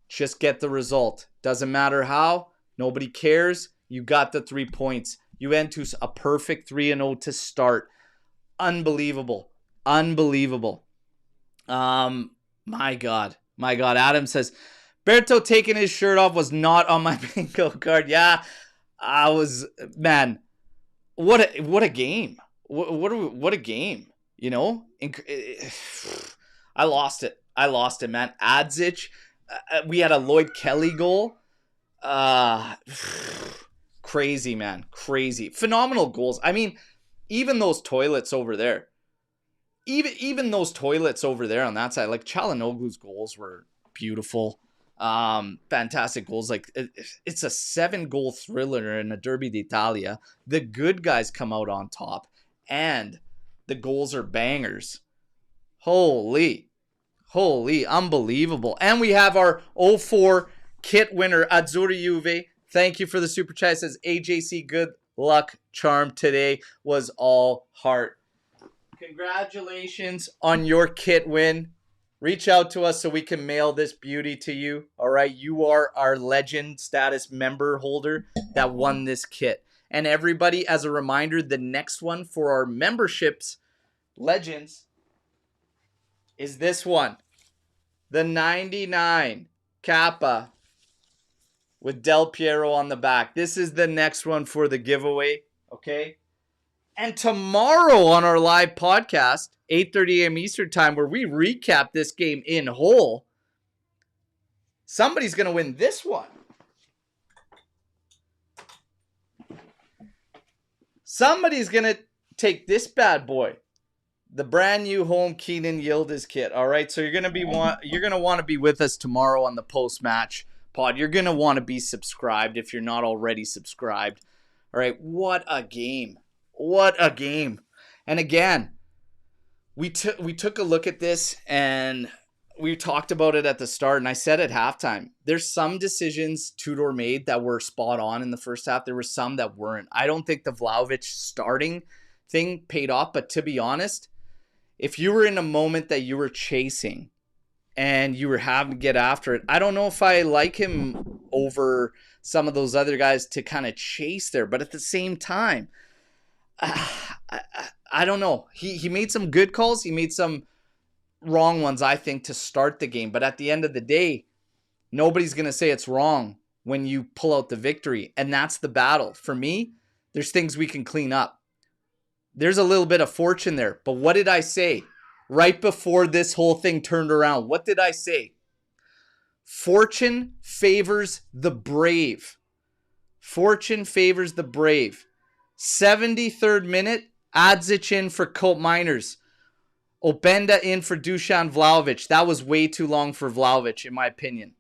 just get the result. Doesn't matter how. Nobody cares. You got the 3 points. Juventus, a perfect 3-0 to start. Unbelievable. Unbelievable. My God. Adam says, Berto taking his shirt off was not on my bingo card. Yeah, I was, man, what a game. What a game, you know? I lost it, man. Adzic, we had a Lloyd Kelly goal. Crazy, man. Crazy. Phenomenal goals. I mean, even those toilets over there. Even those toilets over there on that side, like Çalhanoğlu's goals were beautiful. Fantastic goals. Like it's a 7-goal thriller in a Derby d'Italia. The good guys come out on top, and the goals are bangers. Holy, unbelievable. And we have our 04 kit winner, Azzurri Juve. Thank you for the super chat. It says AJC, good luck charm today was all heart. Congratulations on your kit win. Reach out to us so we can mail this beauty to you. All right. You are our legend status member holder that won this kit. And everybody, as a reminder, the next one for our memberships, legends, is this one. The 99 Kappa with Del Piero on the back. This is the next one for the giveaway. Okay. And tomorrow on our live podcast, 8:30 a.m. Eastern time, where we recap this game in whole, somebody's going to win this one. Somebody's going to take this bad boy, the brand new home Keenan Yildiz kit. All right, so you're going to want to be with us tomorrow on the post-match pod. You're going to want to be subscribed if you're not already subscribed. All right, what a game. What a game. And again, we took a look at this and we talked about it at the start, and I said at halftime, there's some decisions Tudor made that were spot on in the first half. There were some that weren't. I don't think the Vlahovic starting thing paid off, but to be honest, if you were in a moment that you were chasing and you were having to get after it, I don't know if I like him over some of those other guys to kind of chase there, but at the same time, I don't know. He made some good calls. He made some wrong ones, I think, to start the game. But at the end of the day, nobody's going to say it's wrong when you pull out the victory. And that's the battle. For me, there's things we can clean up. There's a little bit of fortune there. But what did I say right before this whole thing turned around? What did I say? Fortune favors the brave. Fortune favors the brave. 73rd minute, Adzic in for Cope Miners. Openda in for Dusan Vlahovic. That was way too long for Vlahovic, in my opinion.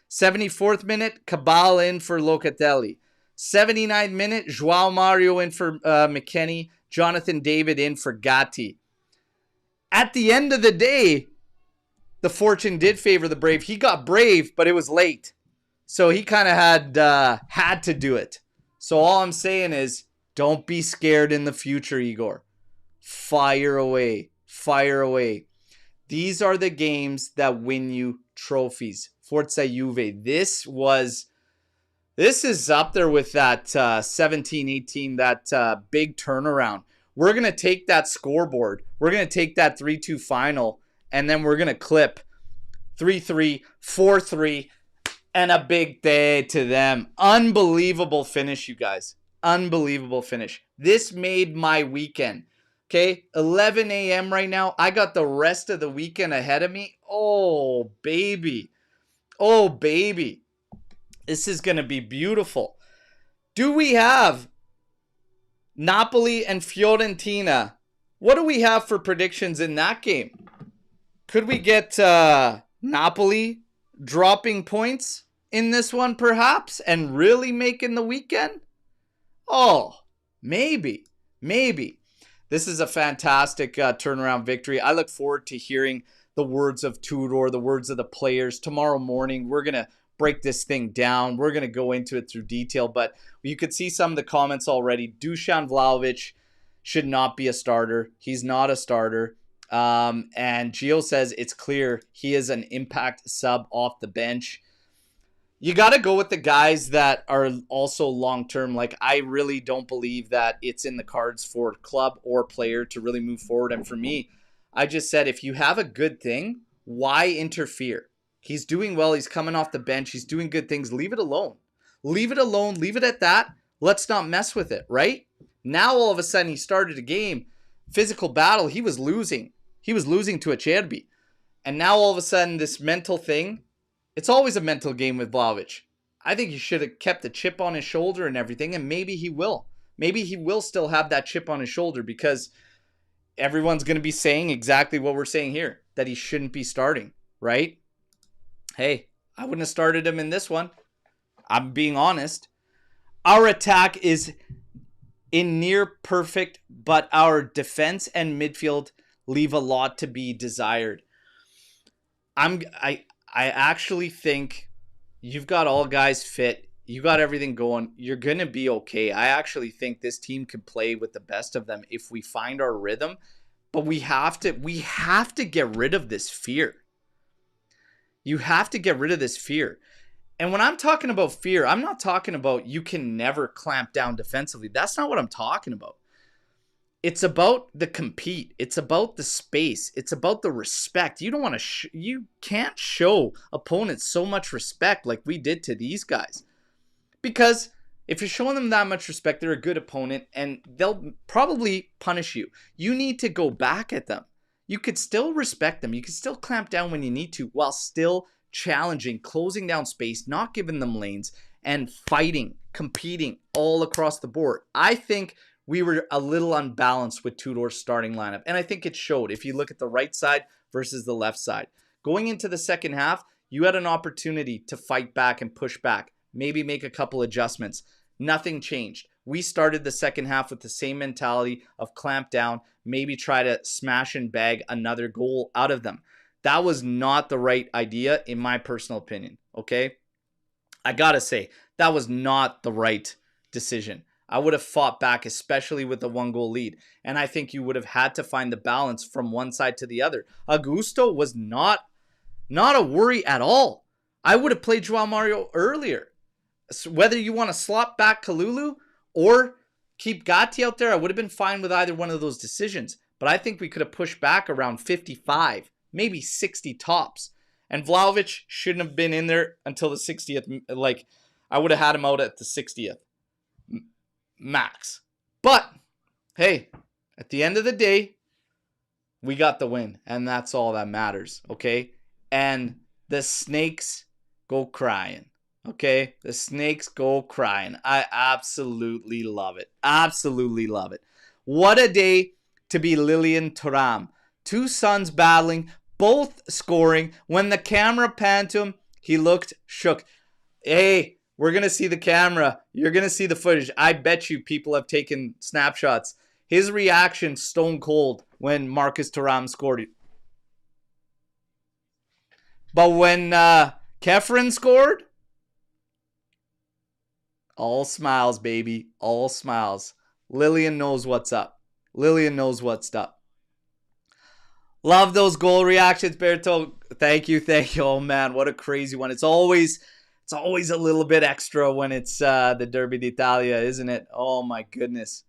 74th minute, Cabal in for Locatelli. 79th minute, João Mario in for McKennie. Jonathan David in for Gatti. At the end of the day, the fortune did favor the brave. He got brave, but it was late. So he kind of had to do it. So all I'm saying is, don't be scared in the future, Igor. Fire away. Fire away. These are the games that win you trophies. Forza Juve. This is up there with that 17-18, that big turnaround We're going to take that scoreboard. We're going to take that 3-2 final, and then we're going to clip 3-3, 4-3, and a big day to them. Unbelievable finish, you guys. Unbelievable finish. This made my weekend. Okay, 11 a.m. right now. I got the rest of the weekend ahead of me. Oh, baby. Oh, baby. This is going to be beautiful. Do we have Napoli and Fiorentina? What do we have for predictions in that game? Could we get Napoli dropping points in this one, perhaps, and really making the weekend? Oh, maybe. This is a fantastic turnaround victory. I look forward to hearing the words of Tudor, the words of the players. Tomorrow morning, we're going to break this thing down. We're going to go into it through detail, but you could see some of the comments already. Dusan Vlahovic should not be a starter. He's not a starter. And Gio says it's clear he is an impact sub off the bench. You got to go with the guys that are also long-term. Like, I really don't believe that it's in the cards for club or player to really move forward. And for me, I just said, if you have a good thing, why interfere? He's doing well. He's coming off the bench. He's doing good things. Leave it alone. Leave it alone. Leave it at that. Let's not mess with it, right? Now, all of a sudden, he started a game. Physical battle. He was losing. He was losing to Acerbi. And now, all of a sudden, this mental thing. It's always a mental game with Vlahovic. I think he should have kept the chip on his shoulder and everything, and maybe he will. Maybe he will still have that chip on his shoulder because everyone's going to be saying exactly what we're saying here, that he shouldn't be starting, right? Hey, I wouldn't have started him in this one. I'm being honest. Our attack is in near perfect, but our defense and midfield leave a lot to be desired. I actually think you've got all guys fit. You got everything going. You're going to be okay. I actually think this team can play with the best of them if we find our rhythm. But we have to get rid of this fear. You have to get rid of this fear. And when I'm talking about fear, I'm not talking about you can never clamp down defensively. That's not what I'm talking about. It's about the compete. It's about the space. It's about the respect. You don't want to. You can't show opponents so much respect like we did to these guys, because if you're showing them that much respect, they're a good opponent, and they'll probably punish you. You need to go back at them. You could still respect them. You can still clamp down when you need to, while still challenging, closing down space, not giving them lanes, and fighting, competing all across the board. I think we were a little unbalanced with Tudor's starting lineup, and I think it showed. If you look at the right side versus the left side. Going into the second half, you had an opportunity to fight back and push back, maybe make a couple adjustments. Nothing changed. We started the second half with the same mentality of clamp down, maybe try to smash and bag another goal out of them. That was not the right idea, in my personal opinion, okay? I gotta say, that was not the right decision. I would have fought back, especially with the 1-goal lead. And I think you would have had to find the balance from one side to the other. Augusto was not a worry at all. I would have played Joao Mario earlier. So whether you want to slot back Kalulu or keep Gatti out there, I would have been fine with either one of those decisions. But I think we could have pushed back around 55, maybe 60 tops. And Vlahovic shouldn't have been in there until the 60th. Like, I would have had him out at the 60th. Max. But, hey, at the end of the day, we got the win. And that's all that matters, okay? And the snakes go crying, okay? The snakes go crying. I absolutely love it. Absolutely love it. What a day to be Lilian Thuram. Two sons battling, both scoring. When the camera panned to him, he looked shook. Hey, we're going to see the camera. You're going to see the footage. I bet you people have taken snapshots. His reaction, stone cold, when Marcus Thuram scored it. But when Kefren scored, all smiles, baby. All smiles. Lillian knows what's up. Lillian knows what's up. Love those goal reactions, Berto. Thank you. Oh, man, what a crazy one. It's always a little bit extra when it's the Derby d'Italia, isn't it? Oh, my goodness.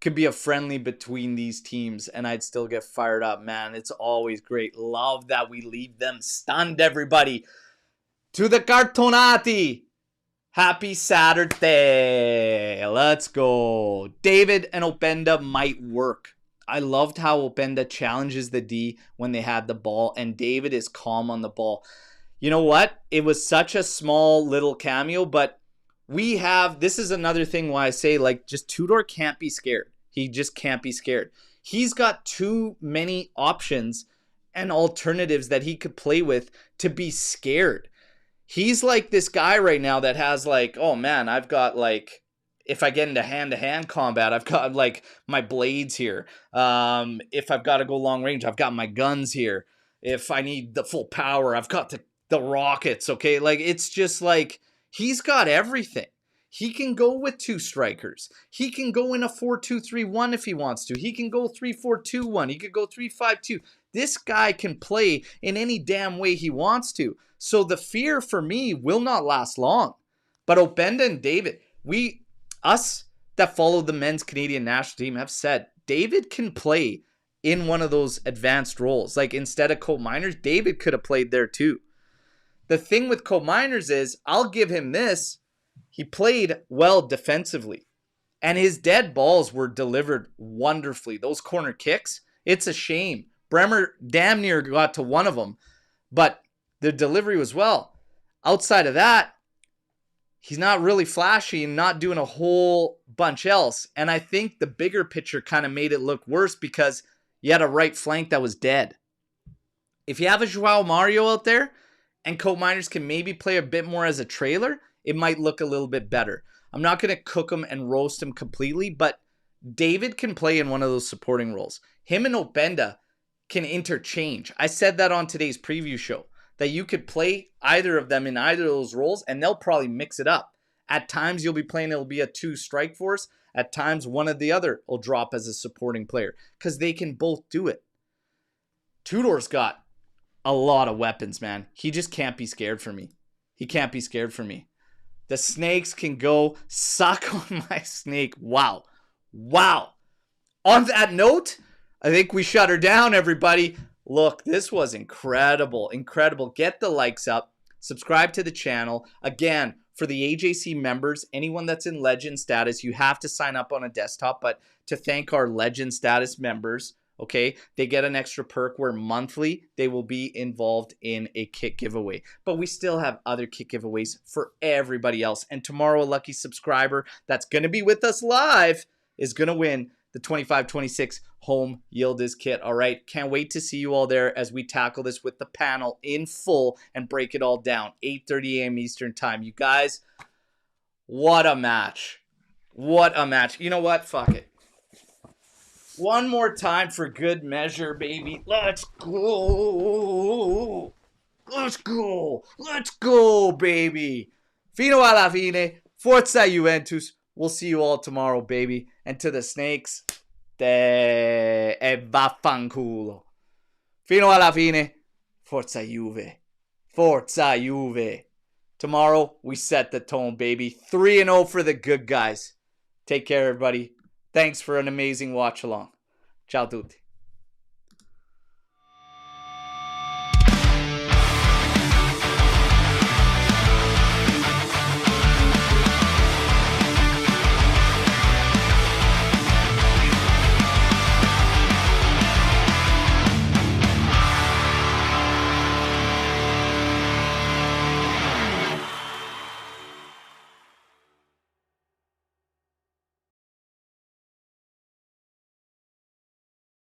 could be a friendly between these teams and I'd still get fired up, man. It's always great. Love that we leave them stunned, everybody. To the cartonati. Happy Saturday. Let's go. David and Openda might work. I loved how Openda challenges the D when they had the ball, and David is calm on the ball. You know what? It was such a small little cameo, but this is another thing why I say, like, just Tudor can't be scared. He just can't be scared. He's got too many options and alternatives that he could play with to be scared. He's like this guy right now that has like, oh man, I've got like, if I get into hand-to-hand combat, I've got like my blades here. If I've got to go long range, I've got my guns here. If I need the full power, I've got the rockets, okay? Like, it's just like, he's got everything. He can go with 2 strikers. He can go in a 4-2-3-1 if he wants to. He can go 3-4-2-1. He could go 3-5-2. This guy can play in any damn way he wants to. So the fear for me will not last long. But Openda and David, us that follow the men's Canadian national team have said David can play in one of those advanced roles. Like, instead of Colt Miners, David could have played there too. The thing with Colt Miners is, I'll give him this, he played well defensively. And his dead balls were delivered wonderfully. Those corner kicks, it's a shame. Bremer damn near got to one of them, but the delivery was well. Outside of that, he's not really flashy and not doing a whole bunch else. And I think the bigger picture kind of made it look worse because you had a right flank that was dead. If you have a Joao Mario out there and Colt Miners can maybe play a bit more as a trailer, it might look a little bit better. I'm not going to cook him and roast him completely, but David can play in one of those supporting roles. Him and Openda can interchange. I said that on today's preview show, that you could play either of them in either of those roles, and they'll probably mix it up. At times you'll be playing, it'll be a 2 strike force. At times one of the other will drop as a supporting player because they can both do it. Tudor's got a lot of weapons, man. He just can't be scared for me. He can't be scared for me. The snakes can go. Suck on my snake. Wow. Wow. On that note, I think we shut her down, everybody. Look, this was incredible. Incredible. Get the likes up. Subscribe to the channel. Again, for the AJC members, anyone that's in Legend status, you have to sign up on a desktop. But to thank our Legend status members, okay, they get an extra perk where monthly they will be involved in a kit giveaway. But we still have other kit giveaways for everybody else. And tomorrow, a lucky subscriber that's going to be with us live is going to win the 25-26 home Yildiz kit. All right, can't wait to see you all there as we tackle this with the panel in full and break it all down. 8:30 a.m. Eastern time. You guys, what a match. What a match. You know what? Fuck it. One more time for good measure, baby. Let's go. Let's go. Let's go, baby. Fino alla fine. Forza Juventus. We'll see you all tomorrow, baby. And to the snakes, te e vaffanculo. Fino alla fine. Forza Juve. Forza Juve. Tomorrow, we set the tone, baby. 3-0 for the good guys. Take care, everybody. Thanks for an amazing watch along. Ciao tutti.